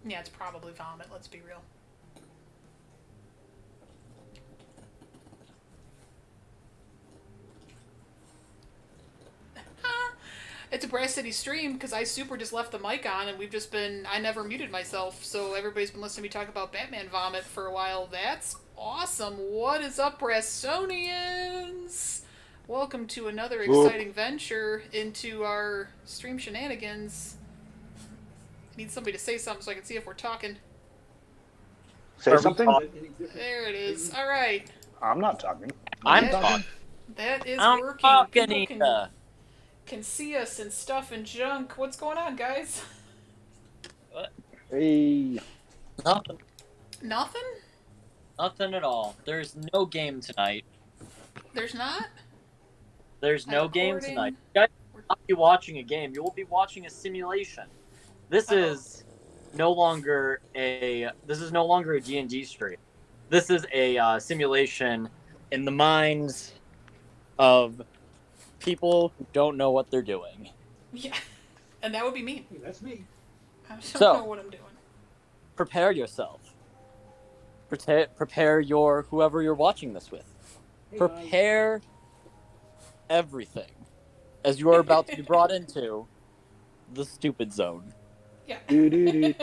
Yeah, it's probably vomit, let's be real. It's a Brass City stream because I super just left the mic on and we've just been. I never muted myself, so everybody's been listening to me talk about Batman vomit for a while. That's awesome. What is up, Brassonians? Welcome to another Whoop. exciting venture into our stream shenanigans. I need somebody to say something so I can see if we're talking. Say Are we something. talking? There it is. All right. I'm not talking. I'm That, talking. that is I'm working. talking People to can see us and stuff and junk. What's going on, guys? Hey. Nothing. Nothing? Nothing at all. There's no game tonight. There's not? There's no I'm game recording. tonight. You guys will not be watching a game. You will be watching a simulation. This is no longer a D&D stream. This is a simulation in the minds of people who don't know what they're doing. Yeah. And that would be me. Hey, that's me. I don't So- know what I'm doing. Prepare yourself. Prepare your whoever you're watching this with. Hey, Prepare everything as you are about to be brought into the stupid zone. Yeah. Do-do-do.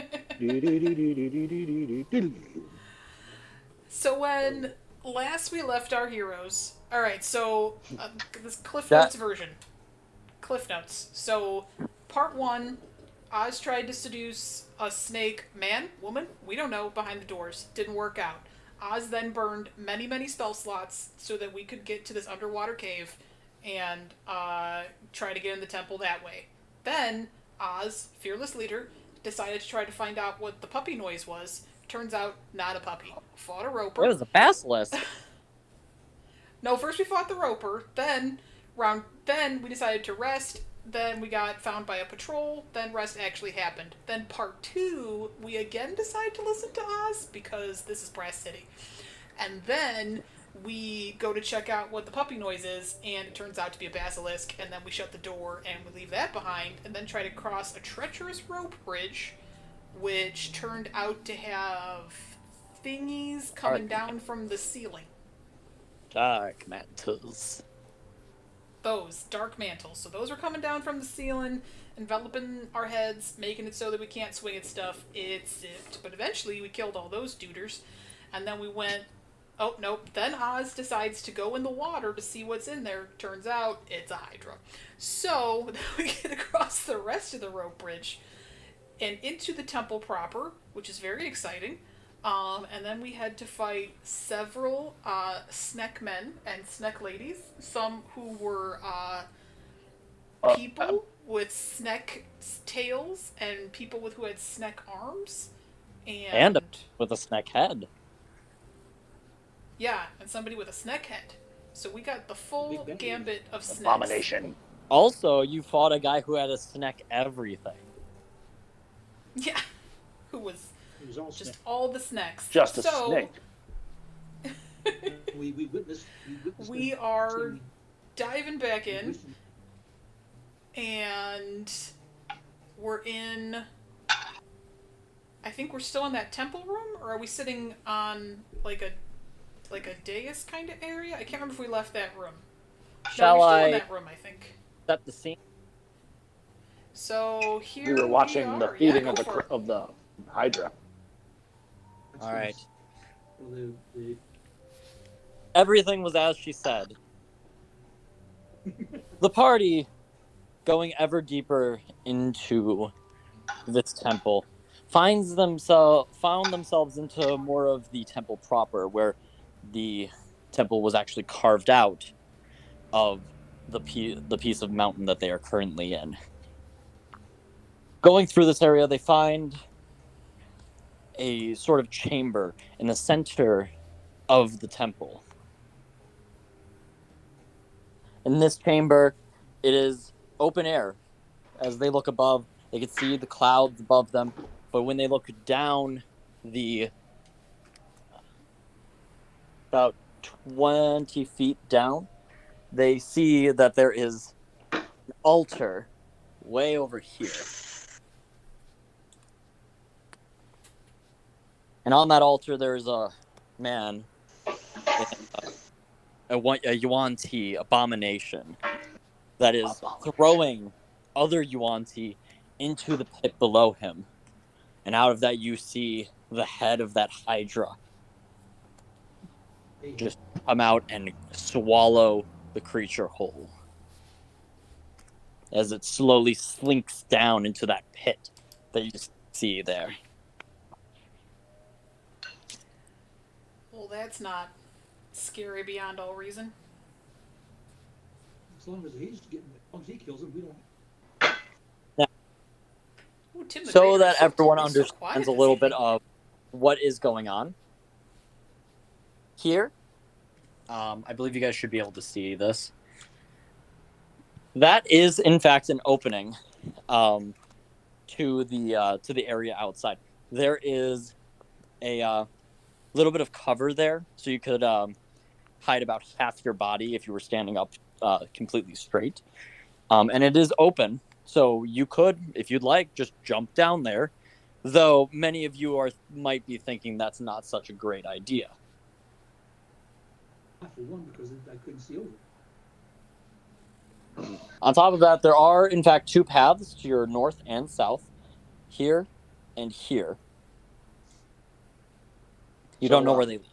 So when last we left our heroes, all right. So this Cliff Notes version. Cliff Notes. So part 1, Oz tried to seduce a snake man, woman, we don't know, behind the doors. Didn't work out. Oz then burned many, many spell slots so that we could get to this underwater cave and try to get in the temple that way. Then Oz, fearless leader, decided to try to find out what the puppy noise was. Turns out, not a puppy. Fought a roper. It was a basilisk. No, first we fought the roper. Then we decided to rest. Then we got found by a patrol. Then rest actually happened. Then part 2, we again decided to listen to Oz because this is Brass City. And then we go to check out what the puppy noise is, and it turns out to be a basilisk. And then we shut the door and we leave that behind, and then try to cross a treacherous rope bridge, which turned out to have thingies coming down from the ceiling. Dark mantles. Those dark mantles. So those are coming down from the ceiling, enveloping our heads, making it so that we can't swing at stuff. It's it. But eventually we killed all those duders, and then we went. Oh nope. Then Oz decides to go in the water to see what's in there. Turns out it's a hydra. So then we get across the rest of the rope bridge and into the temple proper, which is very exciting. And then we had to fight several Snek men and Snek ladies, some who were people with Snek tails and people who had Snek arms. And with a Snek head. Yeah, and somebody with a Snek head. So we got the full gambit of Sneks. Abomination. Also, you fought a guy who had a Snek everything. Yeah, who was It was all just snake. all the Sneks. Just a snake. We witnessed. We them. are diving back We in, witnessed- and we're in. I think we're still in that temple room, or are we sitting on like a dais kind of area? I can't remember if we left that room. Shall no, we're still I in that room, I think. set the scene? So here We were watching the are. feeding Yeah, of go for it. the Hydra. That's All right. Well, the Everything was as she said. The party, going ever deeper into this temple, found themselves into more of the temple proper, where the temple was actually carved out of the piece of mountain that they are currently in. Going through this area, they find a sort of chamber in the center of the temple. In this chamber, it is open air. As they look above, they can see the clouds above them, but when they look down the about 20 feet down, they see that there is an altar way over here. And on that altar, there's a man, a Yuan Ti abomination that is throwing other Yuan Ti into the pit below him. And out of that, you see the head of that Hydra Hey, just come out and swallow the creature whole as it slowly slinks down into that pit that you see there. Well, that's not scary beyond all reason. as long as he kills him, we don't. Ooh, Tim the So Greater that is everyone so understands quiet a this little bit evening. of what is going on here. I believe you guys should be able to see this. That is, in fact, an opening to the area outside. There is a little bit of cover there, so you could hide about half your body if you were standing up completely straight. And it is open, so you could, if you'd like, just jump down there. Though many of you might be thinking that's not such a great idea. Not for one, because I couldn't see over. On top of that, there are, in fact, two paths to your north and south, here and here. You don't know where they lead.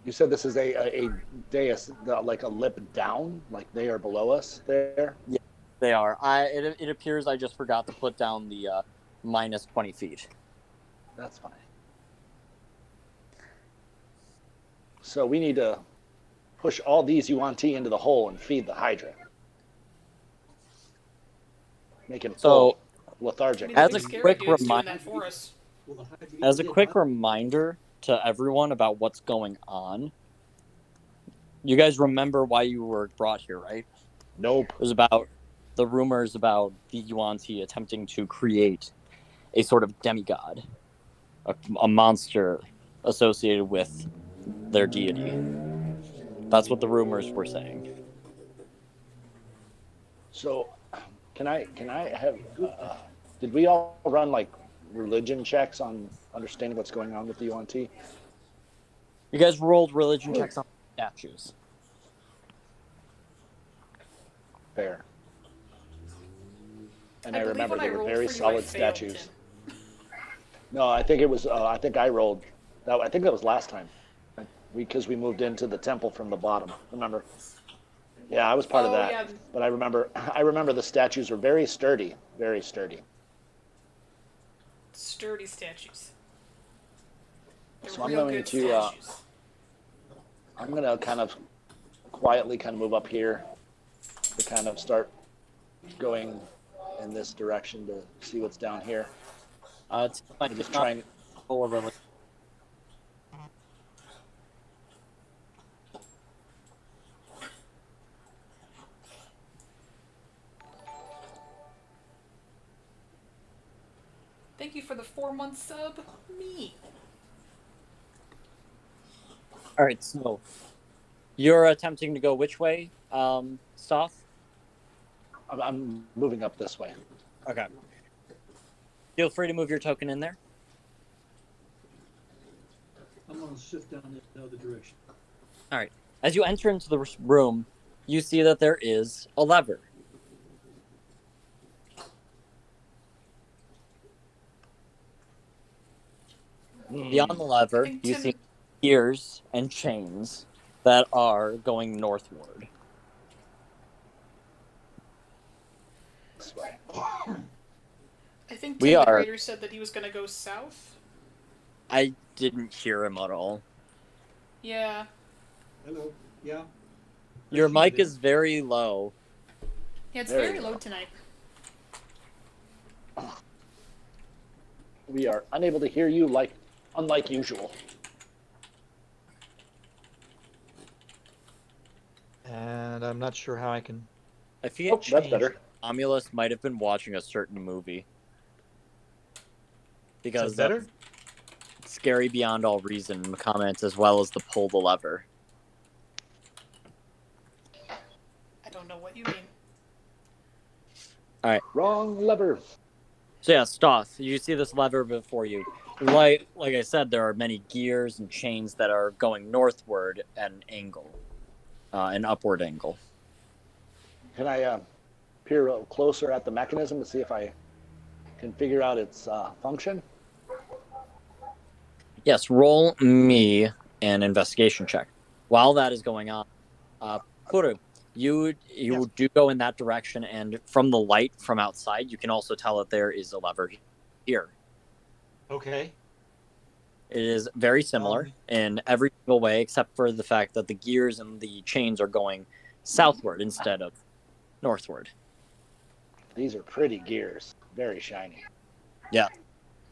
You said this is a dais, like a lip down, like they are below us there. Yeah, they are. It appears I just forgot to put down the minus 20 feet. That's fine. So we need to push all these Yuan Ti into the hole and feed the Hydra. Make him full, lethargic. As the a scary quick dude's doing reminder, that for us. Well, the Hydra eat as a dead quick body. reminder to everyone about what's going on, you guys remember why you were brought here, right? Nope. It was about the rumors about the Yuan Ti attempting to create a sort of demigod, a monster associated with their deity. That's what the rumors were saying. So, can I have? Did we all run like religion checks on understanding what's going on with the Yuan Ti? You guys rolled religion checks on statues. Fair. And I believe remember when I they were rolled very for you, I solid failed, statues. Tim. No, I think it was. I think I rolled. I think that was last time, because we moved into the temple from the bottom. Remember? Yeah, I was part of that. Yeah. But I remember. I remember the statues were very sturdy. Very sturdy. Sturdy statues. They're So I'm real going good to. statues. I'm gonna kind of quietly kind of move up here to kind of start going in this direction to see what's down here. It's like I'm just not trying. full of religion. Thank you for the 4-month sub. Me. All right, so you're attempting to go which way, Stoth? I'm moving up this way. Okay. Feel free to move your token in there. I'm gonna shift down the other direction. All right. As you enter into the room, you see that there is a lever. Beyond the lever, think you Tim- see gears and chains that are going northward. This way. I think We Tim the are- Greater said that he was going to go south. I didn't hear him at all. Yeah. Hello. Yeah. Your mic is very low. Yeah, it's There very you low go. tonight. We are unable to hear you unlike usual. And I'm not sure how I can. I feel Oh, that's better. Romulus might have been watching a certain movie. Is Because that better? scary beyond all reason comments as well as the pull the lever. I don't know what you mean. Wrong lever. So yeah, Stoth, you see this lever before you. Like I said, there are many gears and chains that are going northward at an angle, an upward angle. Can I peer a little closer at the mechanism to see if I can figure out its function? Yes, roll me an investigation check. While that is going on, Puru, you Yes. do go in that direction, and from the light from outside, you can also tell that there is a lever here. Okay. It is very similar in every single way, except for the fact that the gears and the chains are going southward instead of northward. These are pretty gears, very shiny. Yeah.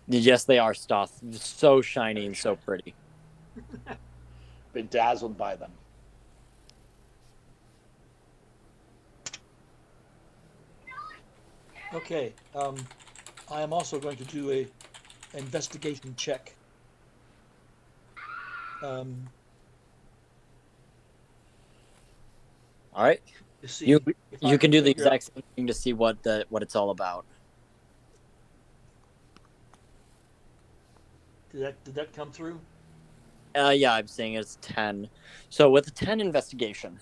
Yes, they are, Stoth. So shiny and so pretty. Bedazzled by them. Okay. I am also going to do a investigation check. All right. To see You if you I can do the figure out- exact same thing to see what it's all about. Did that come through? Yeah, I'm saying it's 10. So with a 10 investigation,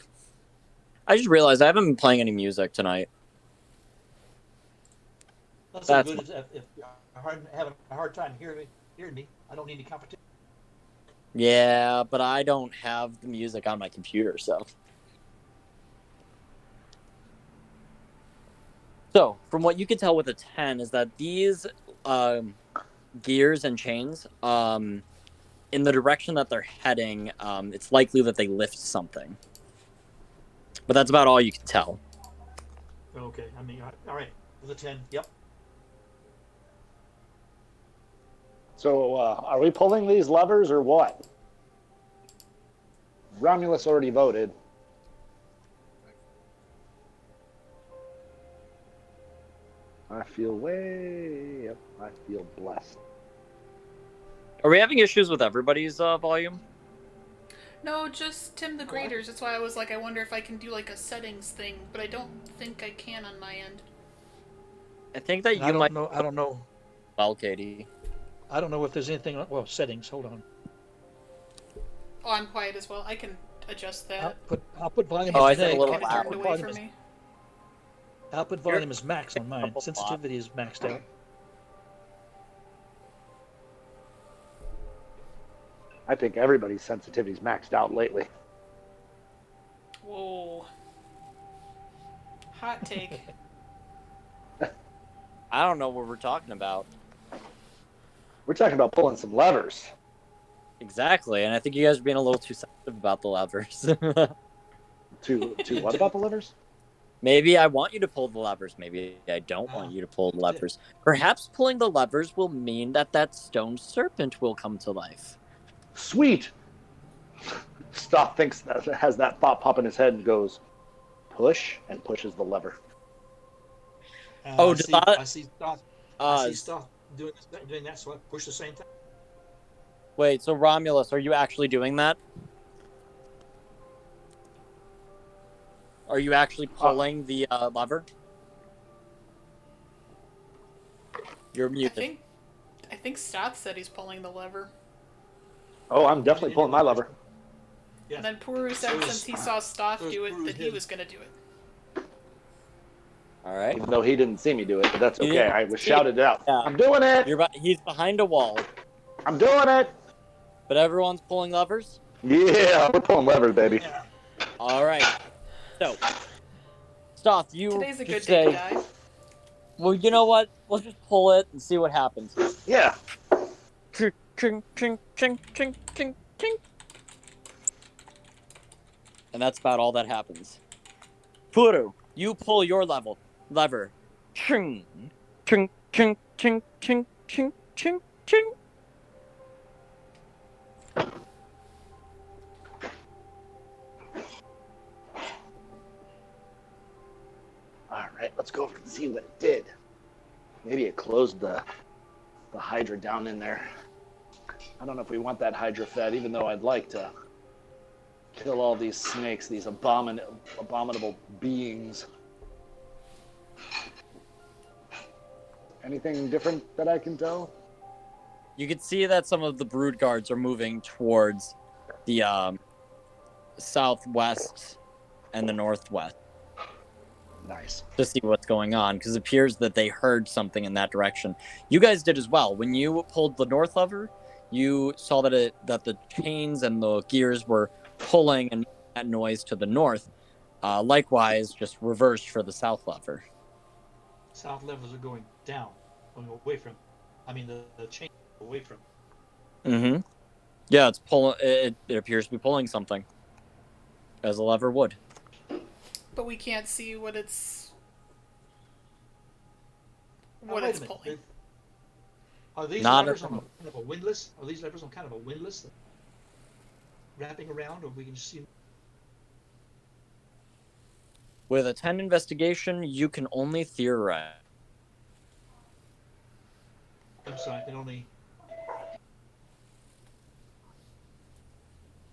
I just realized I haven't been playing any music tonight. That's That's so good. If you're having a hard time hearing me, I don't need any competition. Yeah, but I don't have the music on my computer, so. So, from what you can tell with a 10 is that these gears and chains, in the direction that they're heading, it's likely that they lift something. But that's about all you can tell. Okay. I mean, all right. With a 10. Yep. So, are we pulling these levers or what? Romulus already voted. I feel I feel blessed. Are we having issues with everybody's volume? No, just Tim the Graders. That's why I was like, I wonder if I can do like a settings thing, but I don't think I can on my end. I think that I you don't might. know. I don't know. Well, Katie. I don't know if there's anything. Well, settings. Hold on. Oh, I'm quiet as well. I can adjust that. Output volume. Oh, I is said a max. little Kind of loud. turned away from me. Output volume is max on mine. Couple Sensitivity is maxed out. I think everybody's sensitivity's maxed out lately. Whoa. Hot take. I don't know what we're talking about. We're talking about pulling some levers. Exactly, and I think you guys are being a little too sensitive about the levers. To what about the levers? Maybe I want you to pull the levers. Maybe I don't want you to pull the levers. Perhaps pulling the levers will mean that stone serpent will come to life. Sweet. Stoff thinks that has that thought pop in his head and goes, push, and pushes the lever. Oh, does that- I see stuff. Doing that, so I push the same thing. Wait, so Romulus, are you actually doing that? Are you actually pulling the lever? You're I muted. think Stoth said he's pulling the lever. Oh, I'm definitely pulling my lever. Yeah. And then Puru said since he saw Stoth so do it, Puru's that he him. was going to do it. All right. Even though he didn't see me do it, but that's He okay. didn't I was see shouted it out. Yeah. I'm doing it. He's behind a wall, I'm doing it. but everyone's pulling levers? Yeah, we're pulling levers, baby. Yeah. All right. So, Stoth, you Today's a good just day to say, die. well, you know what? Let's just pull it and see what happens. Yeah. Ching, ching, ching, ching, ching, ching, ching. And that's about all that happens. Puru, you pull your lever. Ching, ching, ching, ching, ching, ching, ching, ching. All right, let's go over and see what it did. Maybe it closed the Hydra down in there. I don't know if we want that Hydra fed, even though I'd like to kill all these snakes, these abominable beings. Anything different that I can tell? You can see that some of the brood guards are moving towards the southwest and the northwest Nice. to see what's going on, because it appears that they heard something in that direction. You guys did as well. When you pulled the north lever, you saw that the chains and the gears were pulling and that noise to the north. Likewise, just reversed for the south lever. South levels are going down, going away from. I mean, the chain away from. Mm-hmm. Yeah, it's pulling. It appears to be pulling something, as a lever would. But we can't see what it's Oh, what wait it's a minute. pulling. Are these Not levers at on kind of a windlass? Are these levers on kind of a windlass, wrapping around, or we can see? With a 10 investigation, you can only theorize. I'm sorry, I can only.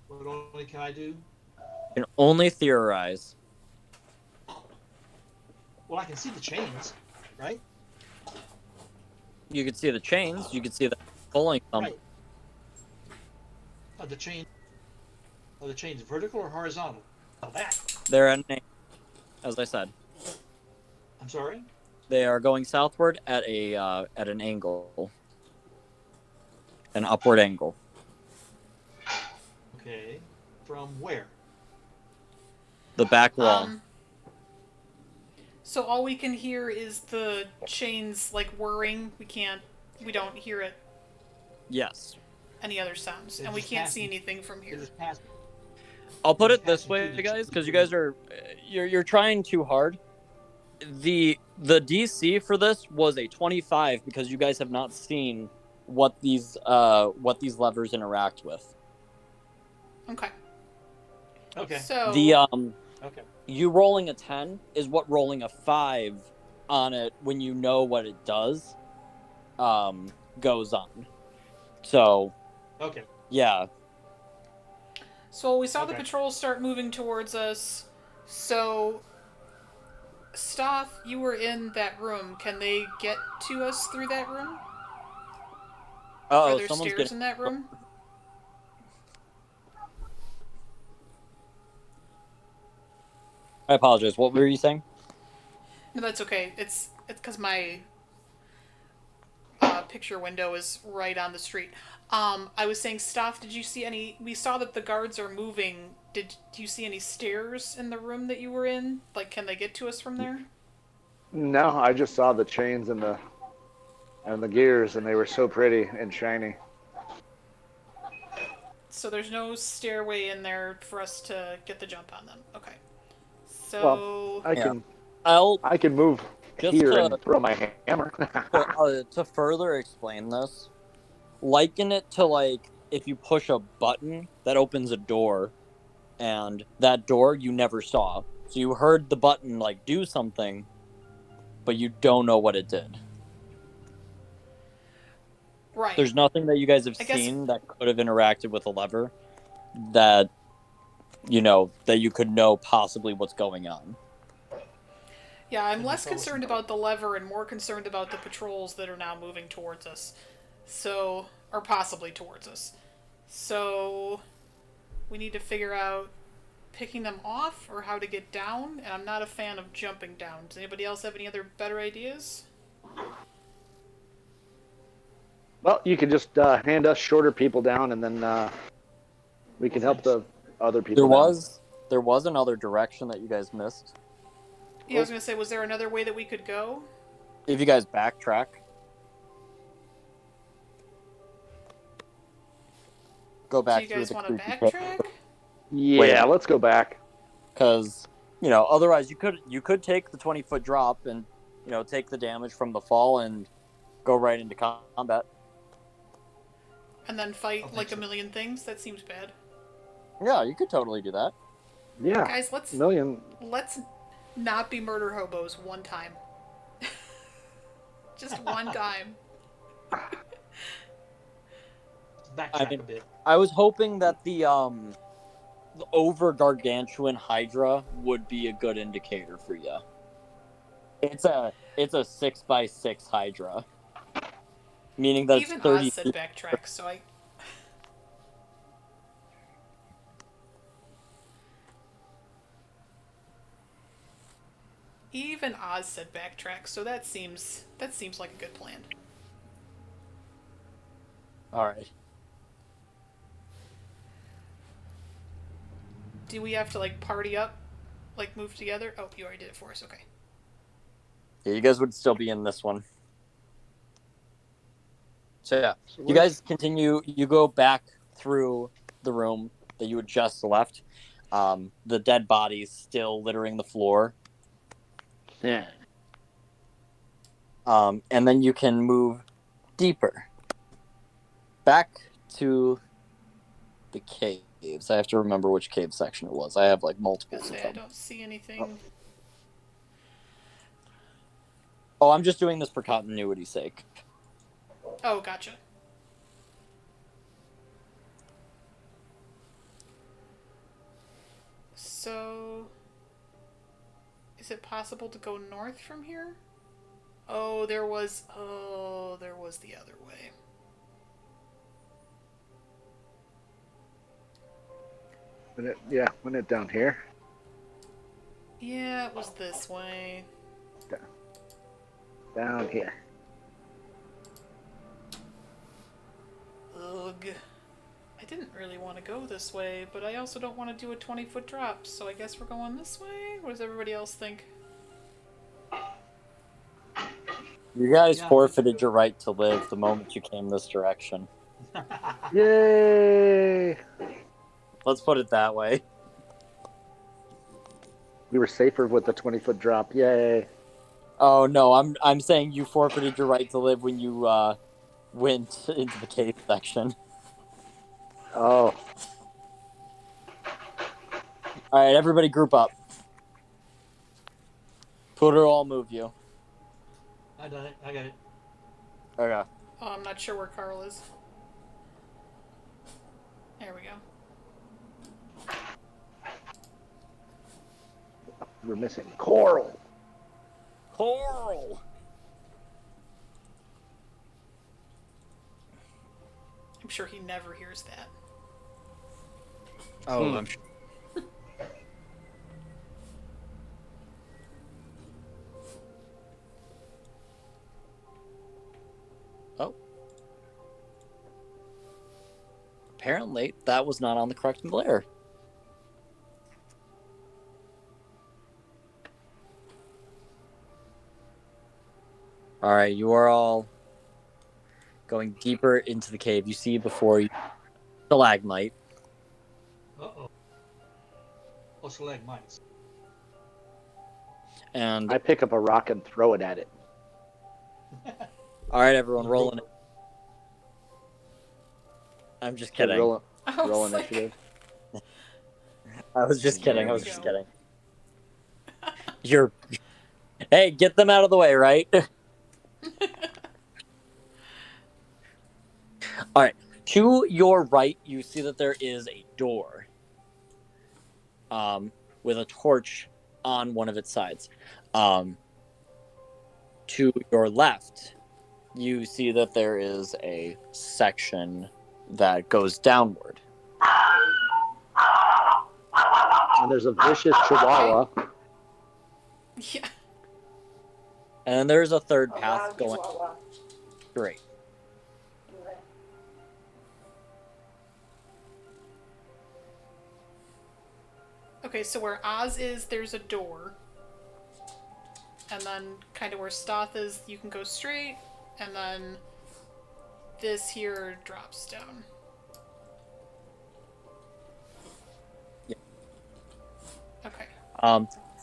What only can I do? You can only theorize. Well, I can see the chains, right? You can see the chains. You can see that pulling them. Right. Are the chains vertical or horizontal? Oh, that. They're at an angle, as I said. I'm sorry. They are going southward at an angle, an upward angle. Okay. From where? The back wall. So all we can hear is the chains like whirring. We don't hear it Yes. any other sounds, They're and we just can't see passing. anything from They're here. just passing. I'll put it Just this passing way, through the guys, chains. because you guys are you're trying too hard. The DC for this was a 25 because you guys have not seen what these levers interact with. Okay. Okay. So The Okay. you rolling a 10 is what rolling a 5 on it when you know what it does goes on. So Okay. yeah. So we saw the Okay. patrols start moving towards us. So Stoth, you were in that room. Can they get to us through that room? Are there Someone's stairs getting in that room? I apologize. What were you saying? No, that's okay. It's because my picture window is right on the street. I was saying, Stoff, did you see any? We saw that the guards are moving. Do you see any stairs in the room that you were in? Like, can they get to us from there? No, I just saw the chains and the gears, and they were so pretty and shiny. So there's no stairway in there for us to get the jump on them. Okay. Well, So I can move Just here to- and throw my hammer. to further explain this, liken it to like if you push a button that opens a door, and that door you never saw. So you heard the button like do something, but you don't know what it did. right. There's nothing that you guys have I guess- seen that could have interacted with a lever that that you could know possibly what's going on. Yeah, I'm less concerned about the lever and more concerned about the patrols that are now moving towards us. So, or possibly towards us. So, we need to figure out picking them off or how to get down, and I'm not a fan of jumping down. Does anybody else have any other better ideas? Well, you can just hand us shorter people down, and then we can help the other people. There was another direction that you guys missed. Yeah, I was going to say, was there another way that we could go? If you guys backtrack. Go back Do you through guys the want to creepy backtrack? Yeah, let's go back. Because otherwise you could take the 20-foot drop and take the damage from the fall and go right into combat. And then fight like a million things? That seems bad. Yeah, you could totally do that. Yeah, Guys, let's not be murder hobos one time. Just one time. Backtrack a bit. I was hoping that the over gargantuan Hydra would be a good indicator for you. It's a 6x6 Hydra, meaning that it's Even 30 Oz said feet. backtrack, so I. Even Oz said backtrack, so that seems like a good plan. All right. Do we have to like party up, like move together? Oh, you already did it for us. Okay. Yeah, you guys would still be in this one. So yeah, So you guys continue. You go back through the room that you had just left. The dead bodies still littering the floor. Yeah. And then you can move deeper back to the caves. I have to remember which cave section it was. I have like multiples of I them. don't see anything. Oh, I'm just doing this for continuity's sake. Oh, gotcha. So, is it possible to go north from here? Oh, there was the other way. Went it down here. Yeah, it was this way. Down here. Ugh. I didn't really want to go this way, but I also don't want to do a 20-foot drop, so I guess we're going this way? What does everybody else think? You guys Yeah. forfeited your right to live the moment you came this direction. Yay! Let's put it that way. We were safer with the 20-foot drop. Yay! Oh no, I'm saying you forfeited your right to live when you went into the cave section. Oh, All right, everybody, group up. Pooter will move you. I done it. I got it. Okay. Oh, I'm not sure where Carl is. There we go. we're missing coral. Coral. I'm sure he never hears that. Oh, I'm sure. Oh. Apparently, that was not on the correct layer. All right, you are all going deeper into the cave. You see before you stalagmite. Uh-oh. Oh, stalagmites. And I pick up a rock and throw it at it. all right, everyone, rolling it. I'm just kidding. Roll I was like, initiative. I was just kidding. I was There just we kidding. You're. Hey, get them out of the way, right? All right. To your right, you see that there is a door. With a torch on one of its sides. To your left, you see that there is a section that goes downward. And there's a vicious chihuahua. yeah. And there's a third path going straight. Okay, so where Oz is, there's a door. And then kind of where Stoth is, you can go straight. And then this here drops down. Yeah. Okay.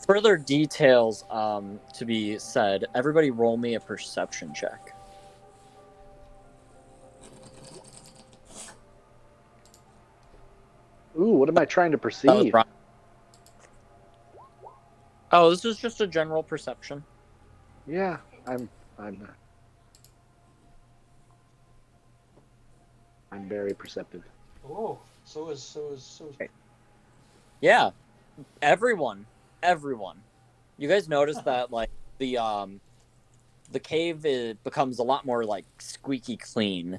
Further details to be said. Everybody roll me a perception check. Ooh, what am I trying to That was perceive? Brian. Oh, this is just a general perception. Yeah, I'm very perceptive. Oh, so is. Yeah, everyone. You guys notice that like the cave becomes a lot more like squeaky clean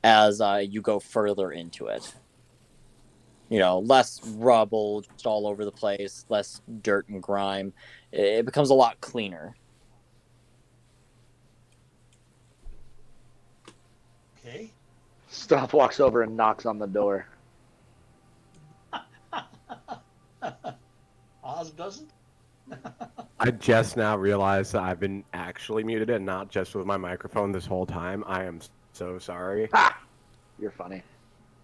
as you go further into it. You know, less rubble just all over the place, less dirt and grime. It becomes a lot cleaner. Okay. Stop walks over and knocks on the door. Oz doesn't? I just now realized that I've been actually muted and not just with my microphone this whole time. I am so sorry. Ha! You're funny.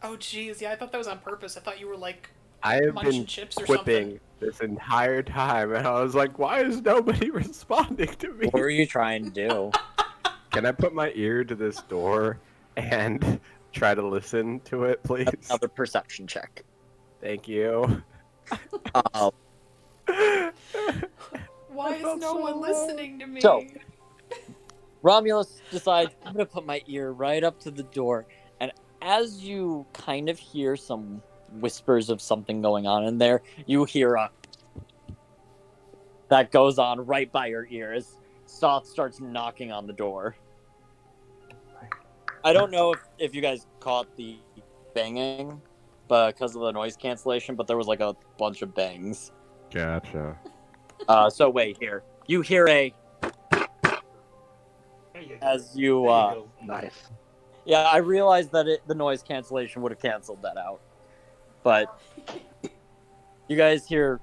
Oh, jeez. Yeah, I thought that was on purpose. I thought you were, like, I have munching been chips or quipping something. this entire time, and I was like, why is nobody responding to me? What were you trying to do? Can I put my ear to this door and try to listen to it, please? Another perception check. Thank you. Uh, Why is felt no so one low. listening to me? So- Romulus decides, I'm going to put my ear right up to the door. And as you kind of hear some whispers of something going on in there, you hear a that goes on right by your ear as Soth starts knocking on the door. I don't know if you guys caught the banging because of the noise cancellation, but there was like a bunch of bangs. Gotcha. So wait here. You hear a There you go. as you There you go. Nice. yeah, I realized that the noise cancellation would have canceled that out. But you guys hear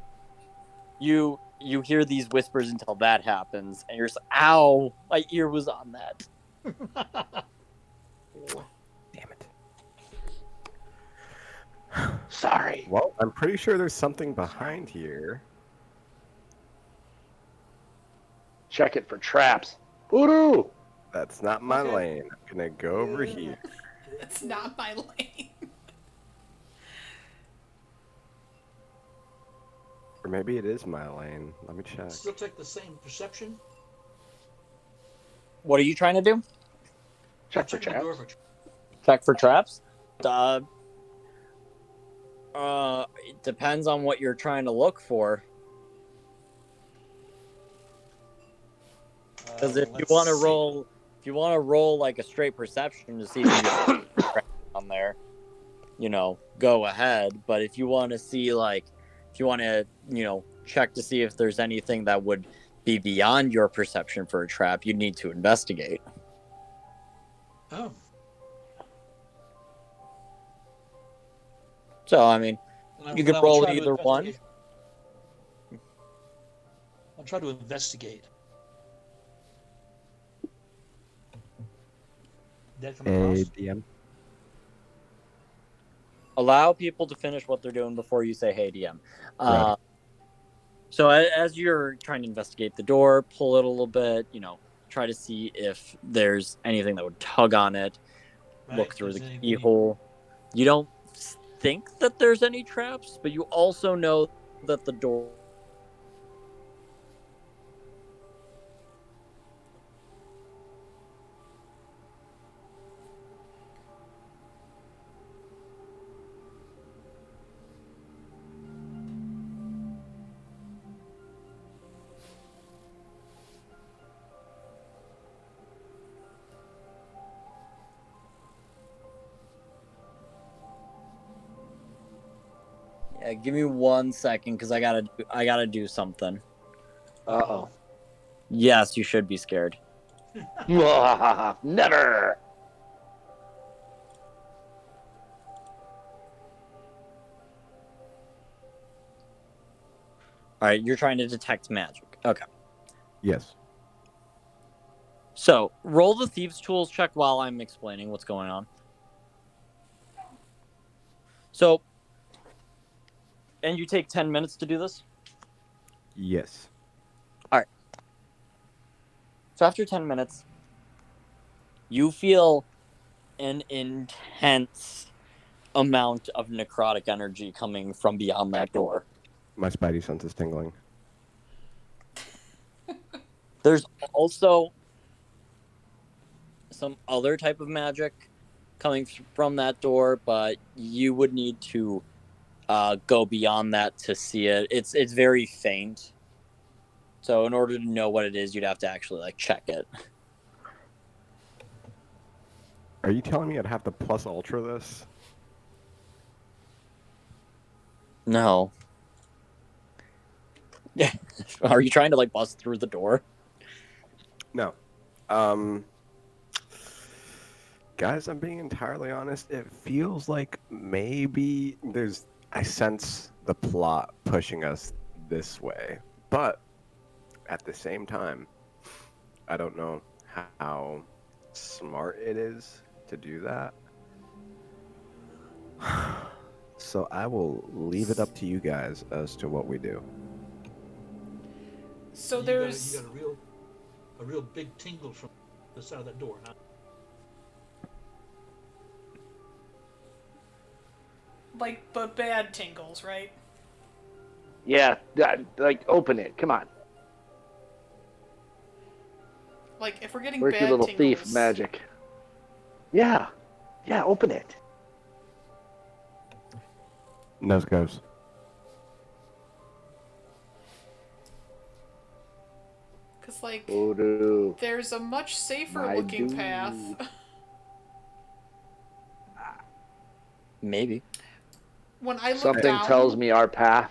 you hear these whispers until that happens, and you're just, ow, my ear was on that. Damn it. Sorry. Well, I'm pretty sure there's something behind here. Check it for traps. Voodoo! That's not my Okay. lane. I'm gonna go over here. It's not my lane. Or maybe it is my lane. Let me check. This looks like the same perception. What are you trying to do? Check for Checking the door traps. for Check for traps? It depends on what you're trying to look for. Because if you let's want to see. roll like a straight perception to see if you can on there, go ahead. But if you want to see check to see if there's anything that would be beyond your perception for a trap, you'd need to investigate. Oh, So I mean, and you could I will roll try to either one. investigate. I'll try to investigate. Did that come Hey, across? DM. Allow people to finish what they're doing before you say, "Hey, DM." Right. So as you're trying to investigate the door, pull it a little bit. Try to see if there's anything that would tug on it. Right, Look through there's the any- keyhole. You don't think that there's any traps, but you also know that the door. Yeah, give me 1 second because I gotta do something. Uh-oh. Yes, you should be scared. Never! All right, you're trying to detect magic. Okay. Yes. So roll the thieves' tools check while I'm explaining what's going on. So, and you take 10 minutes to do this? Yes. So after 10 minutes, you feel an intense amount of necrotic energy coming from beyond that door. My spidey sense is tingling. There's also some other type of magic coming from that door, but you would need to go beyond that to see it. It's very faint. So in order to know what it is, you'd have to actually like check it. Are you telling me I'd have to plus ultra this? No. Yeah. Are you trying to like bust through the door? No. Guys, I'm being entirely honest. It feels like maybe I sense the plot pushing us this way. But at the same time, I don't know how smart it is to do that. So I will leave it up to you guys as to what we do. So you there's got a real big tingle from the side of that door, huh? like but bad tingles, right? Yeah, like open it. Come on. Like if we're getting Where's bad your little tingles, thief magic? Yeah. Yeah, open it. Nose goes. because like Voodoo. there's a much safer My looking dude. path. Maybe. When I look Something down, tells me our path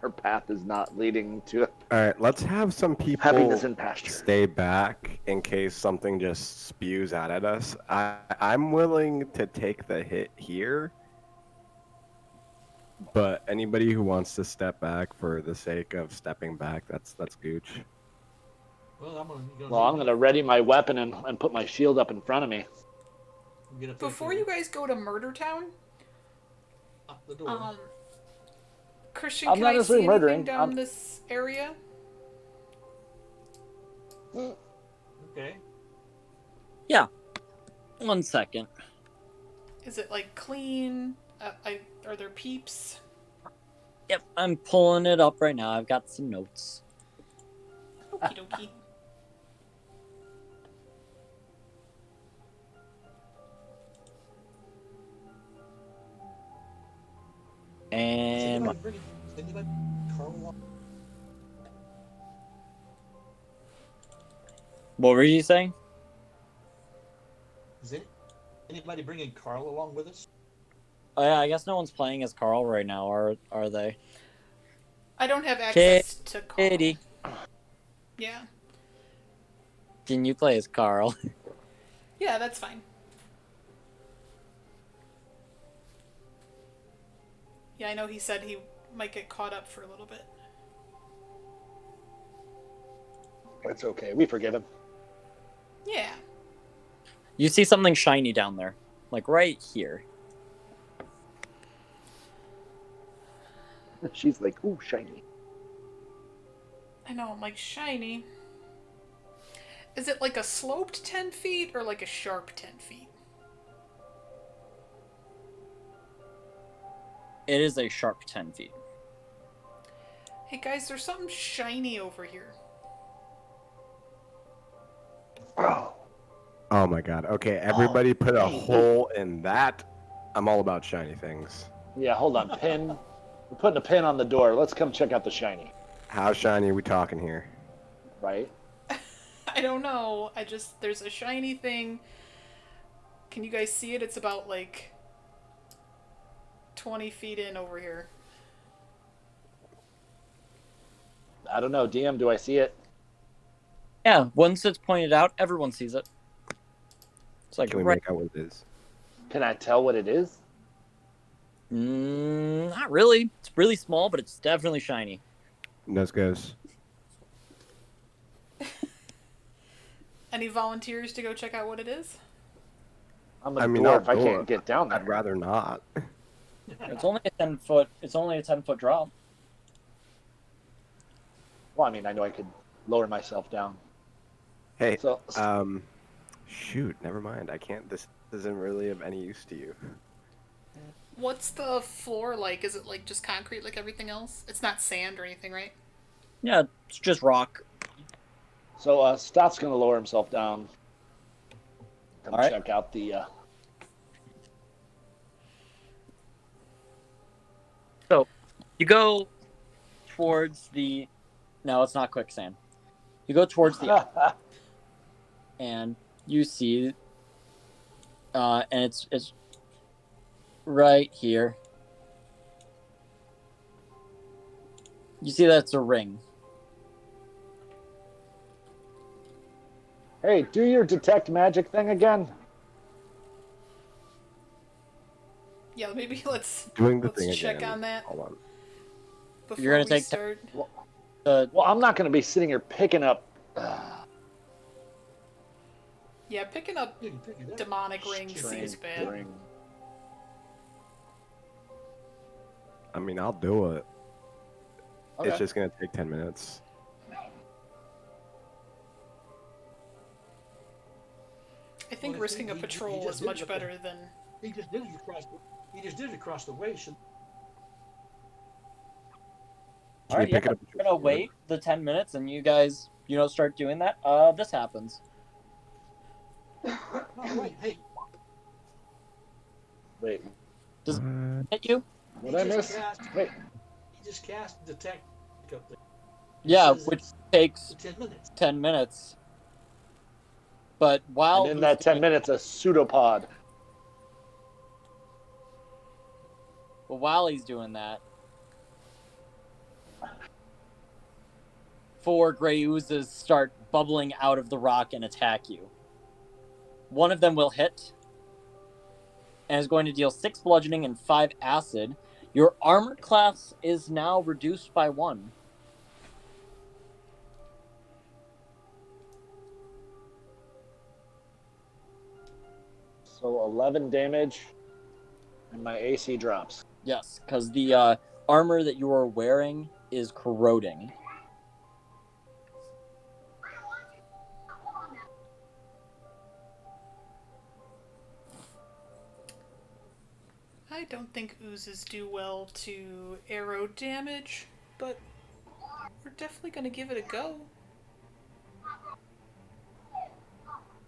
our path is not leading to Alright, let's have some people happiness and pasture. stay back in case something just spews out at us. I'm willing to take the hit here, but anybody who wants to step back for the sake of stepping back, that's gooch. Well, I'm gonna ready my weapon and put my shield up in front of me. before you guys go to Murder Town, up the door. Christian, I'm can not I see necessarily anything murdering, down this area? Okay. Yeah. 1 second. Is it like clean? Are there peeps? Yep, I'm pulling it up right now. I've got some notes. Okie dokie. And Is anybody Carl along? what were you saying? Is anybody bringing Carl along with us? Oh yeah, I guess no one's playing as Carl right now, are they? I don't have access to Carl. Katie, Yeah. can you play as Carl? Yeah, that's fine. Yeah, I know he said he might get caught up for a little bit. It's okay. We forgive him. Yeah. You see something shiny down there, like right here. She's like, ooh, shiny. I know, I'm like, shiny. Is it like a sloped 10 feet or like a sharp 10 feet? It is a sharp 10 feet. Hey guys, there's something shiny over here. Oh. Oh my god. Okay, everybody put a hole in that. I'm all about shiny things. Yeah, hold on. Pin. We're putting a pin on the door. Let's come check out the shiny. How shiny are we talking here? Right? I don't know. There's a shiny thing. Can you guys see it? It's about like 20 feet in over here. I don't know. DM, do I see it? Yeah, once it's pointed out, everyone sees it. It's like Can we right. make out what it is? Can I tell what it is? Not really. It's really small, but it's definitely shiny. Nose goes. Any volunteers to go check out what it is? I'm a I mean, dwarf. I'll I go. can't get down there. I'd rather not. It's only a 10 foot. It's only a 10-foot drop. Well, I mean, I know I could lower myself down. Hey, So, shoot, never mind. I can't. This isn't really of any use to you. What's the floor like? Is it like just concrete like everything else? It's not sand or anything, right? Yeah, it's just rock. Stott's gonna lower himself down. Come All right. check out the. So, you go towards the No, it's not quicksand. You go towards the and you see, and it's right here. You see that it's a ring. Hey, do your detect magic thing again. Yeah, maybe let's Doing the thing check again. on that Hold on. before You're gonna we take start. The Well, I'm not going to be sitting here picking up. Yeah, picking up You can pick it up. demonic rings seems Strange bad. ring. I mean, I'll do it. Okay. It's just gonna take 10 minutes. I think Well, if risking a he patrol just is did much it up there. better than. He just did it across. He just did it across the way. Can All right, you pick yeah, it up? with we're your gonna sword? wait the 10 minutes, and you guys, start doing that. This happens. Oh, wait, hey, Wait, Does What? it hit you? what I miss? Wait, he just cast detect up there. It Yeah, says which it's takes 10 minutes. 10 minutes. But while and in he's that 10 doing- minutes, a pseudopod. but while he's doing that, 4 gray oozes start bubbling out of the rock and attack you. One of them will hit and is going to deal 6 bludgeoning and 5 acid. Your armor class is now reduced by 1. So 11 damage, and my AC drops. Yes, because the armor that you are wearing is corroding. I don't think oozes do well to arrow damage, but we're definitely gonna give it a go.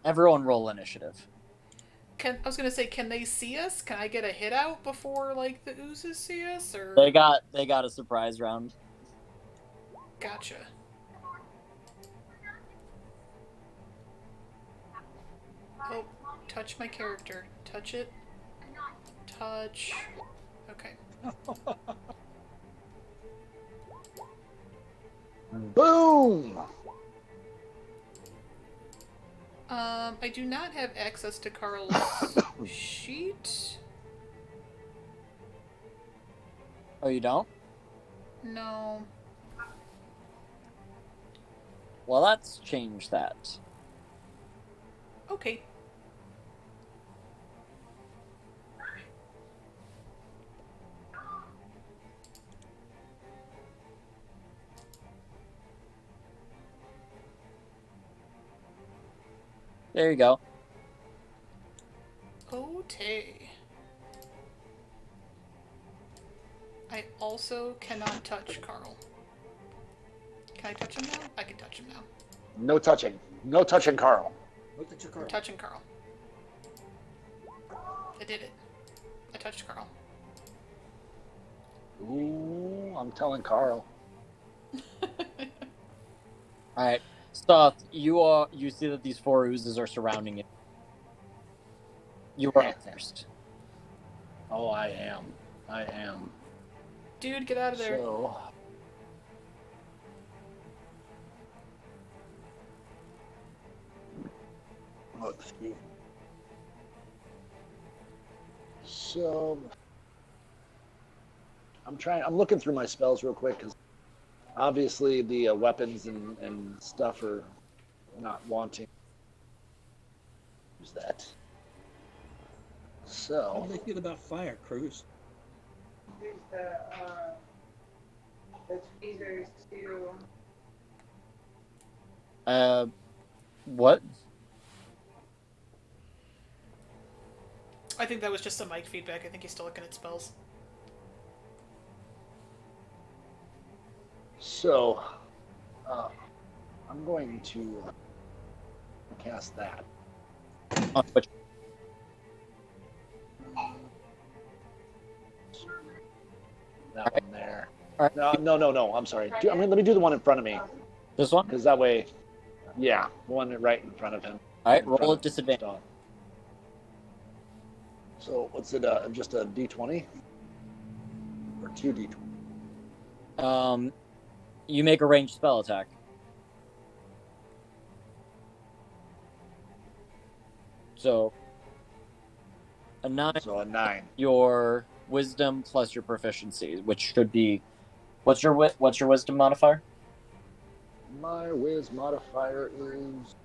Everyone roll initiative. I was gonna say, can they see us? Can I get a hit out before like the oozes see us? Or They got a surprise round. gotcha. Oh, touch my character. Touch it. Touch. Okay. Boom! I do not have access to Carl's sheet. Oh, you don't? No. Well, let's change that. Okay. There you go. Okay. I also cannot touch Carl. Can I touch him now? I can touch him now. No touching. No touching Carl. Look at your I'm card. touching Carl. I did it. I touched Carl. Ooh, I'm telling Carl. All right, Stoth, you see that these 4 oozes are surrounding you. You are up first. Oh, I am. I am. Dude, get out of there. So, let's see. So, I'm looking through my spells real quick because obviously the weapons and stuff are not wanting. Use that. How So, do they feel about fire, Cruz? Use the tweezers to What? I think that was just some mic feedback. I think he's still looking at spells. so I'm going to cast that. On which? That one there. All right, No. I'm sorry. Let me do the one in front of me, this one. because that way, yeah, the one right in front of him. All right, In roll front at of disadvantage. Stott. So what's it? Just a D20 or 2 D20? You make a ranged spell attack. So a 9, So a 9. your wisdom plus your proficiency, which should be what's your wisdom modifier? My whiz modifier is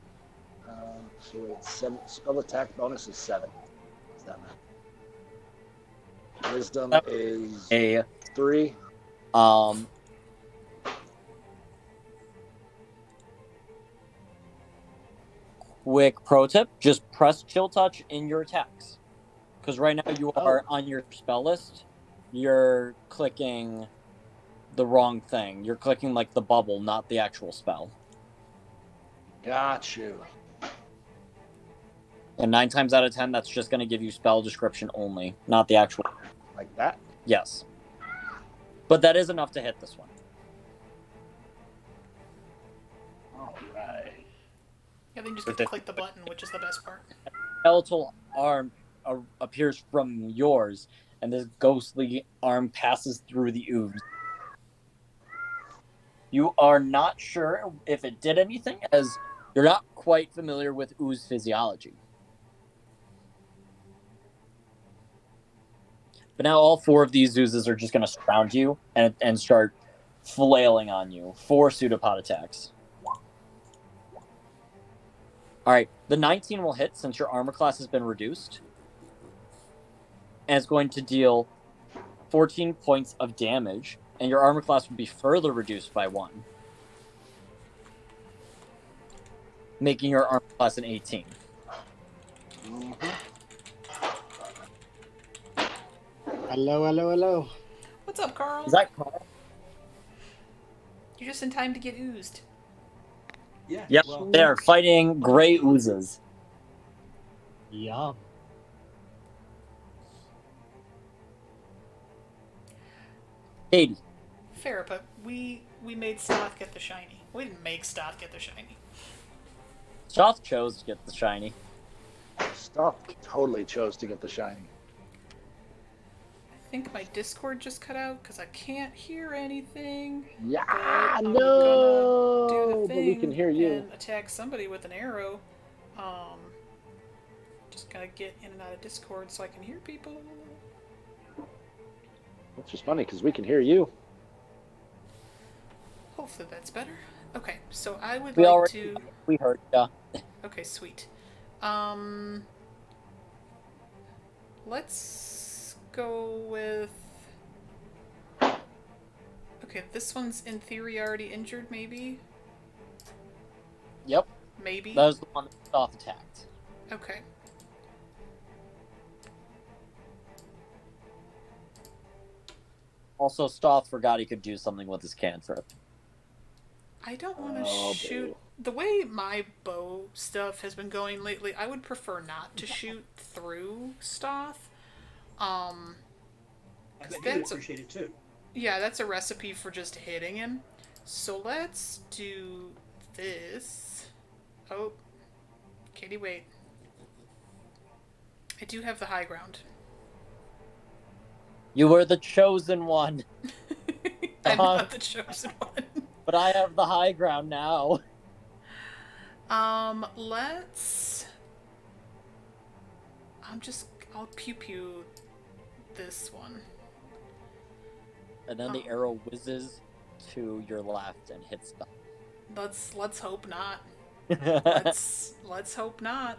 so it's 7. Spell attack bonus is 7. What's that mean? Wisdom Yep. is A 3. Quick pro tip: just press chill touch in your attacks, because right now you are on your spell list. You're clicking the wrong thing. You're clicking like the bubble, not the actual spell. Got you. And 9 times out of 10, that's just going to give you spell description only, not the actual. Like that? Yes. But that is enough to hit this one. All right. Yeah, then you just get to click the button, which is the best part. Skeletal arm appears from yours, and this ghostly arm passes through the ooze. You are not sure if it did anything, as you're not quite familiar with ooze physiology. But now all 4 of these oozes are just going to surround you and start flailing on you. 4 pseudopod attacks. All right, the 19 will hit since your armor class has been reduced. And it's going to deal 14 points of damage, and your armor class would be further reduced by 1. Making your armor class an 18. Hello. What's up, Carl? Is that Carl? You're just in time to get oozed. Yeah. Yep, Well, they are fighting gray oozes. Yum. Katie. Fair, but we made Stoth get the shiny. We didn't make Stoth get the shiny. Shoth chose to get the shiny. Stuff totally chose to get the shiny. I think my Discord just cut out because I can't hear anything. Yeah, But I'm no, gonna do the but thing we can hear you. and attack somebody with an arrow. Just gotta get in and out of Discord so I can hear people. Which is funny because we can hear you. Hopefully that's better. Okay, so I would We like already to. we heard ya. Okay, sweet. Let's go with. Okay, this one's in theory already injured, maybe? Yep, Maybe? that was the one that Shoth attacked. Okay. Also, Stoth forgot he could do something with his cantrip. I don't want to Oh, shoot. boo. The way my bow stuff has been going lately, I would prefer not to shoot through Stoth. I think he'd that's a- appreciate it too. Yeah, that's a recipe for just hitting him. So let's do this. Oh, Katie, wait. I do have the high ground. You were the chosen one, I'm not the chosen one. but I have the high ground now. Let's. I'll pew pew this one. And then the arrow whizzes to your left and hits Stoth. Let's hope not. Let's hope not.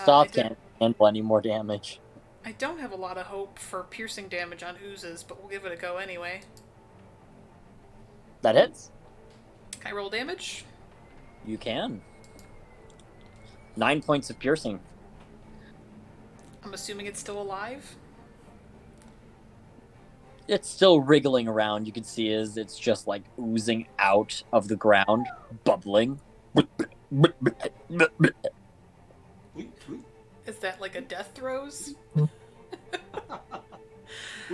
Stoth can't handle any more damage. I don't have a lot of hope for piercing damage on oozes, but we'll give it a go anyway. That hits. Can I roll damage? You can. 9 points of piercing. I'm assuming it's still alive. It's still wriggling around. You can see it's just like oozing out of the ground, bubbling. Is that like a death throes? We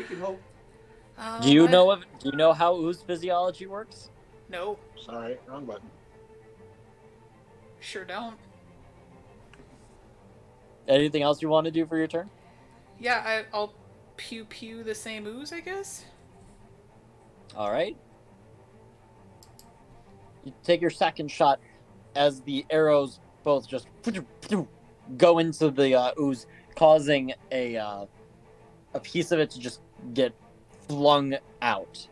can hope. Do you Do you know how ooze physiology works? No, Sorry, wrong button. sure don't. Anything else you want to do for your turn? Yeah, I'll pew pew the same ooze, I guess. All right. You take your second shot as the arrows both just go into the ooze, causing a piece of it to just get flung out.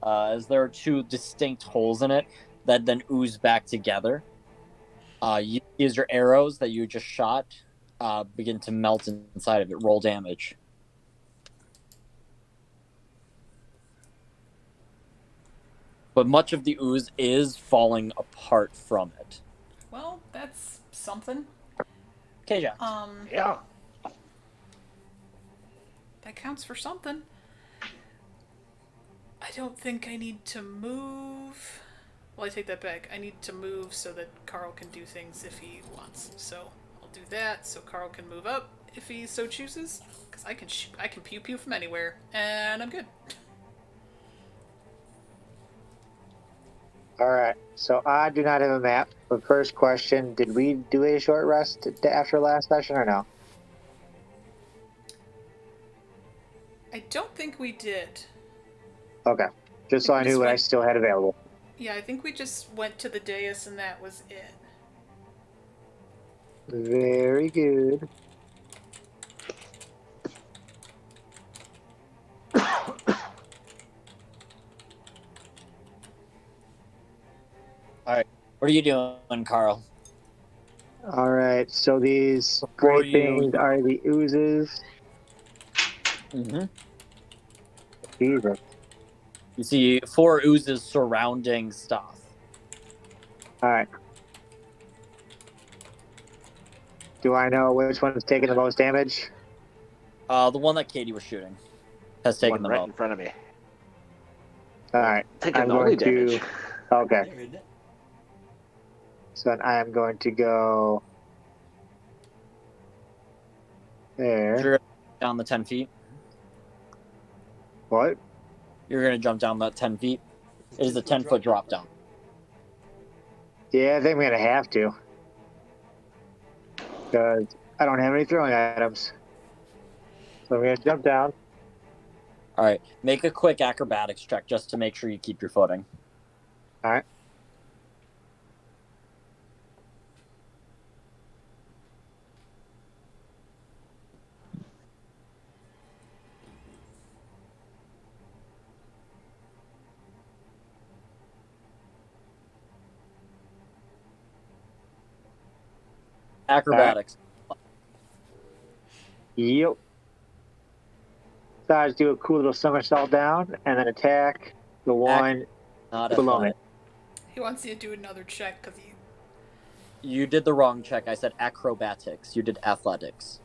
As there are two distinct holes in it that then ooze back together. You use your arrows that you just shot begin to melt inside of it. Roll damage. But much of the ooze is falling apart from it. Well, that's something. Okay, Jack. Yeah. That counts for something. I don't think I need to move. Well, I take that back. I need to move so that Carl can do things if he wants. So I'll do that so Carl can move up if he so chooses. Because I can pew pew from anywhere, and I'm good. All right. So I do not have a map. But first question: did we do a short rest after last session or no? I don't think we did. Okay. Just so I knew what I still had available. Yeah, I think we just went to the dais and that was it. Very good. All right. What are you doing, Carl? All right. So these Before great things are the oozes. Mm-hmm. Jesus. You see 4 oozes surrounding stuff. All right. Do I know which one is taking the most damage? The one that Katie was shooting has taken One the right most. in front of me. All right. Taking I'm only going damage. to. Okay. So I am going to go there. You're down the 10 feet. What? You're going to jump down that 10 feet. It is a 10-foot drop down. Yeah, I think I'm gonna have to, because I don't have any throwing items. So I'm gonna jump down. All right. Make a quick acrobatics check just to make sure you keep your footing. All right. Acrobatics. Yep. So I just do a cool little somersault down and then attack the one Not below me. athletic. He wants you to do another check because he. You did the wrong check. I said acrobatics. You did athletics.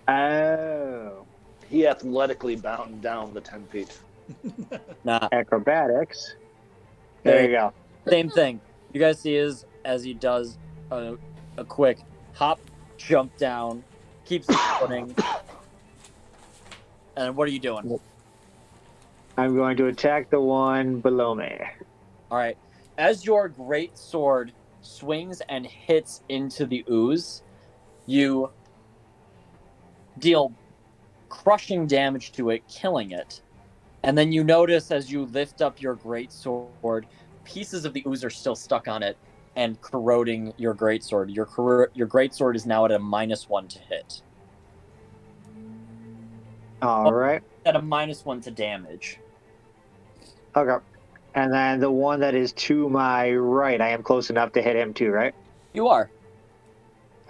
Oh. He athletically bound down the 10 feet. Nah. Acrobatics. There you go. Same thing. You guys see is as he does a quick hop, jump down, keeps his footing. And what are you doing? I'm going to attack the one below me. All right. As your great sword swings and hits into the ooze, you deal crushing damage to it, killing it. And then you notice as you lift up your great sword, pieces of the ooze are still stuck on it and corroding your great sword. Your great sword is now at a -1 to hit. All right. At a -1 to damage. Okay. And then the one that is to my right, I am close enough to hit him too, right? You are.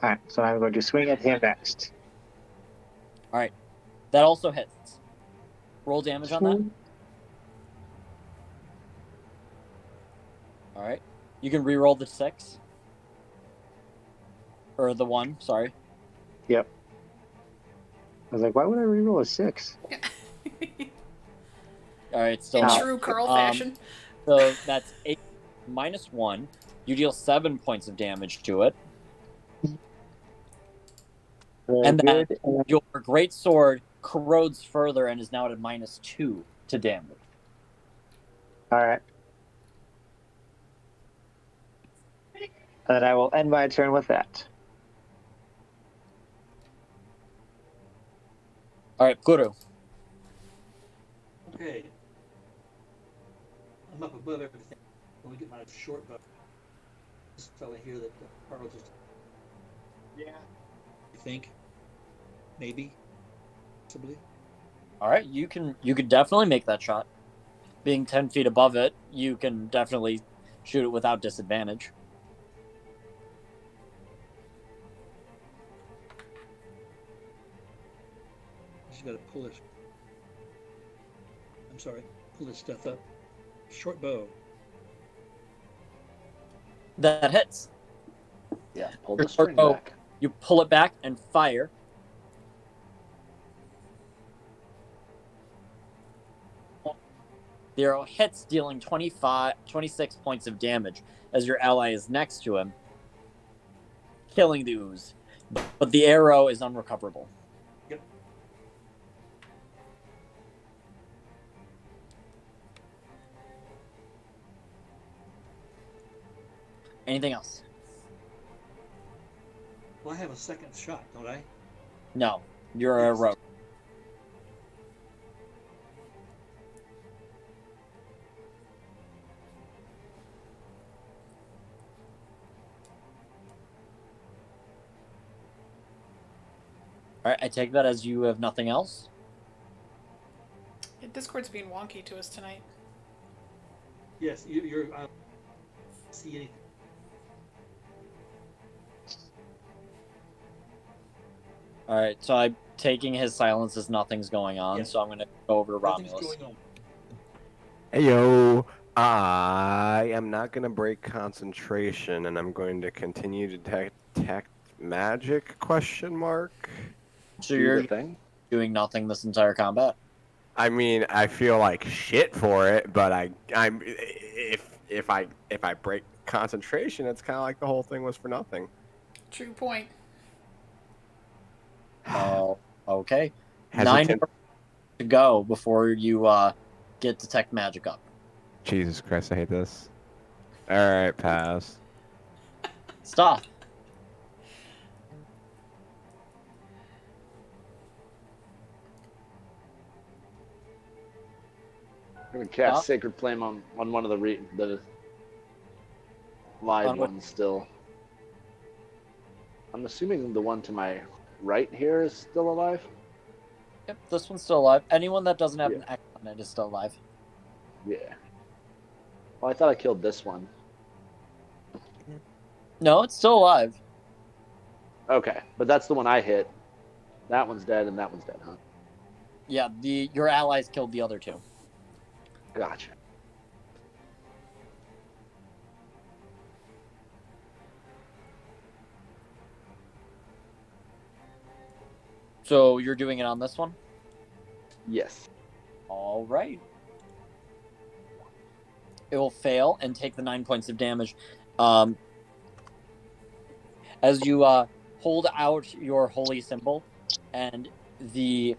All right. So I'm going to swing at him next. All right. That also hits. Roll damage on that. All right. You can re-roll the 6. Or the 1, sorry. Yep. I was like, why would I re-roll a 6? All right, still In not. true Carl fashion. So that's 8 -1. You deal 7 points of damage to it. And then your great sword corrodes further and is now at a -2 to damage. All right. And I will end my turn with that. All right, Guru. Okay. I'm up above everything. Let me get my short bow. This fella here that Carl just. Yeah. You think? Maybe. Possibly. All right, you could definitely make that shot. Being 10 feet above it, you can definitely shoot it without disadvantage. I just gotta pull this. I'm sorry. Pull this stuff up. Short bow. That hits. Yeah, pull Your the string bow, back. you pull it back and fire. The arrow hits, dealing 26 points of damage as your ally is next to him, killing the ooze. But the arrow is unrecoverable. Yep. Anything else? Well, I have a second shot, don't I? No, you're a Yes. rogue. All right, I take that as you have nothing else. Yeah, Discord's being wonky to us tonight. Yes, you're. I don't see anything. All right, so I'm taking his silence as nothing's going on, Yeah. so I'm going to go over to Nothing's Romulus. going on. Hey yo, I am not gonna break concentration, and I'm going to continue to detect magic? Question mark. So Do you're the thing. doing nothing this entire combat. I mean, I feel like shit for it, but I'm if I break concentration, it's kind of like the whole thing was for nothing. True point. Oh, okay. 9 Hesitant. more to go before you get detect magic up. Jesus Christ, I hate this. All right, pass. Stop. I'm gonna cast Huh? Sacred Flame on one of the live On what- ones still. I'm assuming the one to my right here is still alive. Yep, this one's still alive. Anyone that doesn't have Yeah. an X on it is still alive. Yeah. Well, I thought I killed this one. No, it's still alive. Okay, but that's the one I hit. That one's dead, and that one's dead, huh? Yeah, your allies killed the other two. Gotcha. So you're doing it on this one? Yes. All right. It will fail and take the 9 points of damage. As you hold out your holy symbol, and the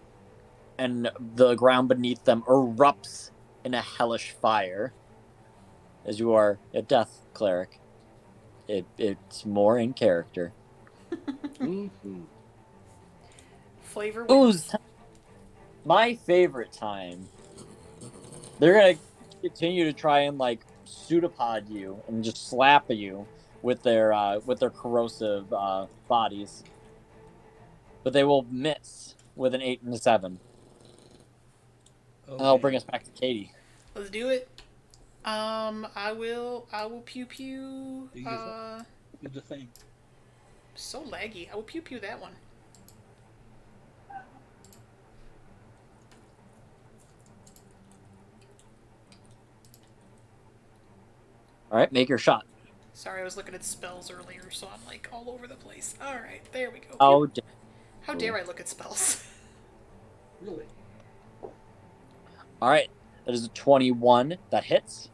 ground beneath them erupts in a hellish fire. As you are a death cleric, it's more in character. Mm-hmm. Flavor Ooze wins. time. My favorite time. They're gonna continue to try and like pseudopod you and just slap you with their corrosive bodies, but they will miss with an 8 and a 7. Okay. And that'll bring us back to Katie. Let's do it. I will pew pew. Do your Do the thing. So laggy. I will pew pew that one. All right, make your shot. Sorry, I was looking at spells earlier, so I'm like all over the place. All right, there we go. Oh, How dare I look at spells? Really? all right. That is a 21 that hits.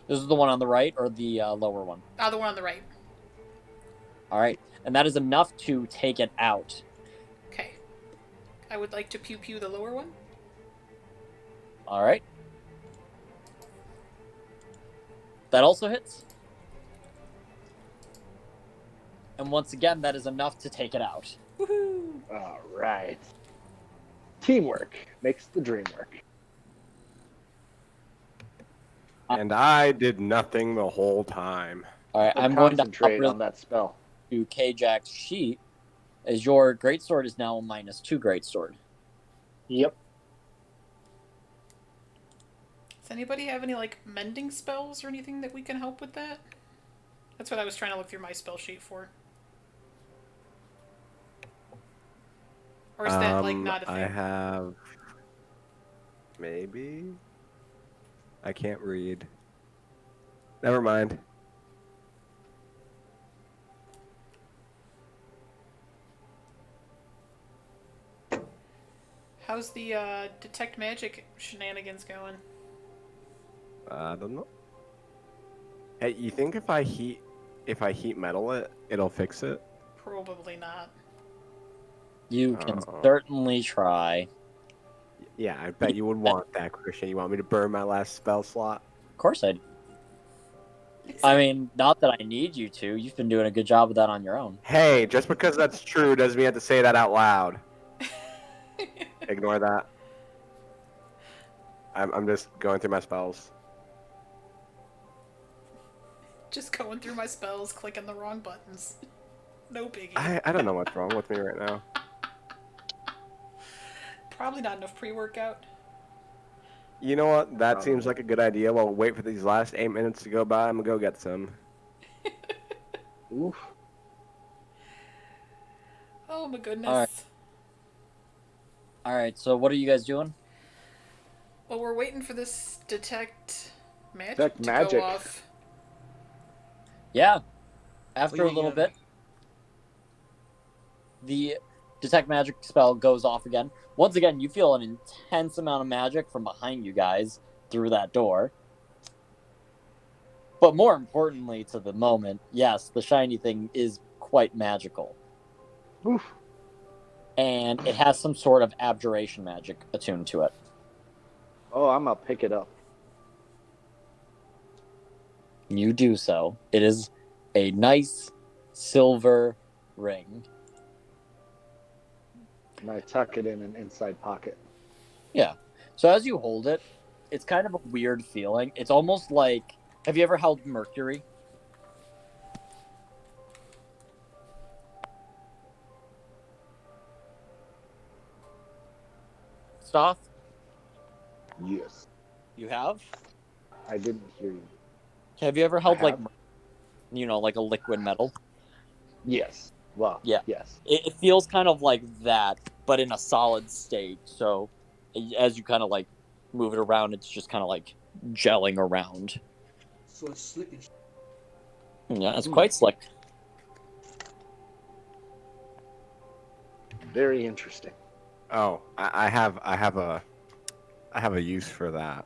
This is the one on the right or the lower one? The one on the right. All right, and that is enough to take it out. Okay. I would like to pew pew the lower one. All right. That also hits. And once again, that is enough to take it out. Woohoo! All right. Teamwork makes the dream work. And I did nothing the whole time. All right, But I'm going to concentrate upgrade on that spell. to K-Jack's sheet, as your greatsword is now a -2 greatsword. Yep. Does anybody have any like mending spells or anything that we can help with that? That's what I was trying to look through my spell sheet for. Or is that like not a thing? I have maybe. I can't read. Never mind. How's the detect magic shenanigans going? I don't know. Hey, you think if I heat metal it'll fix it? Probably not. You can Oh. certainly try. Yeah, I bet you would want that, Christian. You want me to burn my last spell slot? Of course I do. I mean, not that I need you to. You've been doing a good job of that on your own. Hey, just because that's true doesn't mean you have to say that out loud. Ignore that. I'm just going through my spells. Just going through my spells, clicking the wrong buttons. No biggie. I don't know what's wrong with me right now. Probably not enough pre-workout. You know what? That seems like a good idea. We'll wait for these last 8 minutes to go by. I'm gonna go get some. Oof. Oh my goodness. All right. All right, so what are you guys doing? Well, we're waiting for this detect magic Detect to magic. go off. Yeah. After a We, little uh, bit, the detect magic spell goes off again. Once again, you feel an intense amount of magic from behind you guys through that door. But more importantly to the moment, yes, the shiny thing is quite magical. Oof. And it has some sort of abjuration magic attuned to it. Oh, I'm gonna pick it up. You do so. It is a nice silver ring. And I tuck it in an inside pocket. Yeah. So as you hold it, it's kind of a weird feeling. It's almost like, have you ever held mercury? Stoff? Yes. You have? I didn't hear you. Have you ever held I like, have. like a liquid metal? Yes. Well, Yeah. yes. It feels kind of like that, but in a solid state. So as you kind of like move it around, it's just kind of like gelling around. So it's slick and Yeah, it's quite slick. Very interesting. Oh, I have a use for that.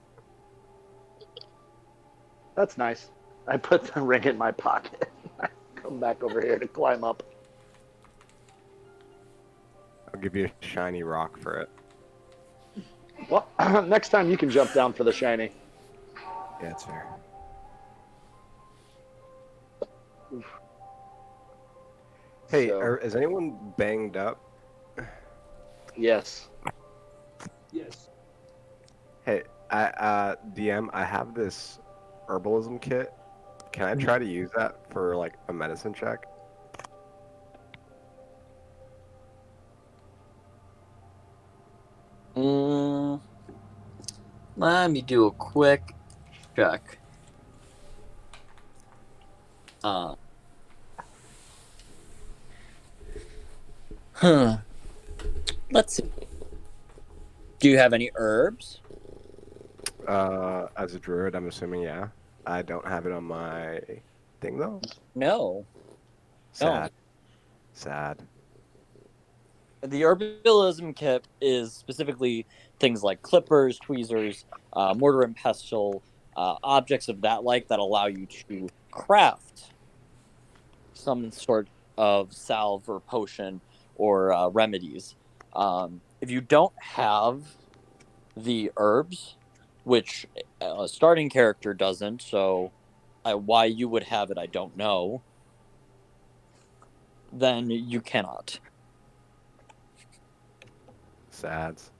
That's nice. I put the ring in my pocket. I come back over here to climb up. I'll give you a shiny rock for it. Well, next time you can jump down for the shiny. Yeah, it's fair. Hey, So- is anyone banged up? Yes. yes. Hey, DM, I have this herbalism kit. Can I try to use that for like a medicine check? Let me do a quick check. Let's see. Do you have any herbs? As a druid, I'm assuming, yeah. I don't have it on my thing though. No. Sad. Sad. The herbalism kit is specifically things like clippers, tweezers, mortar and pestle, objects of that like that allow you to craft some sort of salve or potion or remedies. If you don't have the herbs, which a starting character doesn't, so why you would have it, I don't know. Then you cannot. Sads.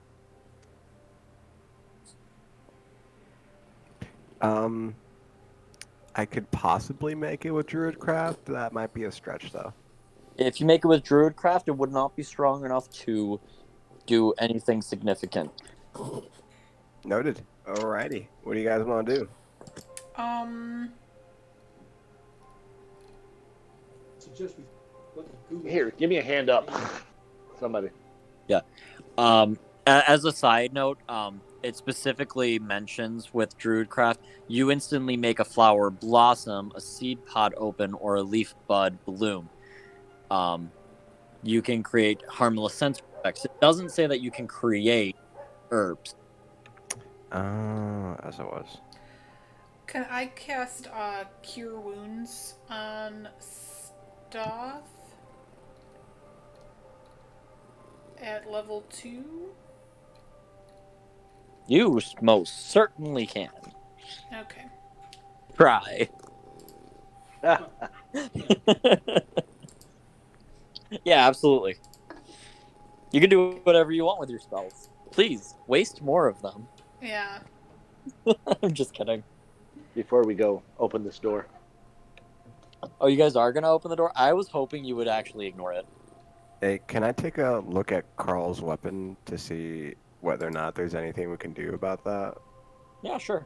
I could possibly make it with Druidcraft. That might be a stretch, though. If you make it with Druidcraft, it would not be strong enough to do anything significant. Noted. Alrighty. What do you guys want to do? Suggest we let the Google. Here, give me a hand up. Somebody. As a side note, it specifically mentions with Druidcraft, you instantly make a flower blossom, a seed pod open, or a leaf bud bloom. You can create harmless sense effects. It doesn't say that you can create herbs. As it was. Can I cast Cure Wounds on Stoth at level 2? You most certainly can. Okay. Try. Yeah, absolutely. You can do whatever you want with your spells. Please, waste more of them. Yeah. I'm just kidding. Before we go, open this door. Oh, you guys are going to open the door? I was hoping you would actually ignore it. Hey, can I take a look at Carl's weapon to see whether or not there's anything we can do about that? Yeah, sure.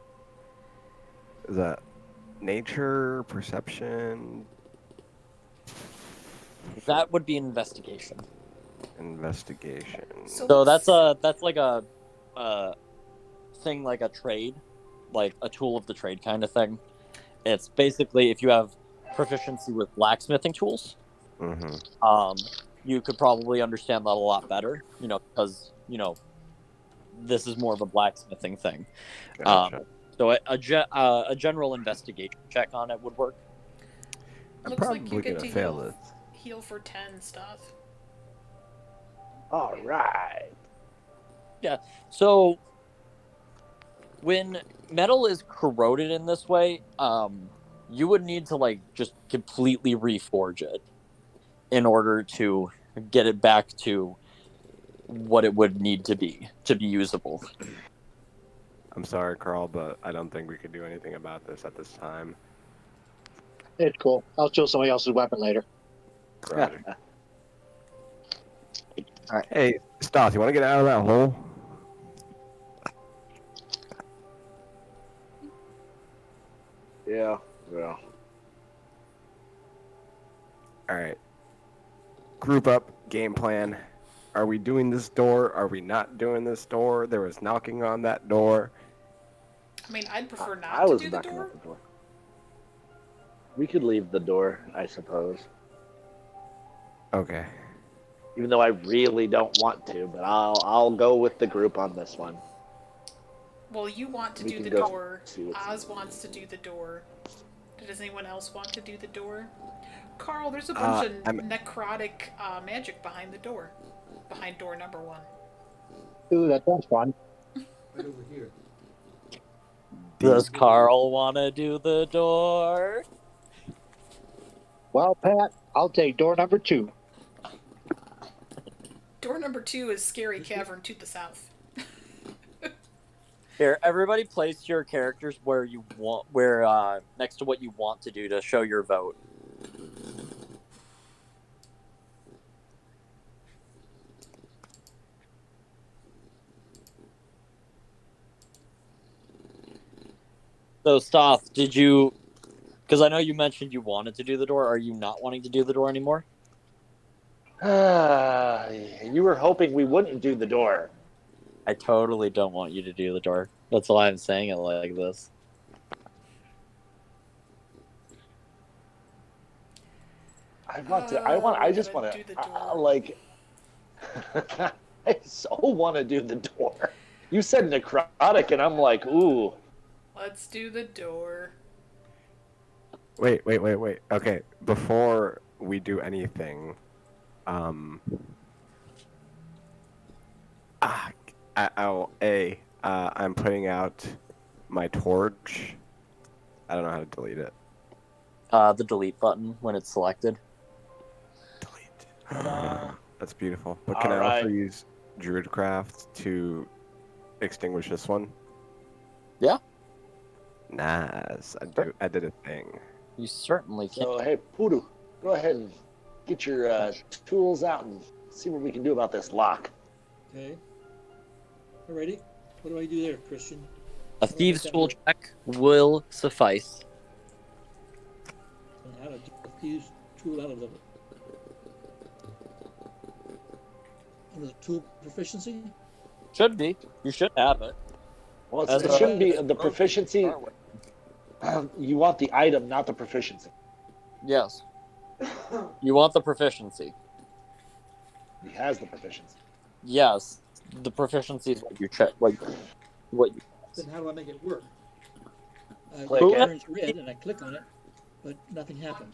Is that nature, perception, That would be an investigation. investigation? So that's like a thing, like a trade, like a tool of the trade kind of thing. It's basically if you have proficiency with blacksmithing tools, you could probably understand that a lot better, because, this is more of a blacksmithing thing. Gotcha. So a general investigation check on it would work. I'm Looks like probably you get gonna to fail this. heal for 10 stuff. All right. Yeah. So when metal is corroded in this way, you would need to just completely reforge it in order to get it back to what it would need to be usable. I'm sorry, Carl, but I don't think we can do anything about this at this time. It's cool. I'll steal somebody else's weapon later. Roger. All right. Hey, Stoth, you want to get out of that hole? Yeah. All right. Group up, game plan. Are we doing this door? Are we not doing this door? There was knocking on that door. I mean, I'd prefer not I to was do the knocking door. on the door. We could leave the door, I suppose. Okay. Even though I really don't want to, but I'll go with the group on this one. Well, you want to We do can the go door. see what's Oz wants to do the door. Does anyone else want to do the door? Carl, there's a bunch of necrotic magic behind the door. Behind door number 1. Ooh, that sounds fun. Right over here. Does Carl want to do the door? Well, Pat, I'll take door number 2. Door number 2 is Scary Cavern to the south. Here, everybody place your characters where you want, next to what you want to do to show your vote. So, Stoth, did you... Because I know you mentioned you wanted to do the door. Are you not wanting to do the door anymore? You were hoping we wouldn't do the door. I totally don't want you to do the door. That's why I'm saying it like this. I just want do the to, door. I so want to do the door. You said necrotic, and I'm like, ooh. Let's do the door. Wait. Okay, before we do anything, I'm putting out my torch. I don't know how to delete it. The delete button when it's selected. Delete. That's beautiful. But can All I also right. use Druidcraft to extinguish this one? Yeah. Nice. I did a thing. You certainly can. So, hey, Poodoo, go ahead and get your tools out and see what we can do about this lock. Okay. Alrighty. What do I do there, Christian? A thieves' tool check will suffice. And how to get the fuse tool out of the tool proficiency? Should be. You should have it. Well, As it a- shouldn't be the proficiency. You want the item, not the proficiency. Yes. You want the proficiency. He has the proficiency. Yes. The proficiency is what you check. What you. Then how do I make it work? Click it it. turns red and I click on it, but nothing happened.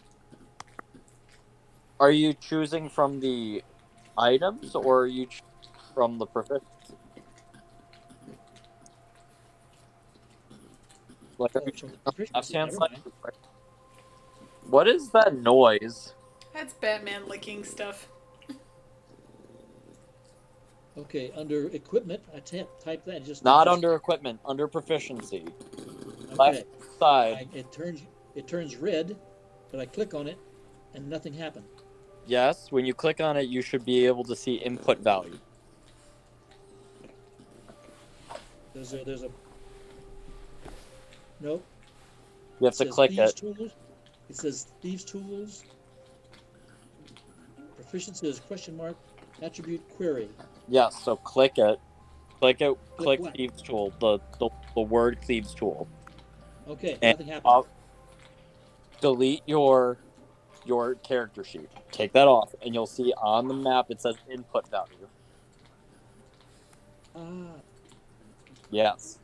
Are you choosing from the items or are you from the proficiency? Like, are you From the on the proficiency, left-hand never side? mind. What is that noise? That's Batman licking stuff. Okay, under equipment, I type that. Not under equipment, under proficiency. Okay. Left side. It turns red, but I click on it, and nothing happened. Yes, when you click on it, you should be able to see input value. There's a nope. You have to says click Thieves it. Tools. It says Thieves Tools. Proficiency is question mark attribute query. Yes, so click it. Click what? Thieves Tool, the word Thieves Tool. Okay, And nothing happened. delete your character sheet. Take that off, and you'll see on the map it says input value. Ah, Yes.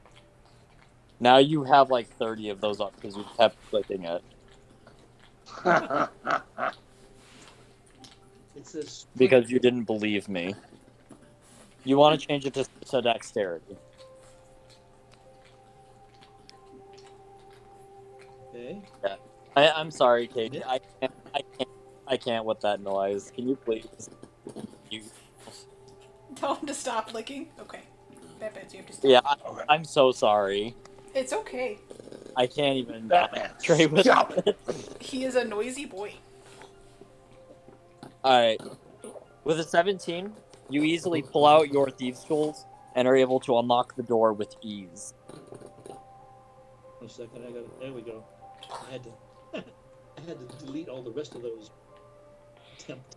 Now you have like 30 of those up because you kept clicking it. it says Because you didn't believe me. You want to change it to dexterity. Okay. I'm sorry, Katie. I can't with that noise. Can you please? Tell him to stop licking. Okay. Batman, you have to stop. Yeah, I'm so sorry. It's okay. I can't even Batman, concentrate with stop. it. He is a noisy boy. Alright. With a 17, you easily pull out your thieves' tools and are able to unlock the door with ease. 1 second, there we go. I had to I had to delete all the rest of those attempts.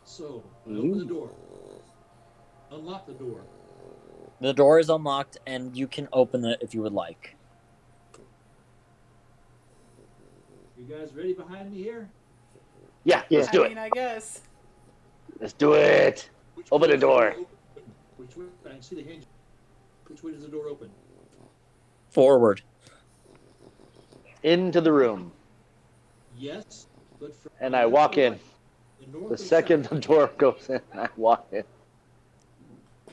So, open the door. Unlock the door. The door is unlocked and you can open it if you would like. You guys ready behind me here? Yeah, let's do I it. mean, I guess. Let's do it. Open the door. Which way? I can see the hinge. Which way does the door open? Forward. Into the room. Yes, but from And I walk in. the north The or second the south? door goes in, I walk in.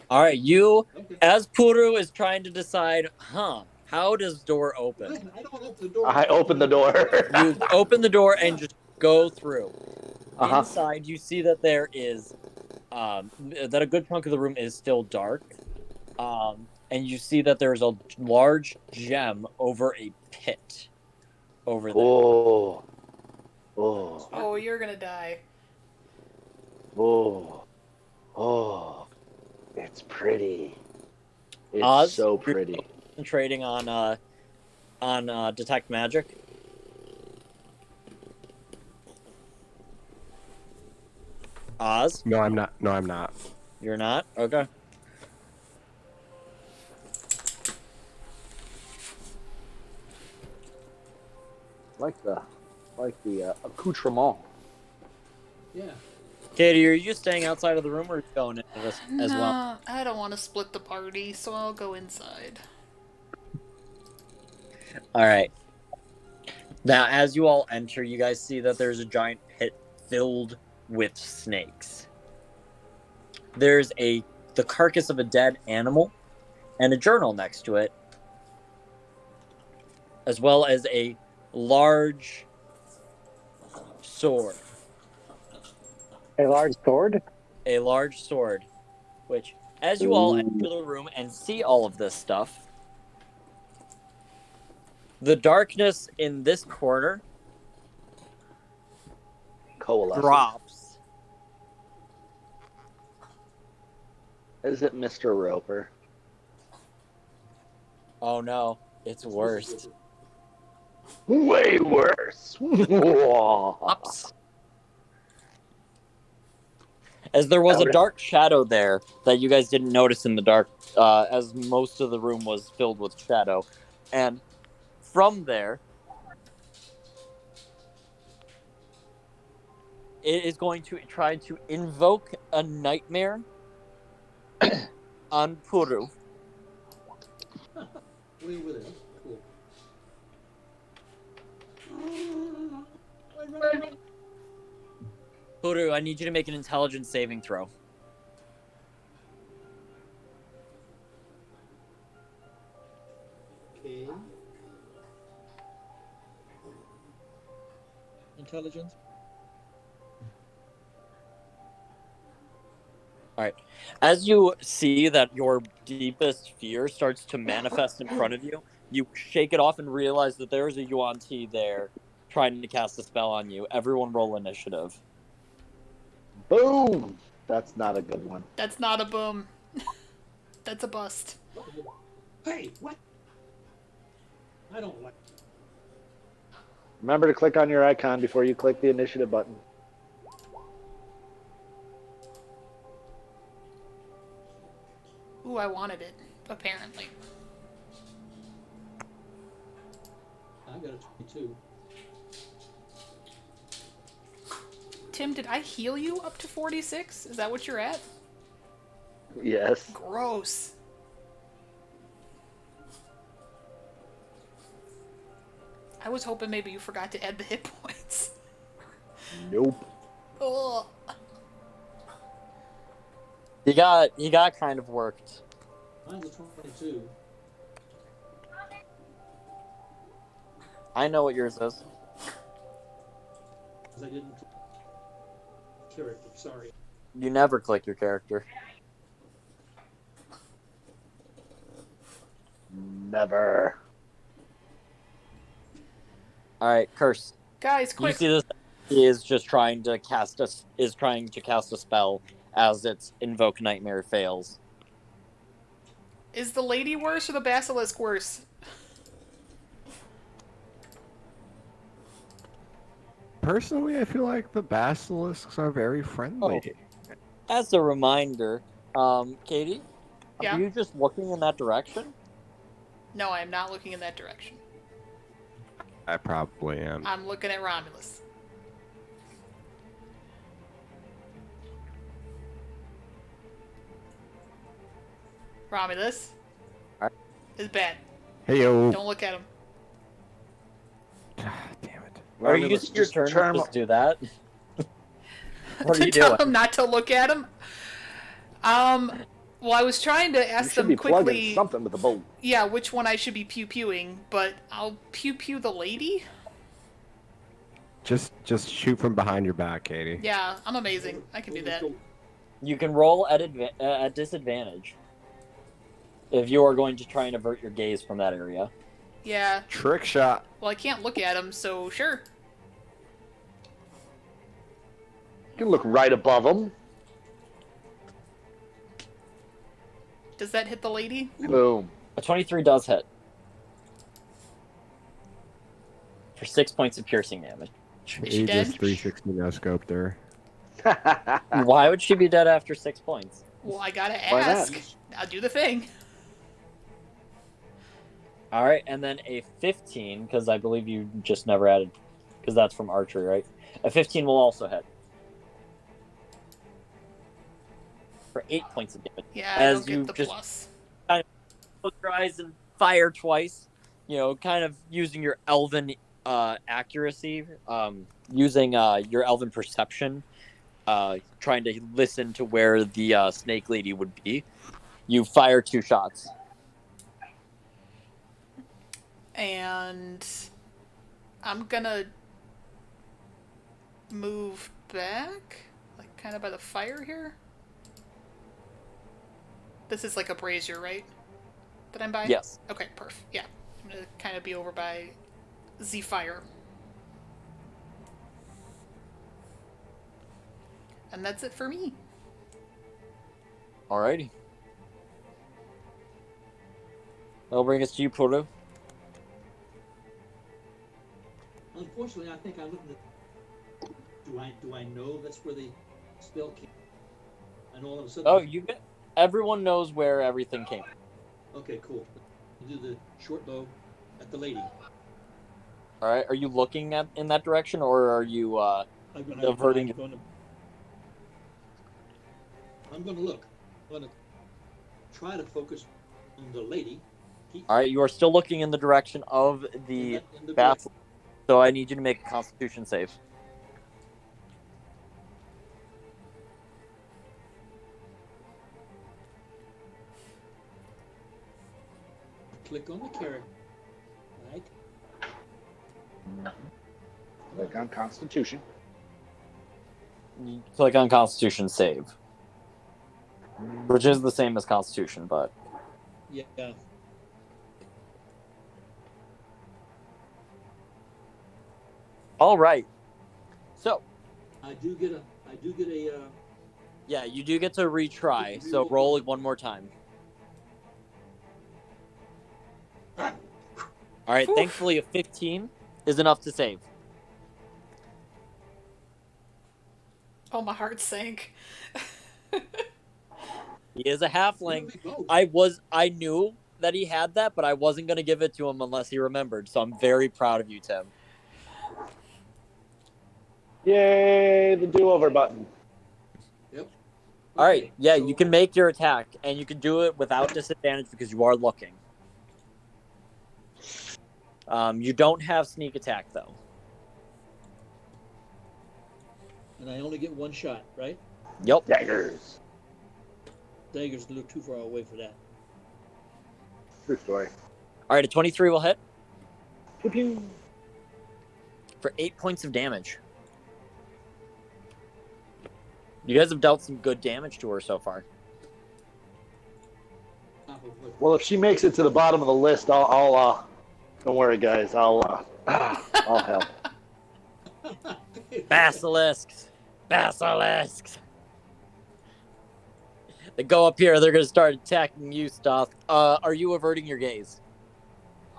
Alright, you, Okay. as Puru is trying to decide, how does door open? Listen, I don't open the door. I open the door. You open the door and just go through. Uh-huh. Inside, you see that there is, that a good chunk of the room is still dark. And you see that there's a large gem over a pit over there. Oh. Oh. Oh, you're gonna die. Oh. Oh. It's pretty. It's Oz, so you're pretty. concentrating on detect magic. Oz, No, I'm not. No, I'm not. you're not? Okay. Like the accoutrement. Yeah. Katie, are you staying outside of the room or are you going into this as well? Nah, I don't want to split the party, so I'll go inside. All right. Now, as you all enter, you guys see that there's a giant pit filled with snakes. There's the carcass of a dead animal and a journal next to it, as well as a large sword. A large sword? A large sword, which, as you all enter the room and see all of this stuff, the darkness in this corner Coalescing. drops. Is it Mr. Roper? Oh no, it's worse. Way worse. Ups. As there was a dark shadow there that you guys didn't notice in the dark, as most of the room was filled with shadow. And from there, it is going to try to invoke a nightmare on Puru. We with it. Cool. Puru, I need you to make an intelligence saving throw. Okay. Intelligence. All right. As you see that your deepest fear starts to manifest in front of you, you shake it off and realize that there is a Yuan Ti there trying to cast a spell on you. Everyone roll initiative. Boom! That's not a good one. That's not a boom. That's a bust. Hey, what? I don't like. Remember to click on your icon before you click the initiative button. Ooh, I wanted it, apparently. I got a 22. Tim, did I heal you up to 46? Is that what you're at? Yes. Gross. I was hoping maybe you forgot to add the hit points. Nope. Ugh. He got kind of worked. Mine's a 22. I know what yours is. Because I didn't. Character, sorry. You never click your character. Never. All right, curse. Guys, You quick. see this? He is just trying to cast a spell as its invoke nightmare fails. Is the lady worse or the basilisk worse? Personally, I feel like the basilisks are very friendly. As a reminder, Katie, Yeah? are you just looking in that direction? No, I am not looking in that direction. I probably am. I'm looking at Romulus. Romulus. Alright. Is bad. Hey yo. Don't look at him. God damn it. Are you using your turn to just do that? What are you Tell doing? him not to look at him. Well, I was trying to You ask should them be plugging quickly. something with the bolt. Yeah, which one I should be pew-pewing, but I'll pew-pew the lady? Just shoot from behind your back, Katie. Yeah, I'm amazing. I can do that. You can roll at disadvantage if you are going to try and avert your gaze from that area. Yeah. Trick shot. Well, I can't look at him, so sure. You can look right above them. Does that hit the lady? Boom. A 23 does hit. For 6 points of piercing damage. Is she He dead? just 360 no scoped her. Why would she be dead after 6 points? Well, I gotta Why not? ask. I'll do the thing. Alright, and then a 15, because I believe you just never added, because that's from archery, right? A 15 will also hit. For 8 points of damage. Yeah, I As don't you get the just- plus. Close your eyes and fire twice. You know, kind of using your elven accuracy, using your elven perception, trying to listen to where the snake lady would be. You fire 2 shots. And I'm gonna move back, like kind of by the fire here. This is like a brazier, right? That I'm by? Yes. Okay, perf. Yeah. I'm gonna kind of be over by the fire. And that's it for me. Alrighty. That'll bring us to you, Puru. Unfortunately, I think I looked at. Do I know that's where the spell came? And all of a sudden. Oh, everyone knows where everything came. Okay, cool. You do the short bow at the lady. All right. Are you looking in that direction, or are you averting? I'm going to look. I'm going to try to focus on the lady. All right. You are still looking in the direction of the bath. So I need you to make a Constitution save. Click on the character. Right. Click on Constitution. You click on Constitution save, which is the same as Constitution, but Yeah. all right. So I do get a. yeah, you do get to retry. So roll it one more time. All right. Oof. Thankfully, a 15 is enough to save. Oh, my heart sank. He is a halfling. I knew that he had that, but I wasn't going to give it to him unless he remembered. So I'm very proud of you, Tim. Yay, the do-over button. Yep. All right. Okay, Yeah, so you can make your attack, and you can do it without disadvantage because you are looking. You don't have sneak attack, though. And I only get 1 shot, right? Yep. Daggers. Dagger's a little too far away for that. True story. All right, a 23 will hit Pew pew. for 8 points of damage. You guys have dealt some good damage to her so far. Well, if she makes it to the bottom of the list, I'll don't worry, guys. I'll help. Basilisks. They go up here. They're going to start attacking you, Stoth. Are you averting your gaze?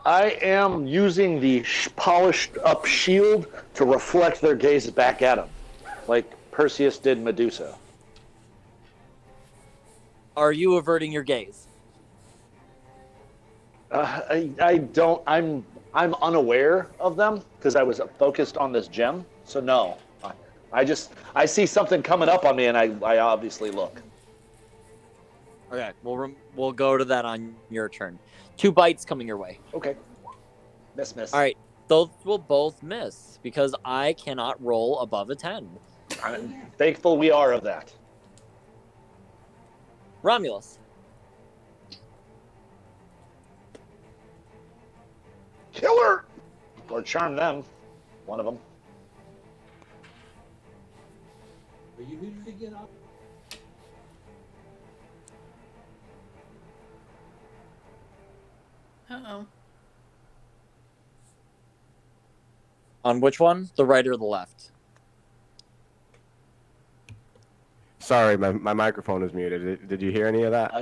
I am using the polished up shield to reflect their gaze back at him, like Perseus did Medusa. Are you averting your gaze? I don't. I'm unaware of them because I was focused on this gem. So no, I see something coming up on me, and I obviously look. Okay, we'll go to that on your turn. 2 bites coming your way. Okay. Miss. All right, those will both miss because I cannot roll above a 10. I'm thankful we are of that. Romulus. Killer! Or charm them. One of them. Are you muted again? Uh-oh. On which one? The right or the left? Sorry, my microphone was muted. Did you hear any of that?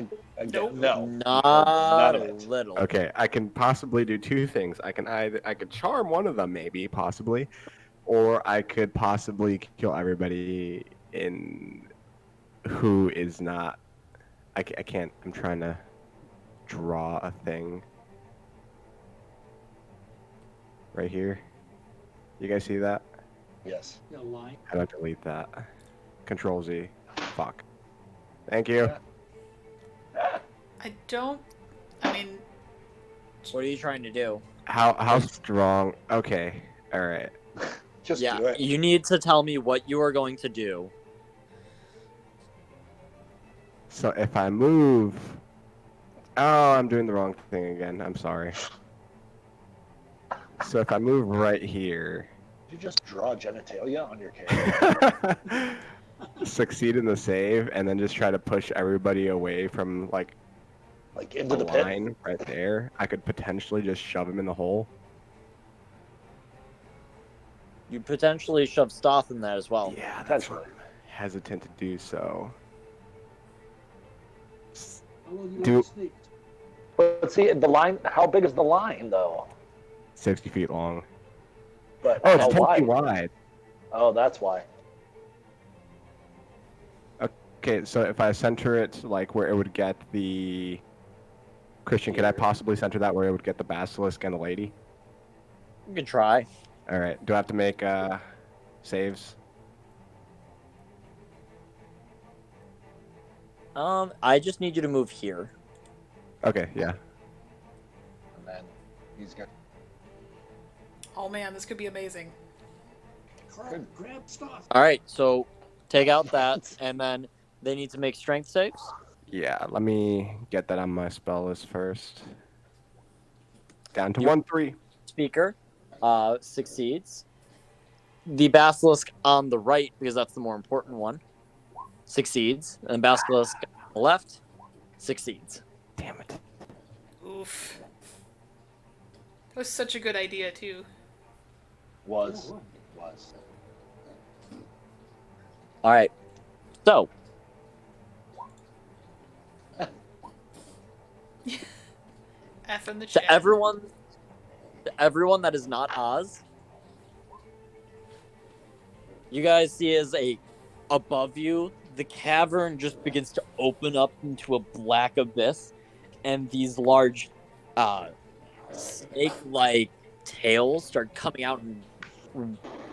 Nope. No. Not of a it. little. Okay, I can possibly do 2 things. I could charm one of them, maybe, possibly, or I could possibly kill everybody in who is not. I can't. I'm trying to draw a thing right here. You guys see that? Yes. Yeah, line. How do I delete that? Control Z. Fuck. Thank you. I mean, What are you trying to do? How strong? Okay. All right. Just Yeah, do it. you need to tell me what you are going to do. So if I move, oh, I'm doing the wrong thing again. I'm sorry. So if I move right here, Did you just draw genitalia on your character? succeed in the save, and then just try to push everybody away from like Like into the the pit? line right there, I could potentially just shove him in the hole. You potentially shove Stoth in that as well. Yeah, that's Potentially. what I'm hesitant to do so. How long you Do- want the snake? But see, the line, how big is the line, though? 60 feet long. But Oh, it's how 10 wide? feet wide. Oh, that's why. Okay, so if I center it like where it would get the Christian, could I possibly center that where it would get the basilisk and the lady? You can try. All right. Do I have to make saves? I just need you to move here. Okay, yeah. And then he's got. Oh man, this could be amazing. Grab stuff. All right, so take out that, and then they need to make strength saves. Yeah, let me get that on my spell list first. Down to You- 1-3. Speaker succeeds. The basilisk on the right, because that's the more important one, succeeds. And basilisk on the left succeeds. Damn it. Oof. That was such a good idea too. Was. All right. So, F in the chat. to everyone that is not Oz, you guys see as above you, the cavern just begins to open up into a black abyss, and these large snake-like tails start coming out and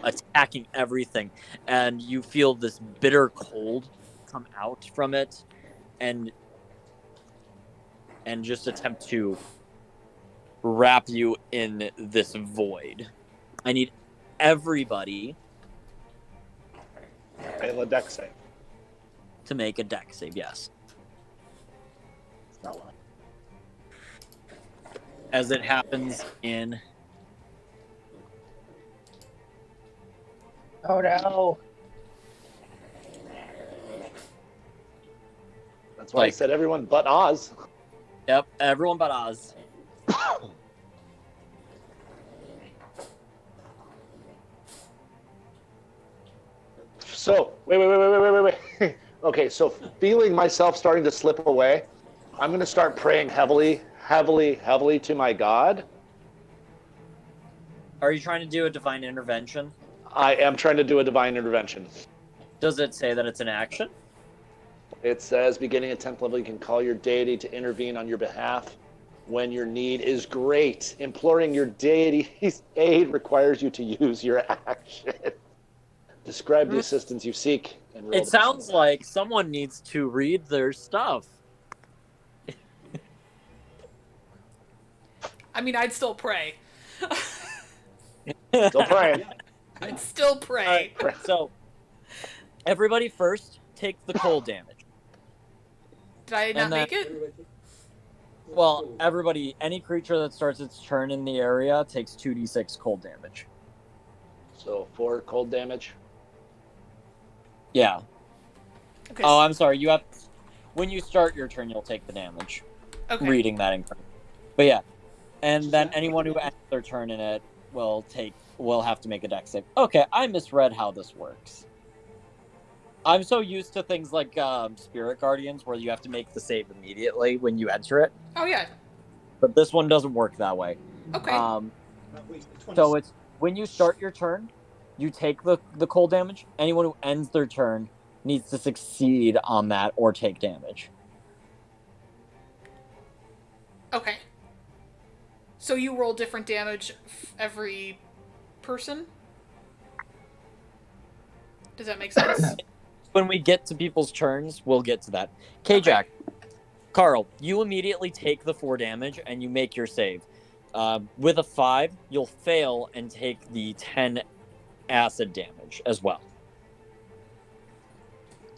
attacking everything, and you feel this bitter cold come out from it, and just attempt to wrap you in this void. I need everybody Fail a deck save. to make a deck save, yes. It's not one. As it happens in Oh no. That's why I said everyone but Oz. Yep, everyone but Oz. So, wait. Okay, so feeling myself starting to slip away, I'm going to start praying heavily to my God. Are you trying to do a divine intervention? I am trying to do a divine intervention. Does it say that it's an action? It says, beginning at 10th level, you can call your deity to intervene on your behalf when your need is great. Imploring your deity's aid requires you to use your action. Describe the assistance you seek. And roll It sounds like someone needs to read their stuff. I mean, I'd still pray. Still praying. I'd still pray. So, everybody first take the cold damage. Did I not And then- make it? Well, everybody, any creature that starts its turn in the area takes 2d6 cold damage. So 4 cold damage. Yeah. Okay. Oh, I'm sorry. You have when you start your turn, you'll take the damage. okay. Reading that incorrect. But yeah, and then anyone who ends their turn in it will have to make a dex save. Okay, I misread how this works. I'm so used to things like Spirit Guardians where you have to make the save immediately when you enter it, Oh yeah. but this one doesn't work that way. Okay. Not wasting 20 So it's when you start your turn, you take the cold damage. Anyone who ends their turn needs to succeed on that or take damage. Okay. So you roll different damage every person? Does that make sense? When we get to people's turns, we'll get to that. K-Jack, Carl, you immediately take the 4 damage and you make your save. With a 5, you'll fail and take the 10 acid damage as well.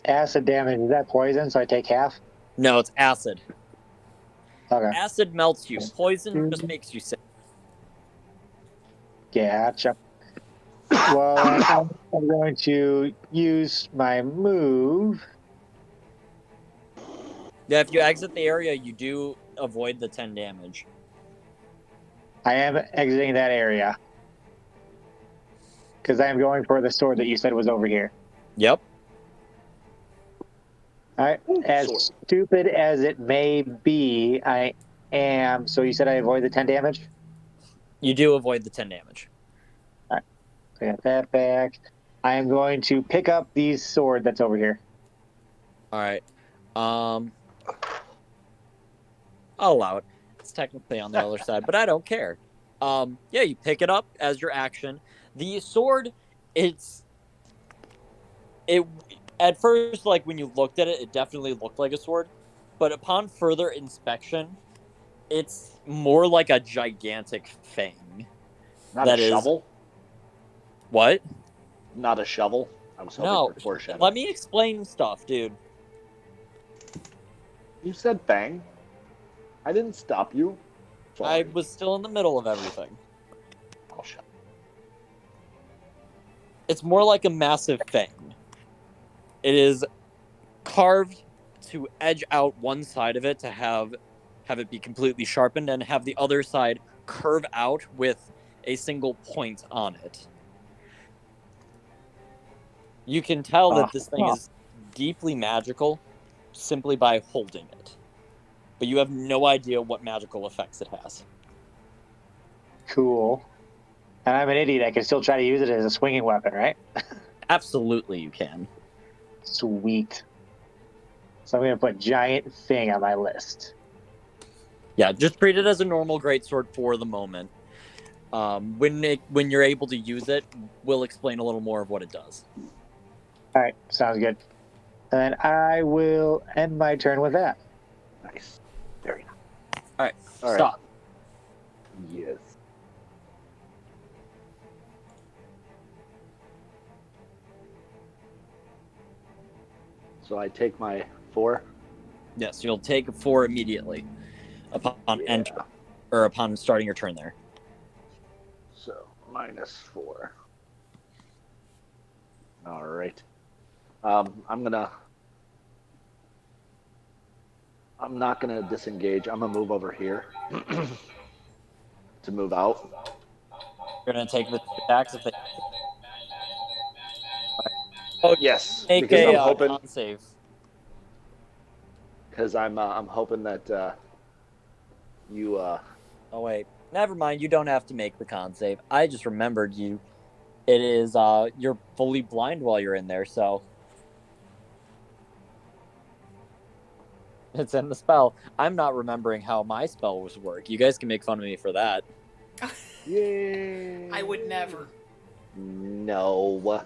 Acid damage, is that poison? So I take half? No, it's acid. Okay. Acid melts you. Poison just makes you sick. Gotcha. Well, I'm going to use my move. Yeah, if you exit the area, you do avoid the 10 damage. I am exiting that area. Because I am going for the sword that you said was over here. Yep. All right. As Sword. stupid as it may be, I am. So you said I avoid the 10 damage? You do avoid the 10 damage. All right. I got that back. I am going to pick up the sword that's over here. All right. I'll allow it. It's technically on the other side, but I don't care. Yeah, you pick it up as your action. The sword, it at first, like when you looked at it, it definitely looked like a sword, but upon further inspection, it's more like a gigantic fang. Not That a is shovel? what? Not a shovel? I was hoping No, for foreshadowing. let me explain stuff, dude. You said bang. I didn't stop you. I Sorry. was still in the middle of everything. Oh, shut. It's more like a massive fang. It is carved to edge out one side of it to have it be completely sharpened and have the other side curve out with a single point on it. You can tell that this thing is deeply magical simply by holding it. But you have no idea what magical effects it has. Cool. And I'm an idiot. I can still try to use it as a swinging weapon, right? Absolutely, you can. Sweet. So I'm going to put giant thing on my list. Yeah, just treat it as a normal greatsword for the moment. When you're able to use it, we'll explain a little more of what it does. All right, sounds good. And I will end my turn with that. Nice. Very nice. All right, All right. stop. Yes. So I take my 4. Yes, you'll take 4 immediately upon Yeah. upon starting your turn there. So -4. All right. I'm not gonna disengage. I'm gonna move over here to move out. You're gonna take the attacks if they Yes, make because a I'm hoping con save. because I'm hoping that you Oh wait, never mind. You don't have to make the con save. I just remembered you. It is you're fully blind while you're in there, so it's in the spell. I'm not remembering how my spell was work. You guys can make fun of me for that. Yay! I would never. No. Oh,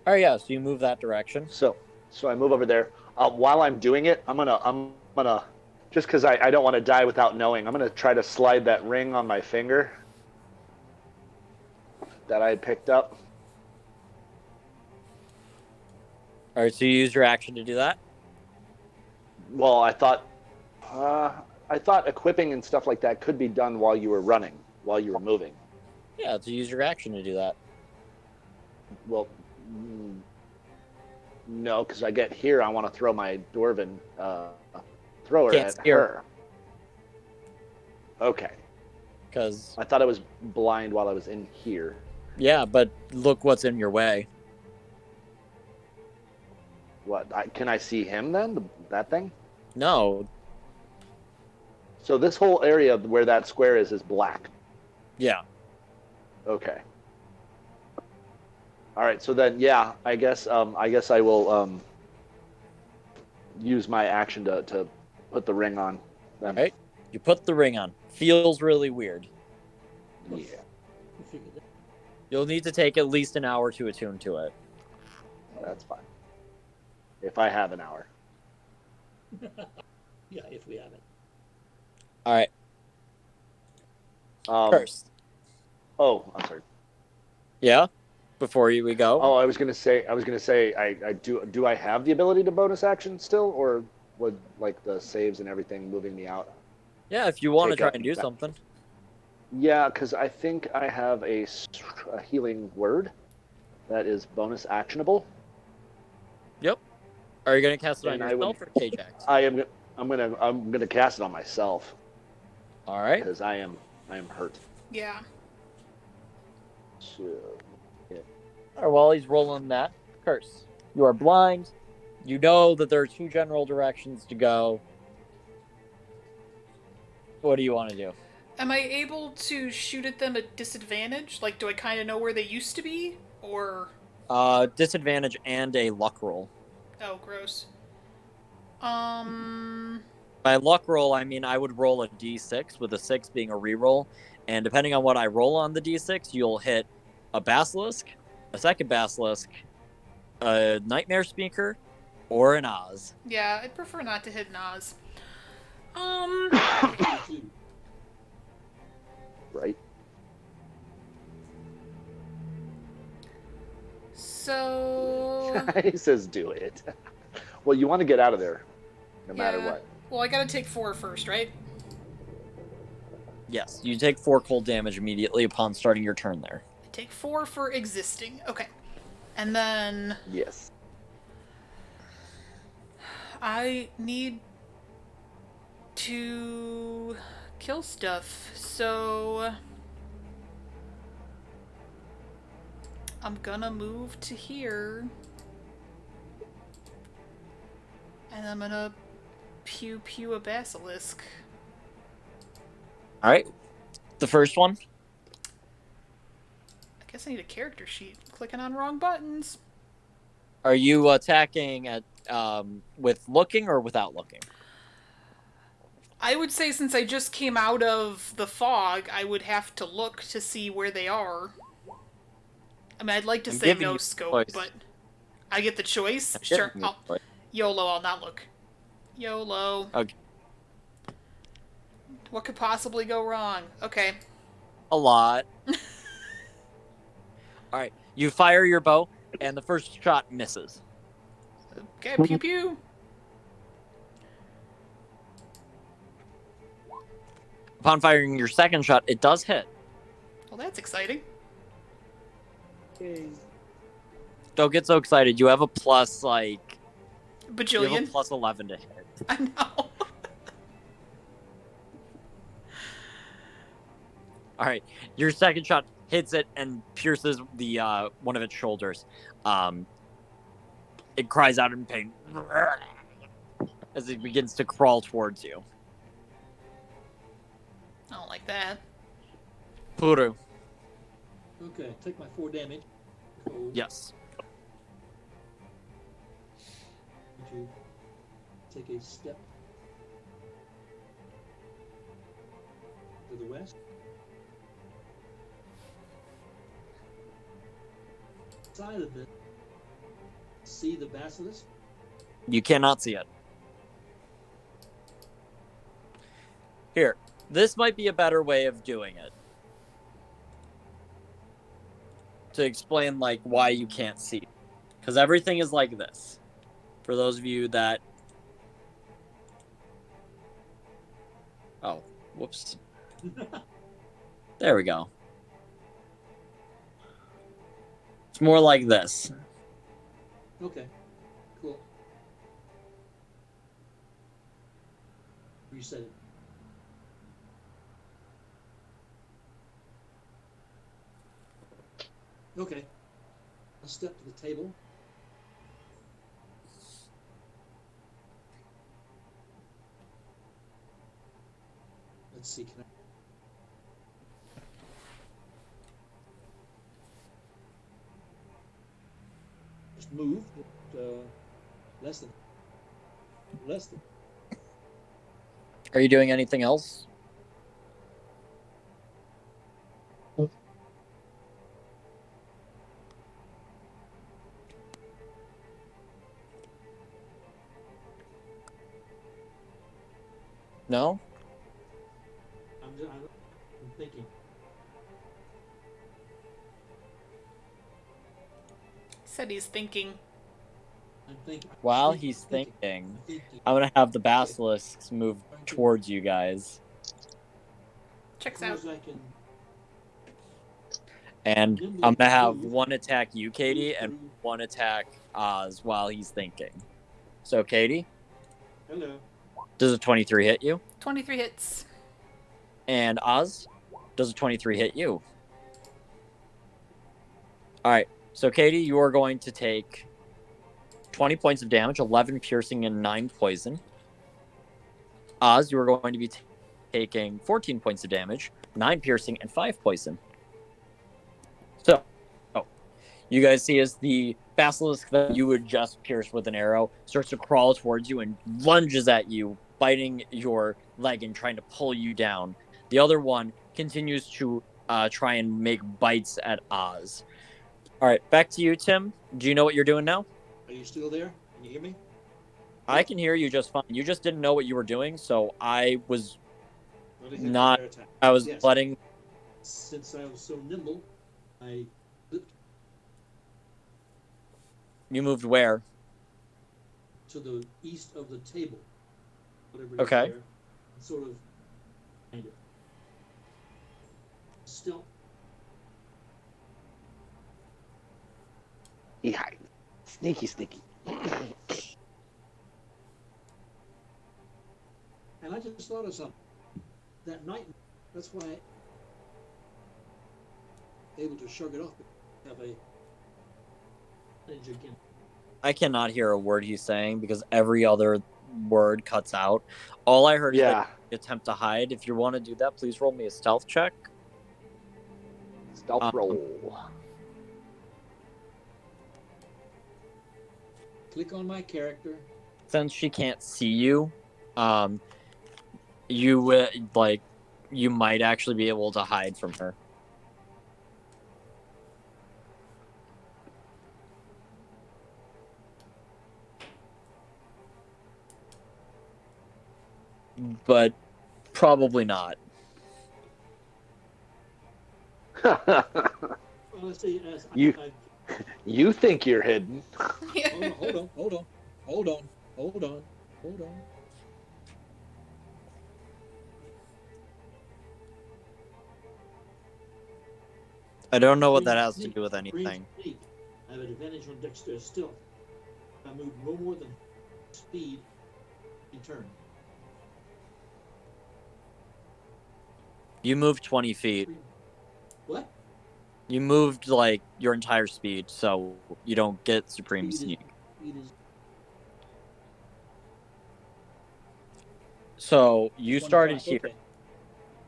Oh yeah, so you move that direction. So I move over there. While I'm doing it, I'm gonna just because I don't want to die without knowing. I'm gonna try to slide that ring on my finger that I picked up. All right, so you use your action to do that. Well, I thought equipping and stuff like that could be done while you were running, while you were moving. Yeah, to use your action to do that. Well, no, because I get here, I want to throw my dwarven thrower Can't at see her. her. Okay. Because I thought I was blind while I was in here. yeah, but look what's in your way. What? Can I see him then? That thing? No, So this whole area where that square is black. yeah. Okay. All right. So then, yeah, I guess I will use my action to put the ring on. Then. All right, you put the ring on. Feels really weird. Yeah. you figured that. You'll need to take at least an hour to attune to it. That's fine. If I have an hour. Yeah, if we have it. All right. Um, First. oh, I'm sorry. Yeah. Before we go. Oh, I was gonna say, I do I have the ability to bonus action still, or would like the saves and everything moving me out Yeah, if you want to take try up and do that? something. Yeah, because I think I have a healing word that is bonus actionable, Yep. Are you gonna cast it on and I would, yourself or K-Jax? I'm gonna cast it on myself All right. because I am hurt. Yeah. So, yeah. All right. While he's rolling that curse, you are blind. You know that there are two general directions to go. What do you want to do? Am I able to shoot at them at disadvantage? Like, do I kind of know where they used to be? Or. Disadvantage and a luck roll. Oh, gross. By luck roll, I mean I would roll a d6 with a 6 being a reroll, and depending on what I roll on the d6, you'll hit a basilisk, a second basilisk, a nightmare speaker, or an Oz. Yeah, I'd prefer not to hit Nas. Right. So. He says, "Do it." Well, you want to get out of there, no matter Yeah. what. Well, I gotta take 4 first, right? Yes, you take 4 cold damage immediately upon starting your turn there. I take 4 for existing. Okay. And then Yes. I need to kill stuff. So I'm gonna move to here. And I'm gonna pew pew a basilisk. All right, the first one. I guess I need a character sheet. I'm clicking on wrong buttons. Are you attacking at with looking or without looking? I would say since I just came out of the fog, I would have to look to see where they are. I mean, I'd like to I'm say giving no you scope, choice. but I get the choice. I'm Sure, giving you choice. YOLO. I'll not look. YOLO. Okay. What could possibly go wrong? Okay. A lot. All right, you fire your bow, and the first shot misses. Okay, pew pew. Upon firing your second shot, it does hit. Well, that's exciting. Don't get so excited. You have a plus You have a Bajillion. plus 11 to hit. I know. All right, your second shot hits it and pierces the one of its shoulders. It cries out in pain as it begins to crawl towards you. I don't like that. Puru. Okay, take my 4 damage. Cool. Yes. To take a step to the west. Side of it. See the basilisk? You cannot see it. Here, this might be a better way of doing it. To explain why you can't see. Because everything is like this. For those of you that... Oh, whoops. There we go. It's more like this. Okay, cool. Reset it. Okay. I'll step to the table. Let's see, can I... Just move, less than. Are you doing anything else? No? thinking. Said he's thinking. I'm thinking. While thinking, he's thinking, thinking, thinking. I'm gonna have the basilisks move towards you guys, Checks As out. far as I can and nimbly I'm gonna have move, one attack you, Katie, move and through. one attack Oz while he's thinking. So, Katie, Hello. does a 23 hit you? 23 hits. And Oz, does a 23 hit you? All right. So, Katie, you are going to take 20 points of damage, 11 piercing, and 9 poison. Oz, you are going to be taking 14 points of damage, 9 piercing, and 5 poison. So, you guys see as the basilisk that you would just pierce with an arrow starts to crawl towards you and lunges at you, biting your leg and trying to pull you down. The other one continues to try and make bites at Oz. All right, back to you, Tim. Do you know what you're doing now? Are you still there? Can you hear me? I can hear you just fine. You just didn't know what you were doing, so I was Well, I not. air attack. I was Yes. letting. Since I was so nimble, I flipped You moved where? to the east of the table, whatever it is Okay. there, and sort of kind of still. He hides. Sneaky, sneaky. And I just thought of something. That night, that's why I able to shrug it off. Have a advantage again. I cannot hear a word he's saying because every other word cuts out. All I heard is Yeah. that you attempt to hide. If you want to do that, please roll me a stealth check. Stealth roll. Click on my character. Since she can't see you, you might actually be able to hide from her. But probably not. Well, let's see. You- You think you're hidden. Hold on. I don't know what that Supreme has to sneak, do with supreme anything. sneak. I have an advantage on dexterous stealth. I move no more than speed in turn. You moved 20 feet. What? You moved like your entire speed, so you don't get supreme Speed sneak. is So you 25. started here. Okay.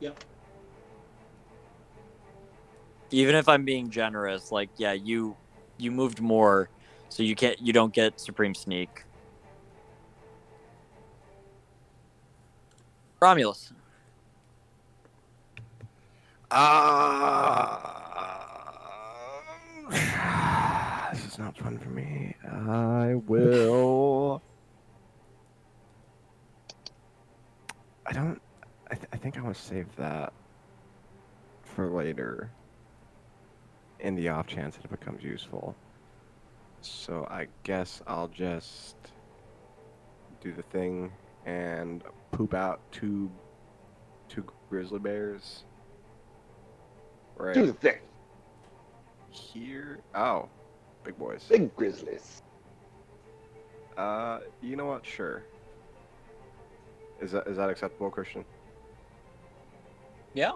Yep. Even if I'm being generous, like yeah, you moved more, so you don't get supreme sneak. Romulus. This is not fun for me. I will. I think I want to save that for later. In the off chance that it becomes useful. So I guess I'll just do the thing and poop out two grizzly bears. Right Do the thing. here. Oh, big boys. Big grizzlies. You know what? Sure. Is that acceptable, Christian? Yeah,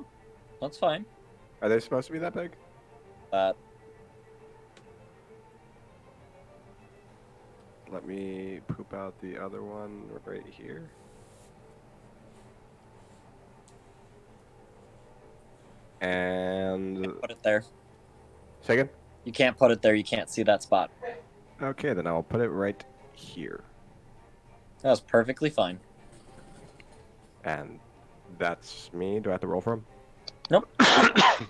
that's fine. Are they supposed to be that big? Let me poop out the other one right here. And Put it there. second. You can't put it there. You can't see that spot. Okay, then I'll put it right here. That's perfectly fine. And that's me. Do I have to roll for them? Nope.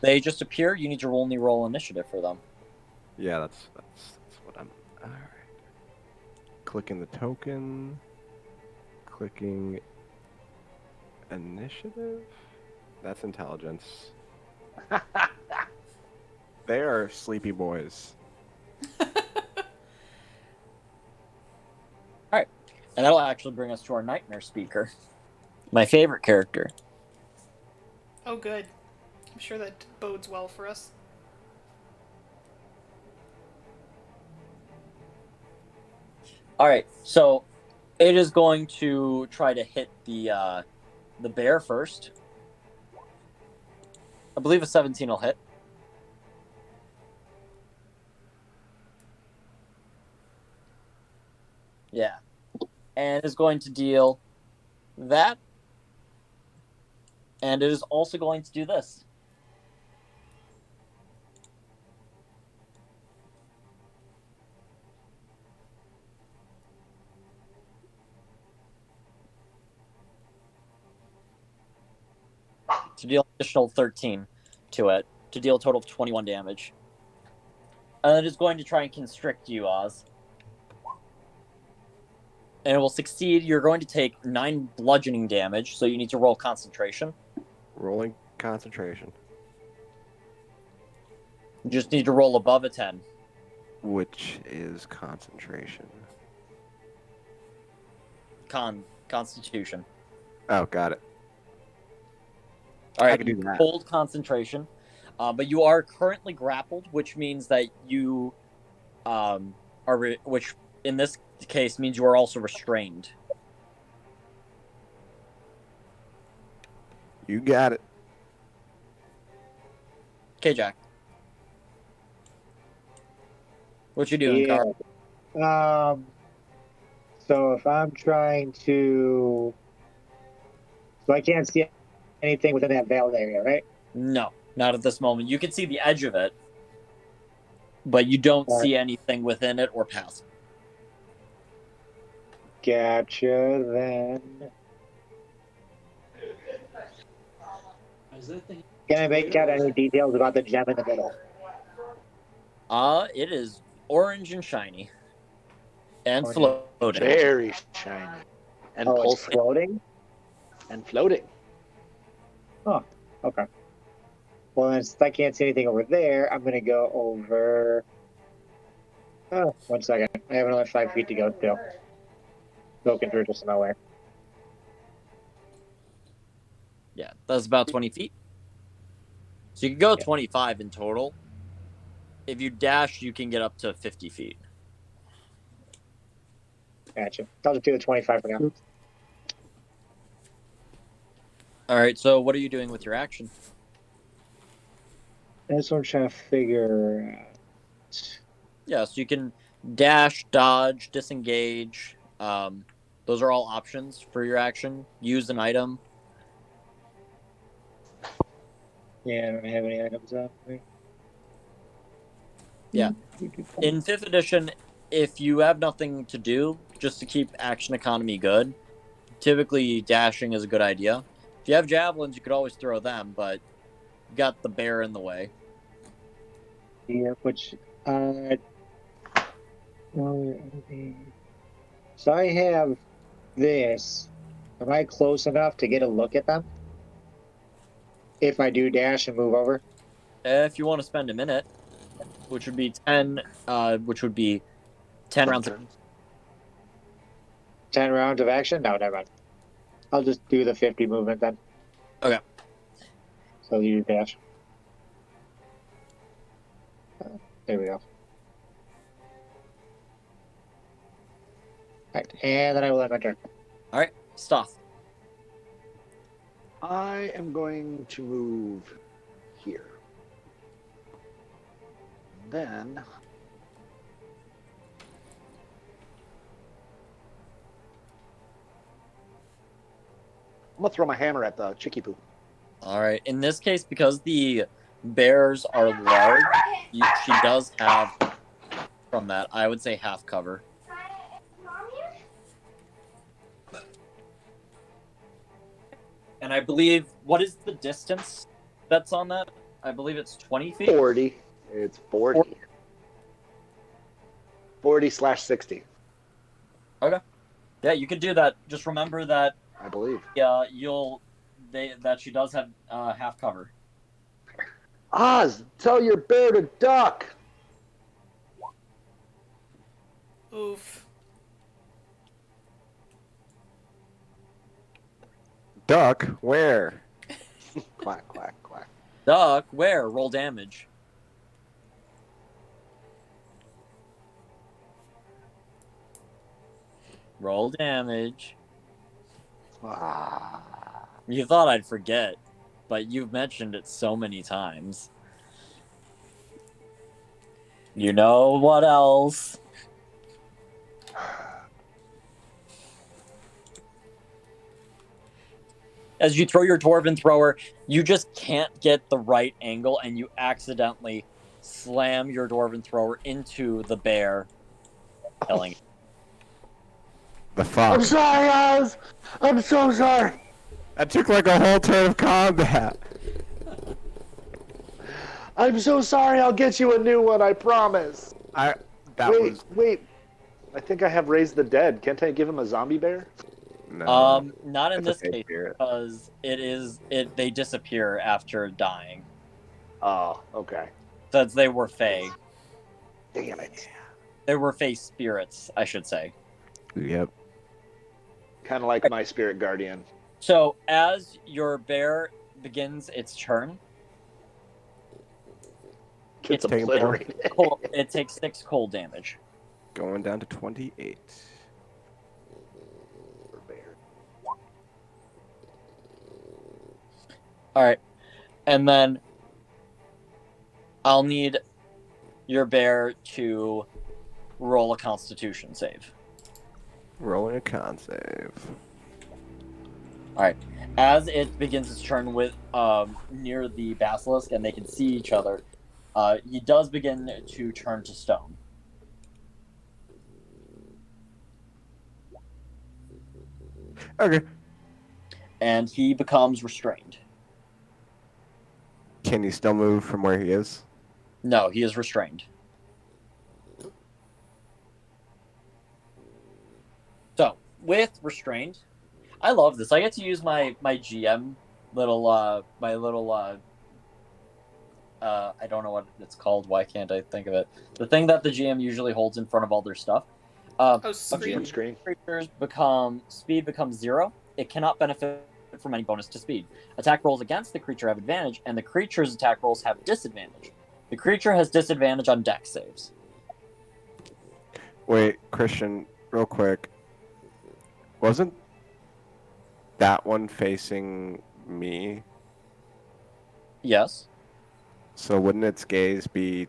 They just appear. You need to only roll initiative for them. Yeah, that's what I'm. All right. Clicking the token. Clicking initiative. That's intelligence. They are sleepy boys. And that'll actually bring us to our nightmare speaker. My favorite character. Oh, good. I'm sure that bodes well for us. Alright, so it is going to try to hit the bear first. I believe a 17 will hit. Yeah. And is going to deal that. And it is also going to do this. To deal an additional 13 to it, to deal a total of 21 damage. And it is going to try and constrict you, Oz. And it will succeed. You're going to take 9 bludgeoning damage, so you need to roll concentration. Rolling concentration. You just need to roll above a 10. Which is concentration. Constitution. Oh, got it. All right, I can do that. Hold concentration. But you are currently grappled, which means that you which in this case means you are also restrained. You got it. Okay, Jack. What you doing, Carl? So if I'm trying to, so I can't see anything within that veiled area, right? No, not at this moment. You can see the edge of it, but you don't see anything within it or past. Gotcha. Then Is that thing? can I make out any details about the gem in the middle? It is orange and shiny. And Orange. floating. Very shiny. And Oh, it's pulsing. floating? And floating. Oh, okay. Well, then, since I can't see anything over there, I'm going to go over... Oh, 1 second. I have another 5 feet to go, still. Looking through just nowhere. Yeah, that's about 20 feet. So you can go 25 in total. If you dash, you can get up to 50 feet. Gotcha. I'll just do the 25 for now. All right, so what are you doing with your action? That's what I'm trying to figure out. Yeah, so you can dash, dodge, disengage. Those are all options for your action. Use an item. Yeah, I don't have any items up. Yeah. In 5th edition, if you have nothing to do, just to keep action economy good, typically dashing is a good idea. If you have javelins, you could always throw them, but you got the bear in the way. Yeah, which... So I have this. Am I close enough to get a look at them? If I do dash and move over? If you want to spend a minute, which would be 10 rounds of... 10 rounds of action? No, never mind. I'll just do the 50 movement then. Okay. So you dash. There we go. Right, and then I will end my turn. All right, Stoth. I am going to move here. Then I'm gonna throw my hammer at the chicky poo. All right. In this case, because the bears are large, she does have, from that, I would say half cover. And I believe, what is the distance that's on that? I believe it's 20 feet? 40. It's 40. 40/60. Okay. Yeah, you can do that. Just remember that I believe. you'll that she does have half cover. Oz, tell your bear to duck. Oof. Duck, where? Quack, quack, quack. Duck, where? Roll damage. Roll damage. Ah. You thought I'd forget, but you've mentioned it so many times. You know what else? As you throw your Dwarven thrower, you just can't get the right angle, and you accidentally slam your Dwarven thrower into the bear, killing it. The fuck? I'm sorry, Oz. I'm so sorry. That took like a whole turn of combat. I'm so sorry. I'll get you a new one. I promise. Wait. I think I have raised the dead. Can't I give him a zombie bear? No. Not in That's this a case, spirit. because they disappear after dying, Oh, okay. since they were Fae. Damn it. They were Fae spirits, I should say. Yep. Kind of like my spirit guardian. So, as your bear begins its turn, Gets Take him obliterated. it takes 6 cold damage. Going down to 28. All right, and then I'll need your bear to roll a Constitution save. Rolling a con save. All right, as it begins its turn with near the basilisk, and they can see each other, he does begin to turn to stone. Okay. And he becomes restrained. Can he still move from where he is? No, he is restrained. So, with restrained, I love this. I get to use my GM little I don't know what it's called. Why can't I think of it? The thing that the GM usually holds in front of all their stuff. GM screen. Creatures speed becomes 0. It cannot benefit from any bonus to speed. Attack rolls against the creature have advantage, and the creature's attack rolls have disadvantage. The creature has disadvantage on dex saves. Wait, Christian, real quick. Wasn't that one facing me? Yes. So wouldn't its gaze be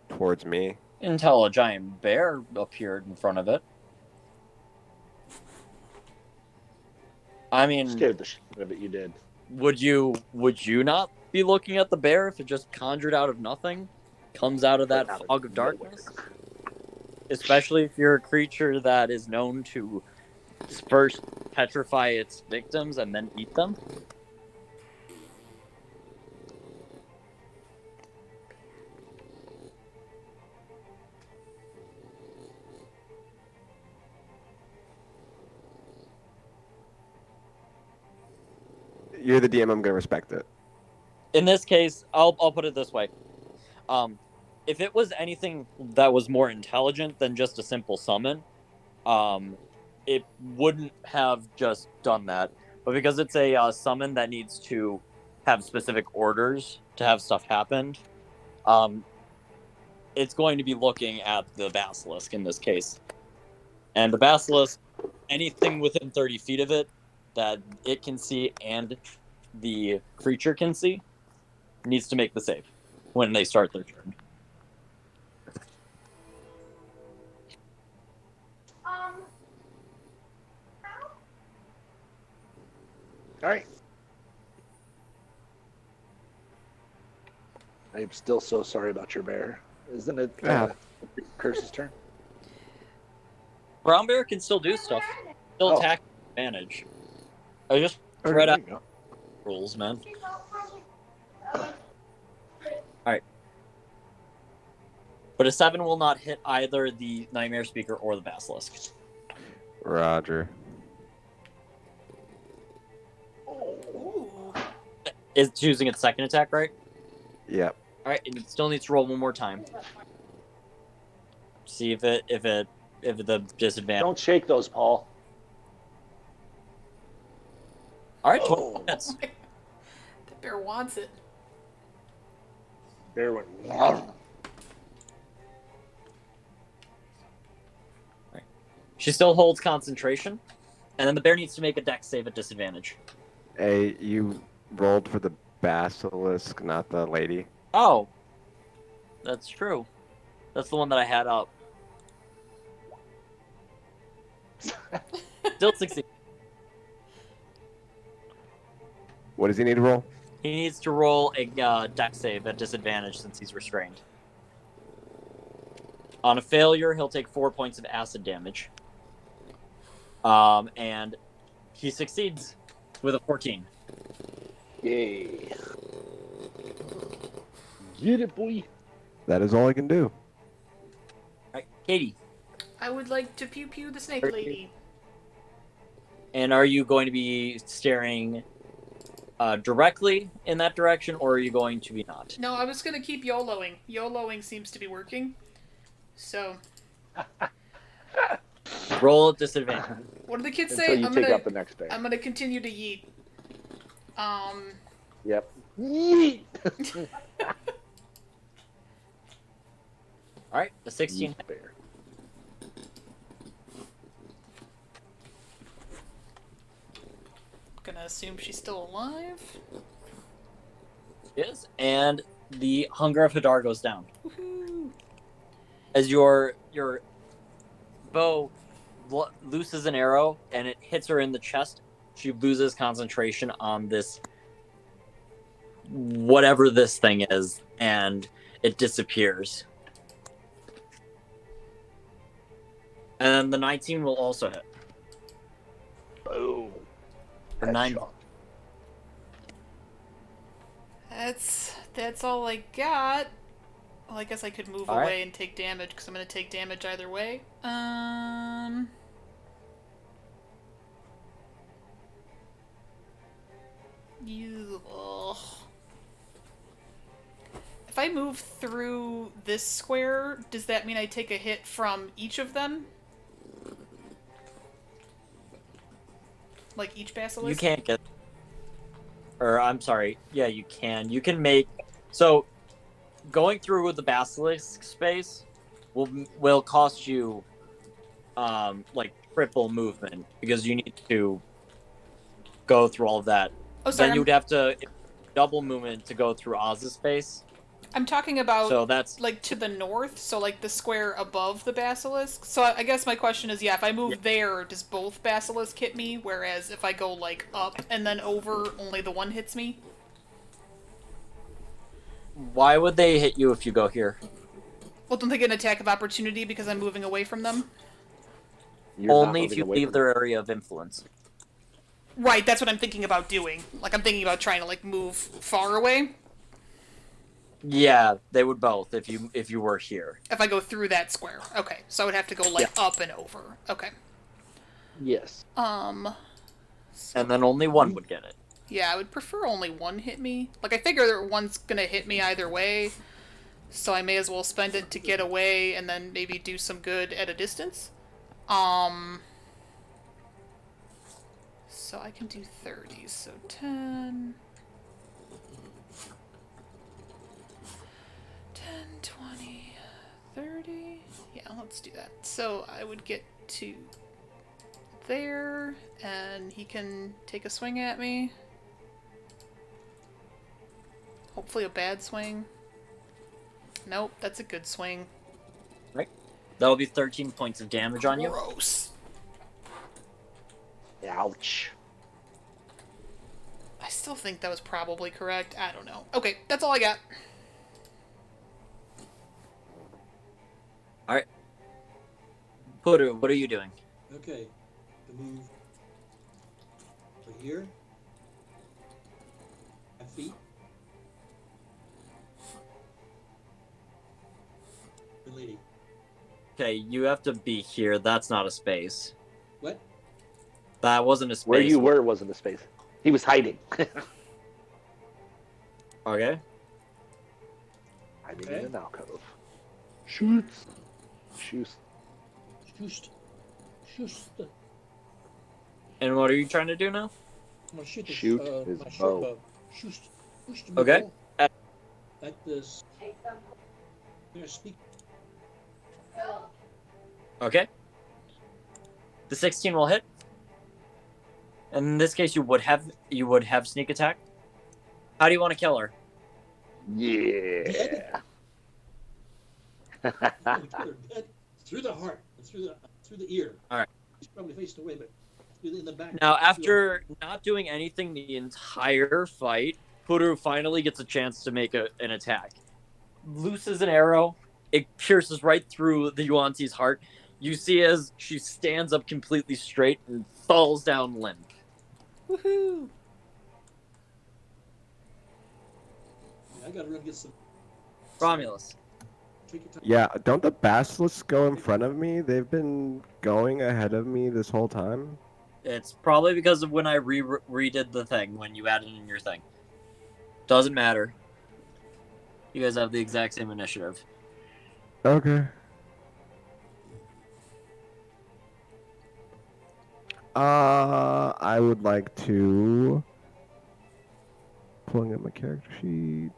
towards me? Until a giant bear appeared in front of it. I mean, Scared the shit out of it. You did. would you not be looking at the bear if it just conjured out of nothing? Comes out of that Out of fog of darkness? Especially if you're a creature that is known to first petrify its victims and then eat them? You're the DM, I'm gonna respect it. In this case, I'll put it this way. If it was anything that was more intelligent than just a simple summon, it wouldn't have just done that. But because it's a summon that needs to have specific orders to have stuff happen, it's going to be looking at the basilisk in this case. And the basilisk, anything within 30 feet of it that it can see and the creature can see, needs to make the save when they start their turn. All right. I'm still so sorry about your bear. Isn't it Curse's turn? Brown bear can still do stuff. Still attack advantage. I just read out rules, man. Alright. But a 7 will not hit either the Nightmare Speaker or the Basilisk. Roger. Ooh. is choosing its second attack, right? Yep. All right, and it still needs to roll one more time. See if the disadvantage. Don't shake those, Paul. All right, Oh. 20 minutes. The bear wants it. Bear went. She still holds concentration, and then the bear needs to make a dex save at disadvantage. Hey, you rolled for the basilisk, not the lady. Oh, that's true. That's the one that I had up. Still succeed. What does he need to roll? He needs to roll a dex save at disadvantage since he's restrained. On a failure, he'll take 4 points of acid damage. And he succeeds with a 14. Yay. Get it, boy. That is all I can do. All right, Katie. I would like to pew pew the snake lady. And are you going to be staring directly in that direction, or are you going to be not? No, I was gonna keep YOLOing. YOLOing seems to be working. So. Roll at disadvantage. What do the kids Until say? you take out the next bear. I'm gonna continue to yeet. Yep. Yeet. All right, a 16. Yeet bear. Gonna assume she's still alive. Is, and the hunger of Hadar goes down. Woohoo! As your bow looses an arrow and it hits her in the chest, she loses concentration on this, whatever this thing is, and it disappears. And then the 19 will also hit. Boom. For 9. Headshot. That's all I got. Well, I guess I could move All away right. and take damage because I'm gonna take damage either way. Ugh. If I move through this square, does that mean I take a hit from each of them? Like each basilisk? You can't get. Or, I'm sorry. Yeah, you can. You can make. So, going through with the basilisk space will cost you, like, triple movement because you need to go through all of that. Oh, sorry. Then you would have to double movement to go through Oz's space. I'm talking about So that's like to the north, so like the square above the basilisk. So I guess my question is, yeah, if I move there, does both basilisk hit me? Whereas if I go like up and then over, only the one hits me? why would they hit you if you go here? Well, don't they get an attack of opportunity because I'm moving away from them? You're not Only if moving you away leave from their area of influence. Right, that's what I'm thinking about doing. Like I'm thinking about trying to like move far away. Yeah, they would both if you were here. If I go through that square. Okay, so I would have to go like up and over. Okay. Yes. And then only one would get it. Yeah, I would prefer only one hit me. Like, I figure that one's gonna hit me either way, so I may as well spend it to get away and then maybe do some good at a distance. So I can do 30, so 10... 10, 20, 30... Yeah, let's do that. So I would get to there, and he can take a swing at me. Hopefully a bad swing. Nope, that's a good swing. Right. That'll be 13 points of damage on you. Gross. Ouch. I still think that was probably correct. I don't know. Okay, that's all I got. Alright. Pudu, what are you doing? Okay, to move over here. 5 feet. Good lady. Okay, you have to be here. That's not a space. What? That wasn't a space. Where you were wasn't a space. He was hiding. Okay. Hiding Okay. in an alcove. Shoots. Shoots. Shoot. Shoot. And what are you trying to do now? I'm gonna shoot Shoot his my short bow. bow. Shoot. Shoot the Okay. bow at this. Speak. Okay. The 16 will hit. And in this case, you would have sneak attack. How do you want to kill her? Yeah. No, we kill her dead through the heart, and through the ear. All right. He's probably facing away, but in the back. Now, after not doing anything the entire fight, Puru finally gets a chance to make an attack. Looses an arrow. It pierces right through the Yuan-Ti's heart. You see as she stands up completely straight and falls down limp. Woohoo! I gotta run get some. Romulus. Take your time. Yeah, don't the basilisks go in front of me? They've been going ahead of me this whole time. It's probably because of when I redid the thing, when you added in your thing. Doesn't matter. You guys have the exact same initiative. Okay. I would like to pulling up my character sheet.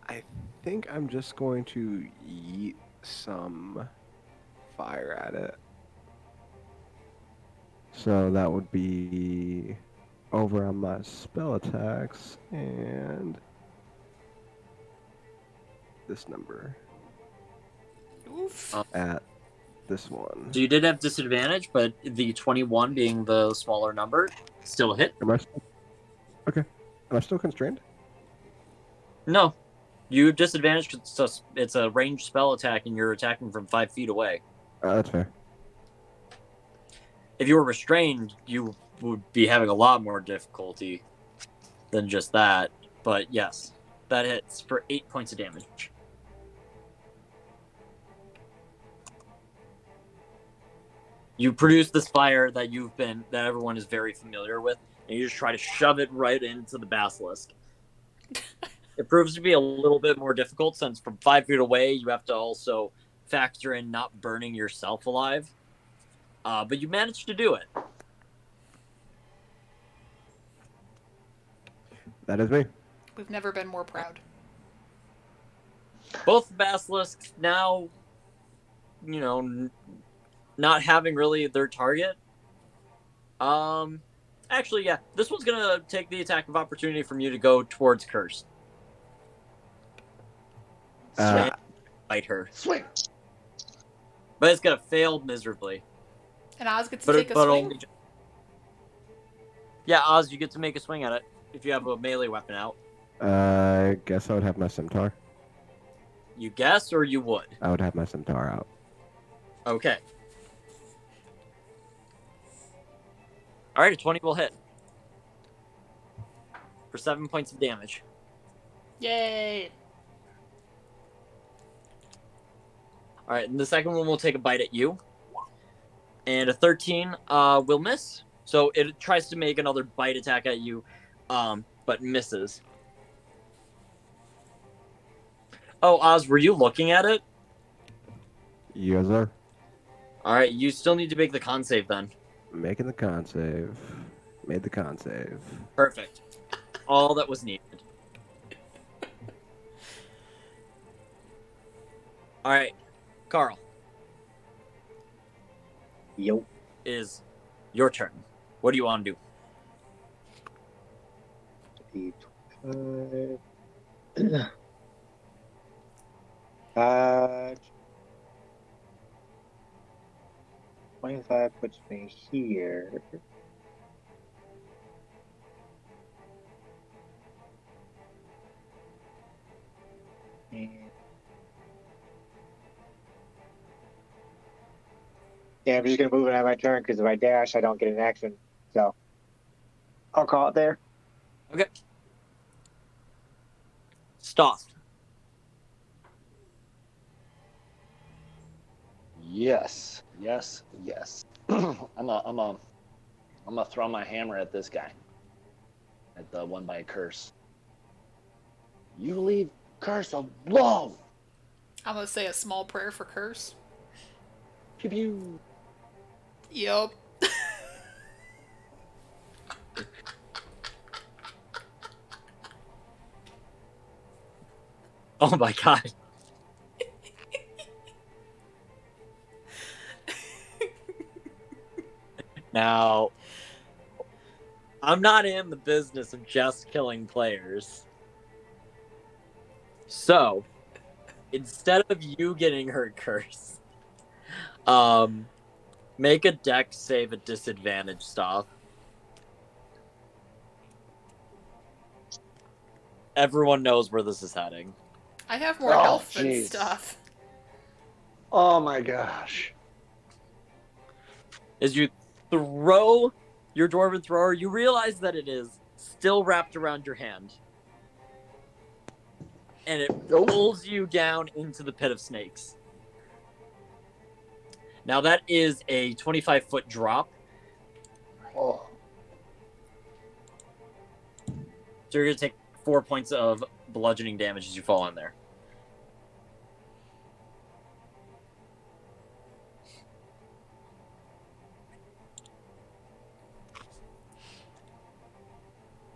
I think I'm just going to yeet some fire at it. So that would be over on my spell attacks and this number Oof. at this one. So you did have disadvantage, but the 21 being the smaller number still hit. Am I still... Okay. Am I still constrained? No. You have disadvantage because it's a ranged spell attack and you're attacking from 5 feet away. That's fair. If you were restrained, you would be having a lot more difficulty than just that. But yes, that hits for 8 points of damage. You produce this fire that everyone is very familiar with, and you just try to shove it right into the basilisk. It proves to be a little bit more difficult since from 5 feet away, you have to also factor in not burning yourself alive. But you managed to do it. That is me. We've never been more proud. Both basilisks now, not having really their target. Actually, yeah, this one's gonna take the attack of opportunity from you to go towards Curse. Uh, Fight her, Swing. but it's gonna fail miserably. And Oz gets to take a swing. Yeah, Oz, you get to make a swing at it if you have a melee weapon out. I guess I would have my scimitar. You guess, or you would? I would have my scimitar out. Okay. All right, a 20 will hit for 7 points of damage. Yay! All right, and the second one will take a bite at you. And a 13 will miss. So it tries to make another bite attack at you, but misses. Oh, Oz, were you looking at it? Yes, sir. All right, you still need to make the con save then. Making the con save. Made the con save. Perfect. All that was needed. All right, Carl. Yo. Is your turn. What do you want to do? D25. 25 puts me here. And yeah, I'm just gonna move it on my turn because if I dash, I don't get an action. So I'll call it there. Okay. Stoth. Yes, yes, yes. I'm gonna throw my hammer at this guy. At the one by curse. You leave curse alone. I'm gonna say a small prayer for curse. Pew pew. Yup. Oh my god. Now, I'm not in the business of just killing players. So, instead of you getting hurt, Curse, make a dex save at disadvantage stuff. Everyone knows where this is heading. I have more Oh, health than jeez. stuff. Oh my gosh. As you throw your dwarven thrower, you realize that it is still wrapped around your hand. And it Nope. pulls you down into the pit of snakes. Now that is a 25-foot drop. Oh. So you're going to take 4 points of bludgeoning damage as you fall in there.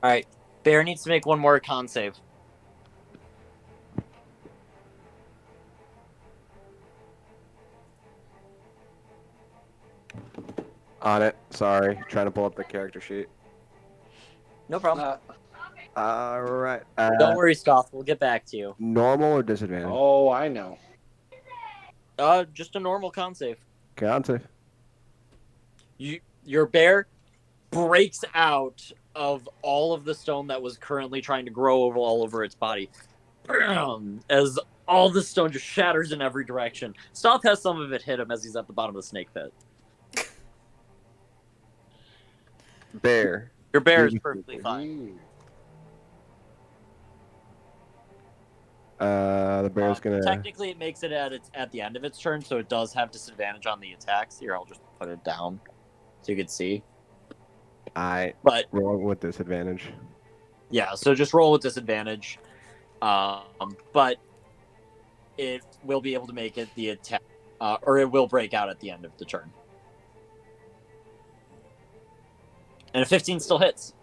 Alright. Bear needs to make one more con save. On it. Sorry. Trying to pull up the character sheet. No problem. All right. Don't worry, Stoth. We'll get back to you. Normal or disadvantage? Oh, I know. Just a normal con save. Con save. Your bear breaks out of all of the stone that was currently trying to grow all over its body. As all the stone just shatters in every direction. Stoth has some of it hit him as he's at the bottom of the snake pit. Bear. Your bear is perfectly fine. The bear's gonna. Technically, it makes it at the end of its turn, so it does have disadvantage on the attacks. Here, I'll just put it down so you can see. But roll with disadvantage. Yeah, so just roll with disadvantage. But it will be able to make it the attack, or it will break out at the end of the turn. And a 15 still hits.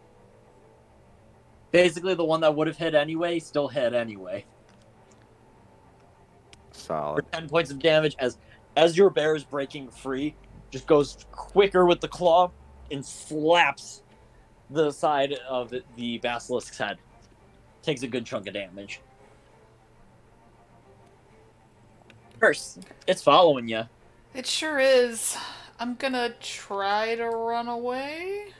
Basically, the one that would have hit anyway still hit anyway. Solid. For 10 points of damage as your bear is breaking free, just goes quicker with the claw and slaps the side of the basilisk's head. Takes a good chunk of damage. Curse, it's following you. It sure is. I'm gonna try to run away.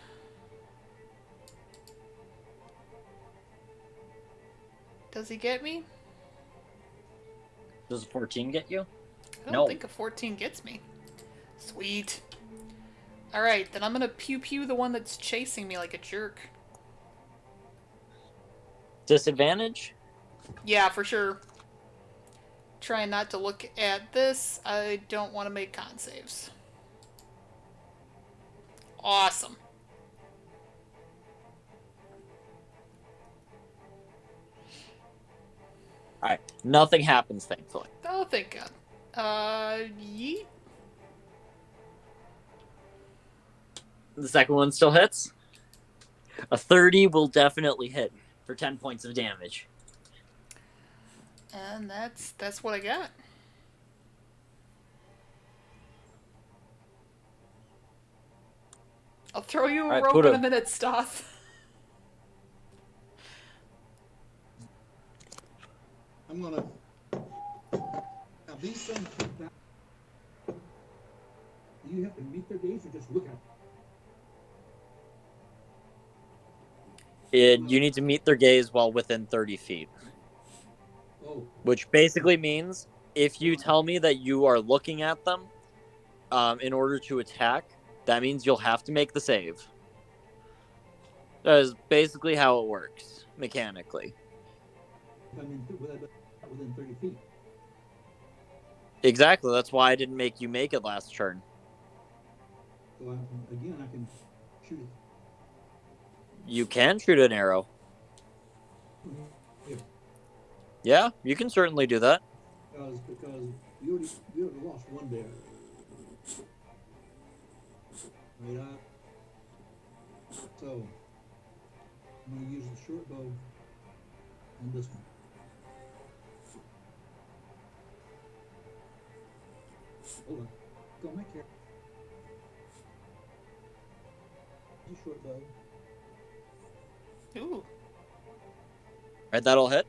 Does he get me? Does a 14 get you? I don't No. think a 14 gets me. Sweet. Alright, then I'm gonna pew-pew the one that's chasing me like a jerk. Disadvantage? Yeah, for sure. Trying not to look at this. I don't want to make con saves. Awesome. Alright, nothing happens, thankfully. Oh, thank God. Yeet. The second one still hits. A 30 will definitely hit for 10 points of damage. And that's what I got. I'll throw you a Alright, rope in a minute, Stoth. I'm gonna. Now these things. Do you have to meet their gaze or just look at them? You need to meet their gaze while within 30 feet. Oh. Which basically means if you tell me that you are looking at them in order to attack, that means you'll have to make the save. That is basically how it works, mechanically. I mean, within 30 feet. Exactly. That's why I didn't make you make it last turn. So again, I can shoot it. You can shoot an arrow. Here, Yeah, you can certainly do that. because we already lost one bear. Right out. So I'm going to use the short bow on this one. Hold on. Go back here. Use the short bow. Ooh. Right, that'll hit.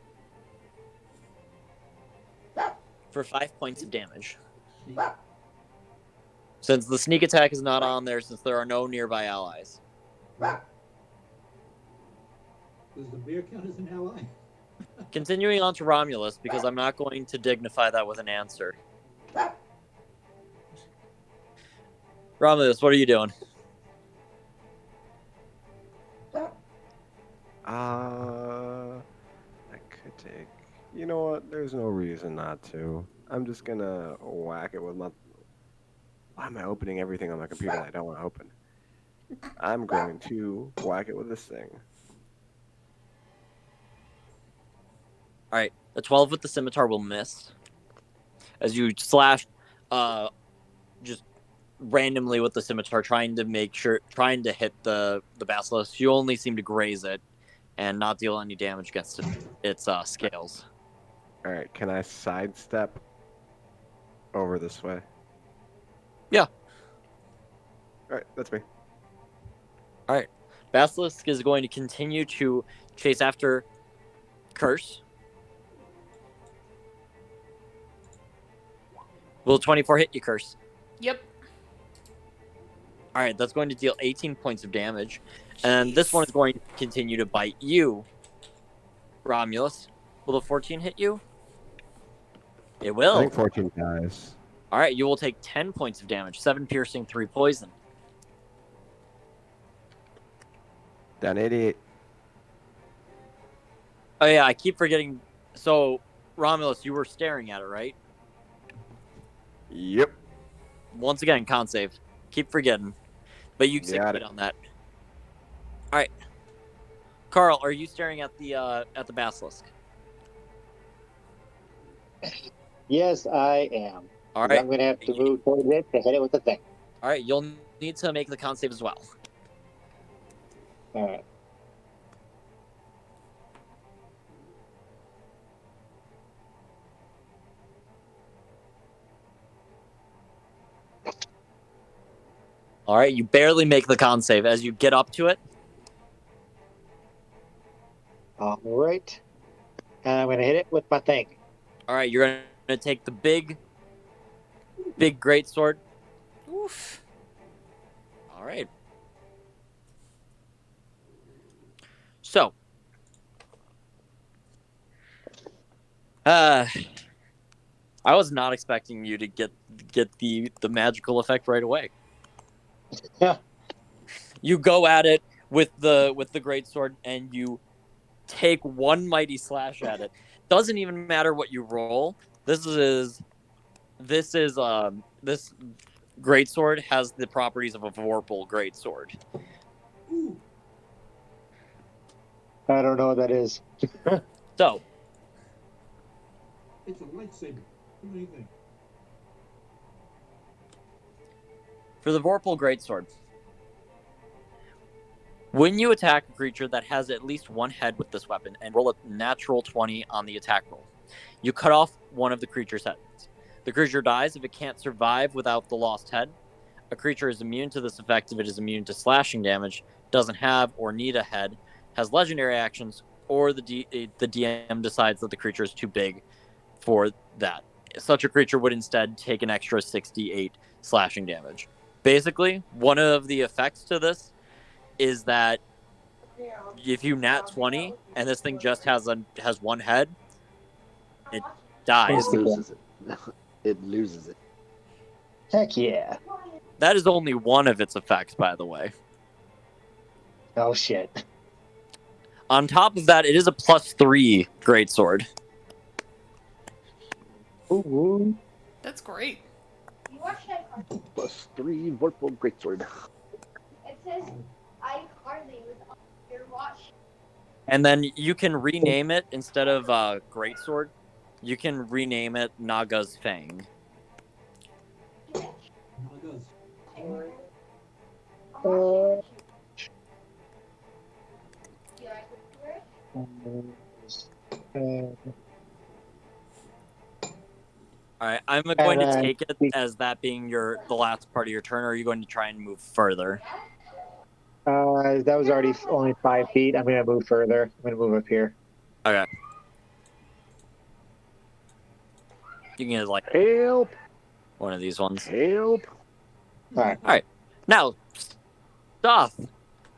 For 5 points of damage. Sneak. Since the sneak attack is not on there, since there are no nearby allies. Does the bear count as an ally? Continuing on to Romulus, because I'm not going to dignify that with an answer. Romulus, what are you doing? I could take. You know what? There's no reason not to. I'm just gonna whack it with my. Why am I opening everything on my computer that I don't want to open? I'm going to whack it with this thing. All right, a 12 with the scimitar will miss. As you slash, just randomly with the scimitar, trying to hit the basilisk. You only seem to graze it, and not deal any damage against its scales. All right, can I sidestep over this way? Yeah. All right, that's me. All right, basilisk is going to continue to chase after Curse. Will 24 hit you, Curse? Yep. All right, that's going to deal 18 points of damage. And this one is going to continue to bite you, Romulus. Will the 14 hit you? It will. I think 14 dies. All right, you will take 10 points of damage. 7 piercing, 3 poison. Down 88. Oh, yeah, I keep forgetting. So, Romulus, you were staring at it, right? Yep. Once again, con save. Keep forgetting. But you succeed on that. All right. Carl, are you staring at the basilisk? Yes, I am. All right. I'm going to have to move towards it to hit it with the thing. All right, you'll need to make the con save as well. All right. All right, you barely make the con save as you get up to it. All right. And I'm going to hit it with my thing. All right, you're going to take the big greatsword. Oof. All right. So, I was not expecting you to get the magical effect right away. Yeah. You go at it with the greatsword and you take one mighty slash at it. Doesn't even matter what you roll. This greatsword has the properties of a Vorpal greatsword. Ooh, I don't know what that is. So, it's a lightsaber. What do you think? for the Vorpal greatsword, when you attack a creature that has at least one head with this weapon and roll a natural 20 on the attack roll, you cut off one of the creature's heads. The creature dies if it can't survive without the lost head. A creature is immune to this effect if it is immune to slashing damage, doesn't have or need a head, has legendary actions, or the DM decides that the creature is too big for that. Such a creature would instead take an extra 68 slashing damage. Basically, one of the effects to this is that if you nat 20 and this thing just has one head, it dies. It loses it. It loses it. Heck yeah. That is only one of its effects, by the way. Oh, shit. On top of that, it is a +3 greatsword. Ooh. That's great. You watch that cartoon. +3 Vorpal Greatsword. It says iCarly was on your watch. And then you can rename it instead of Greatsword. You can rename it Naga's Fang. Naga's. You like it? All right, I'm And going to then take it as that being the last part of your turn. Or are you going to try and move further? that was already only 5 feet. I'm gonna move further. I'm gonna move up here. Okay. You can get like Help! one of these ones. Help! All right. Now, stuff.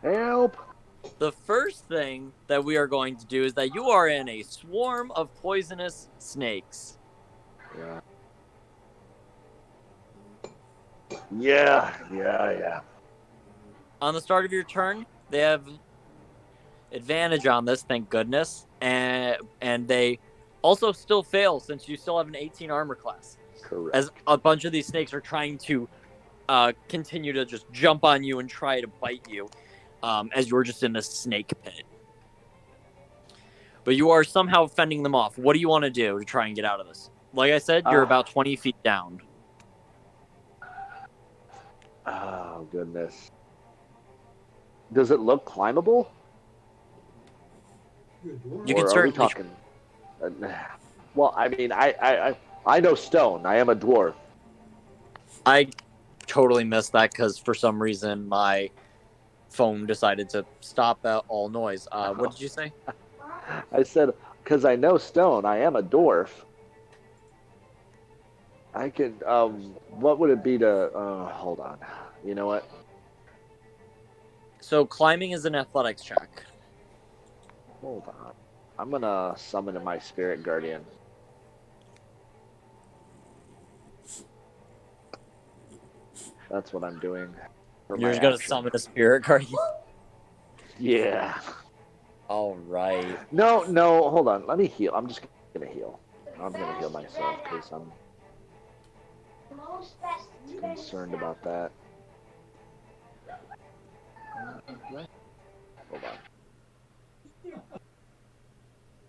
Help! The first thing that we are going to do is that you are in a swarm of poisonous snakes. Yeah. Yeah. On the start of your turn, they have advantage on this, thank goodness, and they also still fail since you still have an 18 armor class. Correct. As a bunch of these snakes are trying to continue to just jump on you and try to bite you, as you're just in this snake pit. But you are somehow fending them off. What do you want to do to try and get out of this? Like I said, you're about 20 feet down. Oh, goodness. Does it look climbable? You're a dwarf. You can Or are we certainly talking? Well, I mean, I know stone. I am a dwarf. I totally missed that because for some reason my phone decided to stop all noise. What did you say? I said, because I know stone. I am a dwarf. I could. What would it be to? Hold on. You know what? So climbing is an athletics check. Hold on. I'm gonna summon in my spirit guardian. That's what I'm doing. for You're my just gonna action. summon a spirit guardian. Yeah. All right. No. Hold on. Let me heal. I'm just gonna heal. I'm gonna heal myself because I'm concerned about that. Hold on.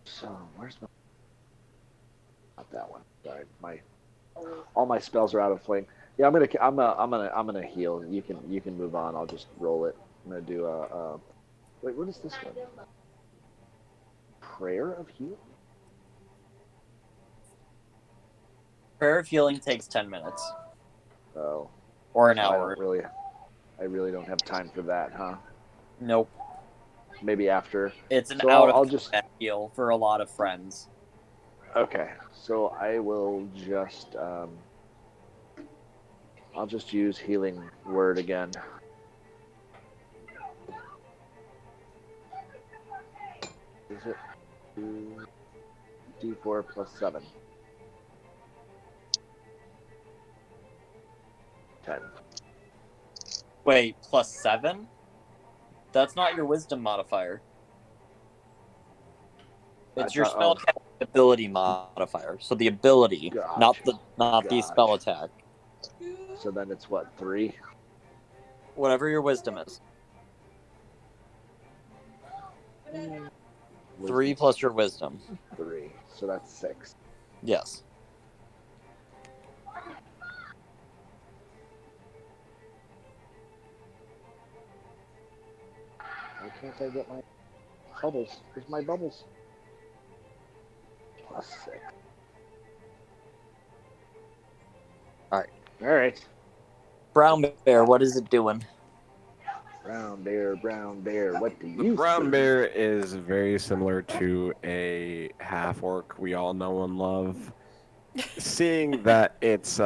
So where's my? Not that one. Sorry, all my spells are out of flame. Yeah, I'm gonna heal. You can move on. I'll just roll it. I'm gonna do a. Wait, what is this one? Prayer of heal. Prayer of healing takes 10 minutes Oh, or an I hour. really don't have time for that, huh? Nope. Maybe after. It's an So out I'll of combat heal for a lot of friends. Okay, so I will just I'll just use healing word again. Is it 2d4 plus 7? 10. Wait, plus 7? That's not your wisdom modifier. It's your spell ability modifier. So the ability, Gotcha. not the spell attack. So then it's what, 3? Whatever your wisdom is. 3 plus your wisdom. 3. So that's 6. Yes. Why can't I get my bubbles? Where's my bubbles? Plus 6. Alright. Brown bear, what is it doing? Brown bear, what do The you brown think? bear is very similar to a half orc we all know and love. Seeing that its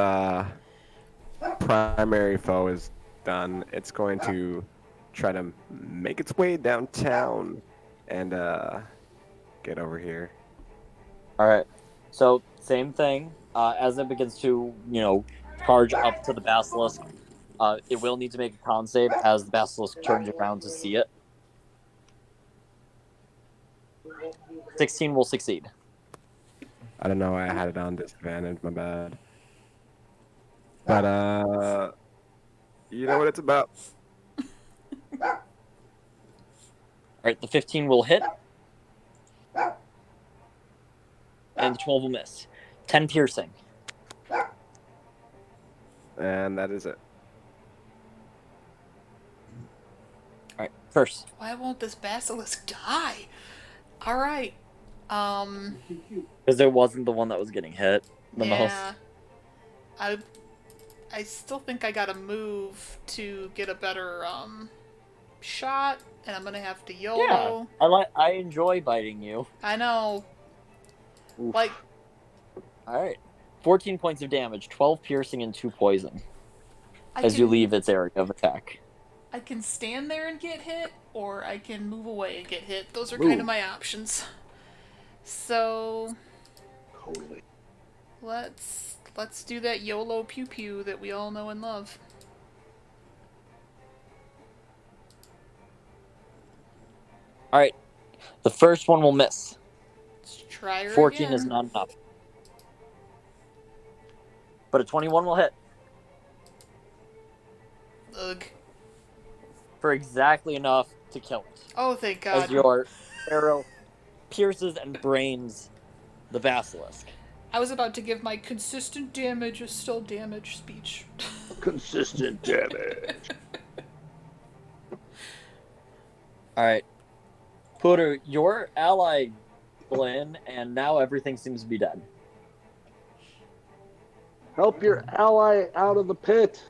primary foe is done, it's going to try to make its way downtown and get over here. All right. So same thing. As it begins to, charge up to the basilisk, it will need to make a con save as the basilisk turns around to see it. 16 will succeed. I don't know. I had it on disadvantage. My bad. But you know what it's about. All right, the 15 will hit, and the 12 will miss. 10 piercing. And that is it. All right, first. Why won't this basilisk die? All right. Too cute. Because it wasn't the one that was getting hit the most. Yeah. I still think I gotta move to get a better shot, and I'm gonna have to YOLO. Yeah, I enjoy biting you. I know. Oof. Like, All right, 14 points of damage, 12 piercing, and 2 poison I as can, you leave its area of attack. I can stand there and get hit, or I can move away and get hit. Those are Move. kind of my options. So Totally. let's do that YOLO pew pew that we all know and love. All right, the first one will miss. Let's try her 14 again. is not enough. But a 21 will hit Ugh. for exactly enough to kill it. Oh, thank As God. your arrow pierces and brains the basilisk. I was about to give my consistent damage is still damage speech. Consistent damage. All right. Pooter, your ally Glenn, and now everything seems to be dead. Help your ally out of the pit.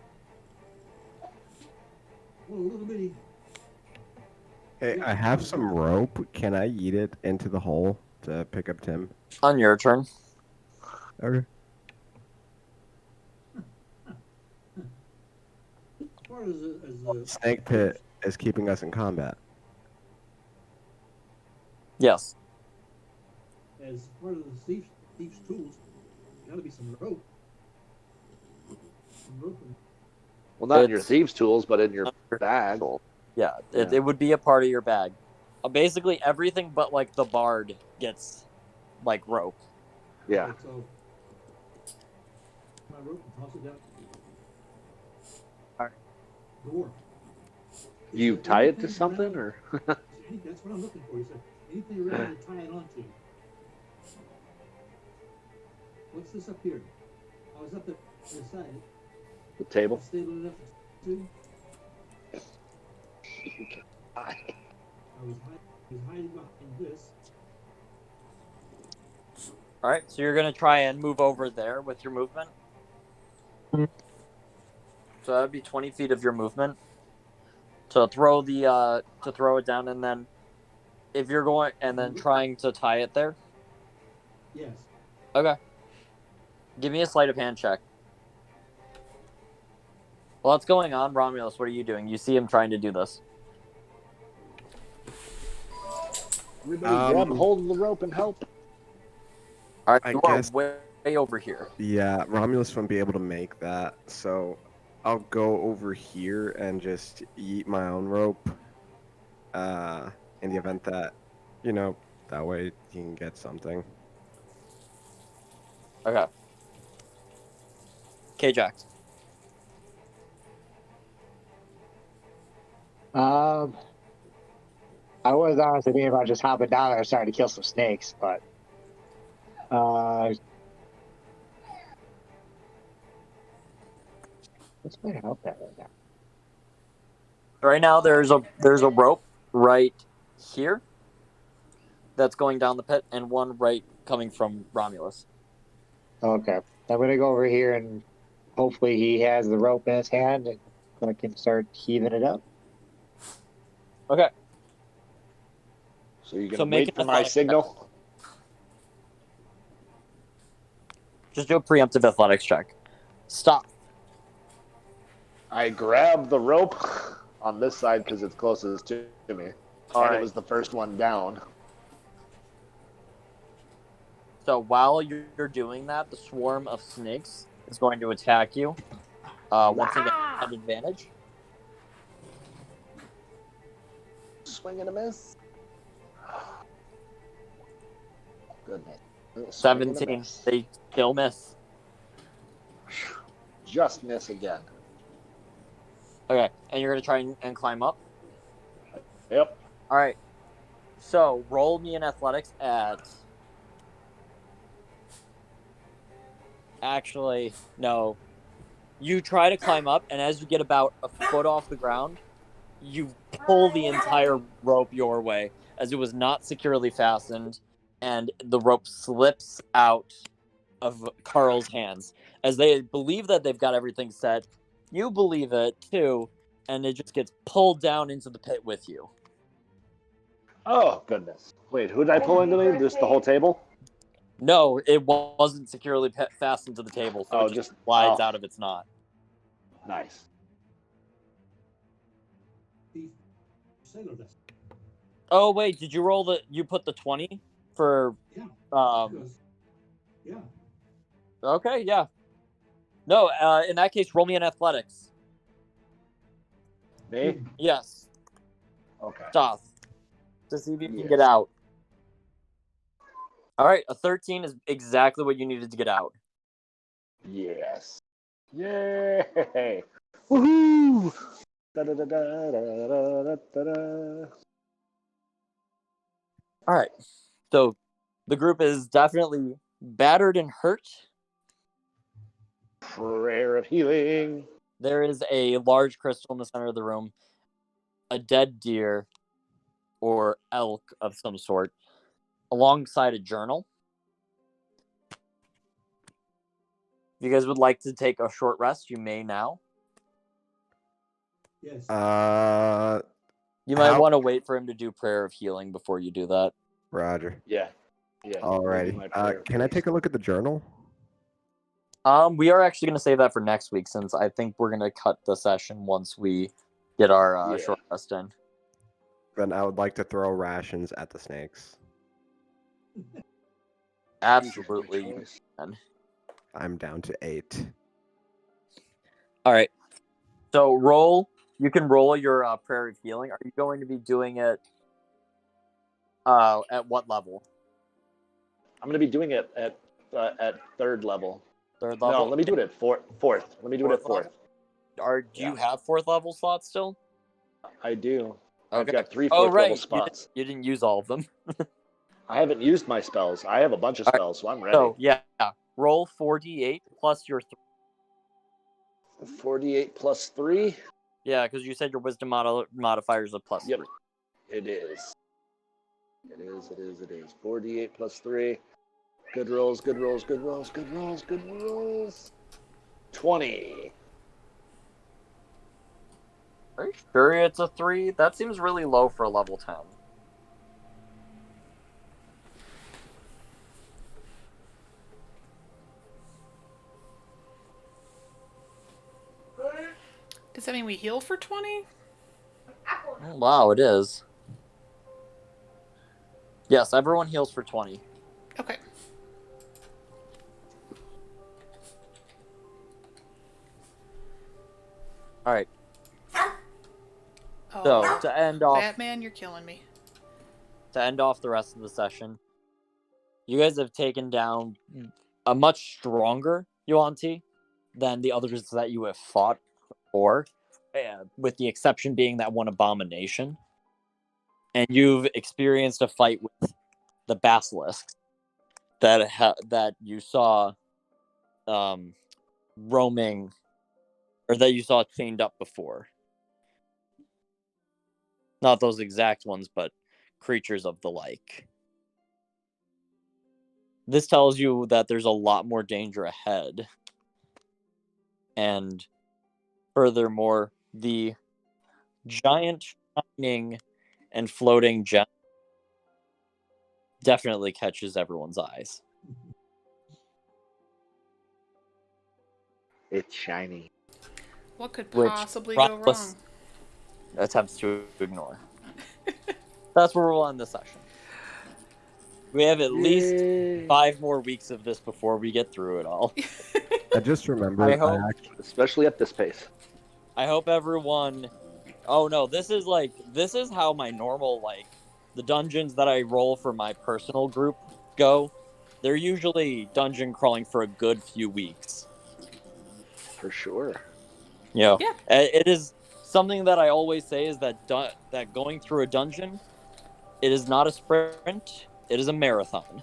Oh, little bitty. Hey, I have some rope. Can I eat it into the hole to pick up Tim? On your turn. Okay. As far as the Snake pit is keeping us in combat. Yes. as part of the thief's tools, gotta be some rope. Some rope. Well, not in your It's- thieves' tools, but in your bag. Yeah, Yeah. it would be a part of your bag. Basically everything but like the bard gets like rope. Yeah. So my rope and toss it down. Alright. Door. He You said, tie it to "Anything something, around-" or That's what I'm looking for. He said, anything around to tie it onto. What's this up here? I was up there beside it. the table? Stable enough to. I was hiding behind this. All right, so you're gonna try and move over there with your movement. So that'd be 20 feet of your movement to throw it down, and then if you're going and then trying to tie it there. Yes. Okay. Give me a sleight of hand check. While it's going on, Romulus, what are you doing? You see him trying to do this. Everybody grab hold of the rope and help. All right, I you guess- are way over here. Yeah, Romulus won't be able to make that, so I'll go over here and just eat my own rope. In the event that, that way you can get something. Okay. K-Jax. I was honestly thinking about just hopping down there and starting to kill some snakes, but what's going to help that right now? Right now, there's a rope right here that's going down the pit, and one right coming from Romulus. Okay, I'm gonna go over here and hopefully he has the rope in his hand and I can start heaving it up. Okay. So you're So gonna make wait an for my athletics check. signal. Just do a preemptive athletics check. Stop. I grab the rope on this side because it's closest to me, All and right. it was the first one down. So while you're doing that, the swarm of snakes is going to attack you. Once again, at advantage. Swing and a miss. Goodness. 17. They still miss. just miss again. Okay, and you're gonna try and climb up. Yep. All right. So roll me in athletics at. Actually, no. You try to climb up, and as you get about a foot off the ground, you pull the entire rope your way, as it was not securely fastened, and the rope slips out of Carl's hands. As they believe that they've got everything set, you believe it too, and it just gets pulled down into the pit with you. Oh, goodness. Wait, who did I pull into me? Just the whole table? No, it wasn't securely fastened to the table, so Oh, it just just slides out of its knot. Nice. The sailor vessel. Oh wait, did you roll the? You put the 20 for? Yeah. Um. Because, yeah. Okay, yeah. No, in that case, roll me in athletics. Me? Yes, Okay. Doth. To see if you can Yes. get out. All right, a 13 is exactly what you needed to get out. Yes. Yay! Woohoo! Da da da da da da da da. All right, so the group is definitely battered and hurt. Prayer of healing. There is a large crystal in the center of the room, a dead deer or elk of some sort, alongside a journal. If you guys would like to take a short rest, you may now. Yes. You might want to wait for him to do prayer of healing before you do that. Roger. Yeah. Yeah. Alrighty. my prayer Can I first. take a look at the journal? We are actually going to save that for next week, since I think we're going to cut the session once we get our Yeah. short rest in. Then I would like to throw rations at the snakes. Absolutely. Good choice. I'm down to 8. All right. So roll. You can roll your prayer of healing. Are you going to be doing it at what level? I'm gonna be doing it at third level. Third level? No, let me do it at fourth. Let me do it at Fourth fourth. Do you have fourth level slots still? I do. Okay. I've got 3 Oh, fourth level right. spots. You didn't use all of them. I haven't used my spells. I have a bunch of All right. spells, so I'm ready. So, yeah. Roll 4d8 plus your 48 plus 3. Yeah, because you said your wisdom modifier is a plus Yep. 3. It is. It is. 48 plus 3. Good rolls. 20. Are you sure it's a 3? That seems really low for a level 10. Does that mean we heal for 20? Oh, wow, it is. Yes, everyone heals for 20. Okay. All right. Oh, So to end off Batman, you're killing me. the rest of the session, you guys have taken down a much stronger Yuan-Ti than the others that you have fought before, with the exception being that one abomination. And you've experienced a fight with the basilisks that you saw roaming, or that you saw chained up before. Not those exact ones, but creatures of the like. This tells you that there's a lot more danger ahead. And furthermore, the giant shining and floating gem definitely catches everyone's eyes. It's shiny. What could Which possibly go Rotless wrong? attempts to ignore. That's where we'll end the session. We have at least Yay. 5 more weeks of this before we get through it all. I just remembered. I hope Especially at this pace. I hope everyone. Oh no, this is how my normal, the dungeons that I roll for my personal group go. They're usually dungeon crawling for a good few weeks. For sure. Yeah. Yeah. It is something that I always say is that that going through a dungeon, it is not a sprint, it is a marathon.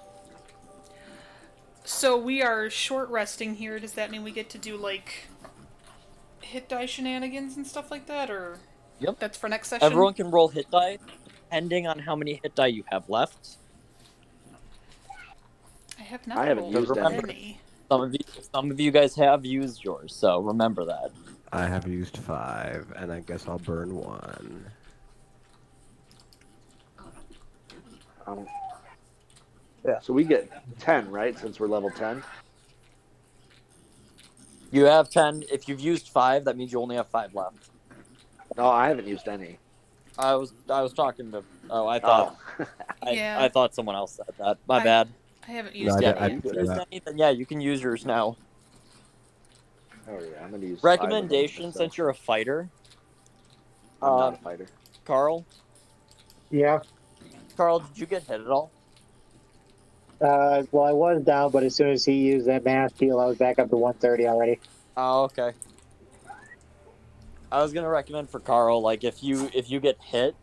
So we are short resting here. Does that mean we get to do like hit die shenanigans and stuff like that, or Yep. that's for next session? Everyone can roll hit die, depending on how many hit die you have left. I have not I haven't rolled used any. Some of you guys have used yours, so remember that. I have used 5, and I guess I'll burn 1. Yeah. So we get 10, right? Since we're level 10. You have 10. If you've used 5, that means you only have 5 left. No, I haven't used any. I was talking to. Oh, I thought. Oh. Yeah. I thought someone else said that. My bad. I haven't No, used I any. did- I If did you've say used that. any, then yeah, you can use yours now. Oh yeah, I'm gonna use Recommendation, 5 of them, since you're a fighter. I'm not a fighter. Carl, Yeah. did you get hit at all? Well, I was down, but as soon as he used that mass heal, I was back up to 130 already. Oh, okay. I was gonna recommend for Carl, like if you get hit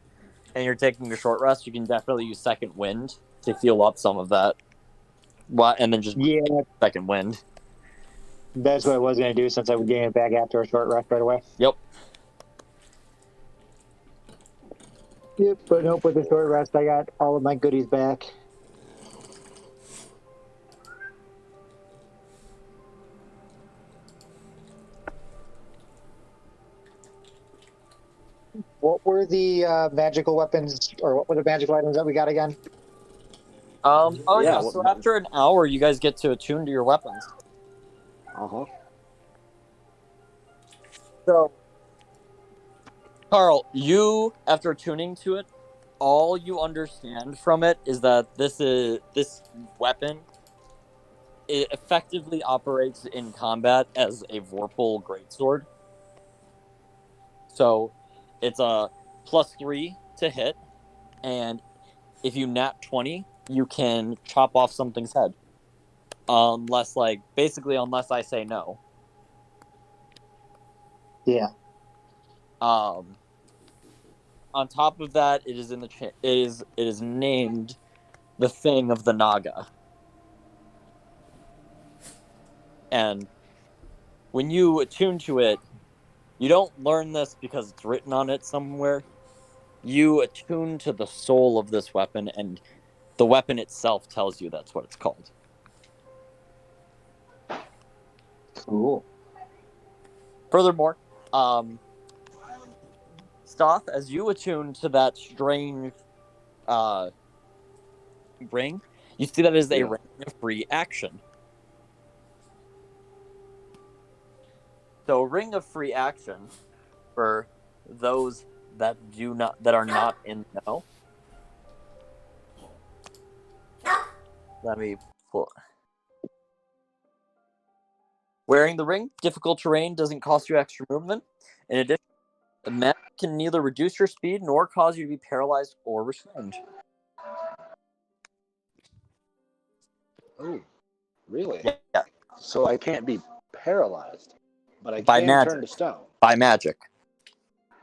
and you're taking a short rest, you can definitely use second wind to heal up some of that. And then just Yeah, second wind. that's what I was going to do since I would gain it back after a short rest right away. Yep. Yep, but nope, with the short rest, I got all of my goodies back. What were the magical weapons, or what were the magical items that we got again? Oh Yeah, yeah. So after an hour, you guys get to attune to your weapons. Uh-huh. So, Carl, you after tuning to it, all you understand from it is that this weapon, it effectively operates in combat as a Vorpal greatsword. So, it's a +3 to hit, and if you nat 20, you can chop off something's head. Unless I say no. Yeah. On top of that, it is it is named the Thing of the Naga. And when you attune to it, you don't learn this because it's written on it somewhere. You attune to the soul of this weapon, and the weapon itself tells you that's what it's called. Cool. Furthermore, Stoth, as you attune to that strange ring, you see that it is a ring of free action. So, ring of free action, for those that are not in the know. Let me pull. Wearing the ring, difficult terrain doesn't cost you extra movement. In addition, the magic can neither reduce your speed nor cause you to be paralyzed or restrained. Oh, really? Yeah. So I can't be paralyzed, but I By can magic. turn to stone. By magic.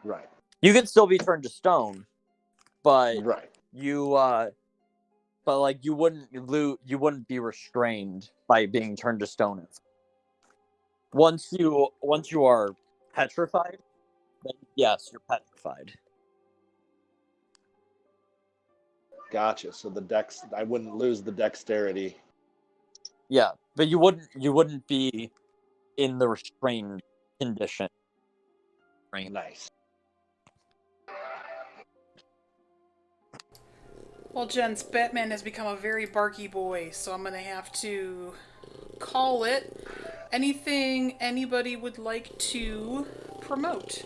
Right. You can still be turned to stone, but Right. you wouldn't be restrained by being turned to stone. Once you are petrified, then yes, you're petrified. Gotcha. So I wouldn't lose the dexterity. Yeah, but you wouldn't be in the restrained condition. Right. Nice. Well, gents, Batman has become a very barky boy, so I'm gonna have to call it. Anything anybody would like to promote?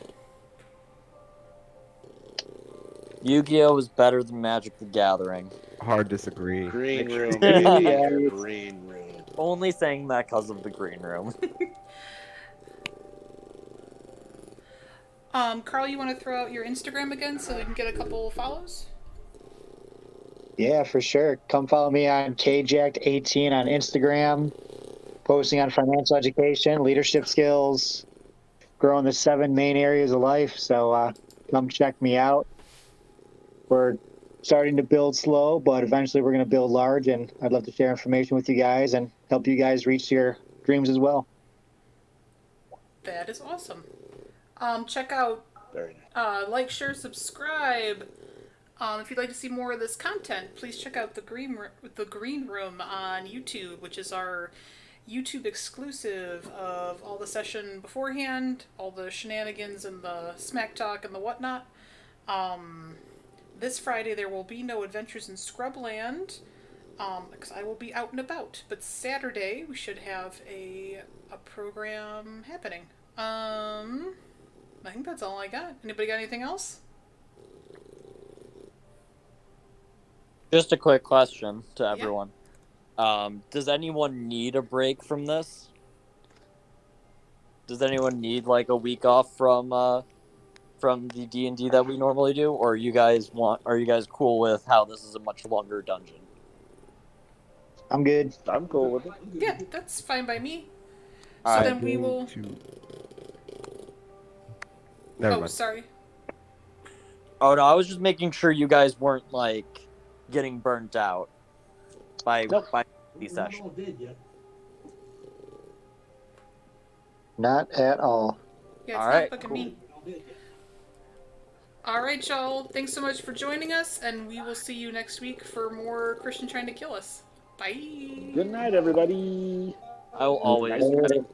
Yu-Gi-Oh! Is better than Magic the Gathering. Hard disagree. Green Make sure room. you- Baby. Yeah. Green room. Only saying that because of the green room. Carl, you want to throw out your Instagram again so we can get a couple follows? Yeah, for sure. Come follow me on KJacked18 on Instagram. focusing on financial education, leadership skills, growing the 7 main areas of life. So come check me out. We're starting to build slow, but eventually we're going to build large, and I'd love to share information with you guys and help you guys reach your dreams as well. That is awesome. Check out, Very nice. like, share, subscribe. If you'd like to see more of this content, please check out the Green Room on YouTube, which is our YouTube exclusive of all the session beforehand, all the shenanigans and the smack talk and the whatnot. This Friday there will be no Adventures in Scrubland, because I will be out and about. But Saturday we should have a program happening. I think that's all I got. Anybody got anything else? Just a quick question to everyone. Does anyone need a break from this? Does anyone need like a week off from the D&D that we normally do, or are you guys cool with how this is a much longer dungeon? I'm good. I'm cool with it. Yeah, that's fine by me. All So right. then we will. Never Oh, mind. sorry. Oh no, I was just making sure you guys weren't like getting burnt out by Nope. the We're not session. all dead yet. Not at all. Yeah, it's All not right, bugging cool. me. We're all dead yet. All right, y'all. Thanks so much for joining us, and we will see you next week for more Christian trying to kill us. Bye. Good night, everybody. I will always. Nice. Later.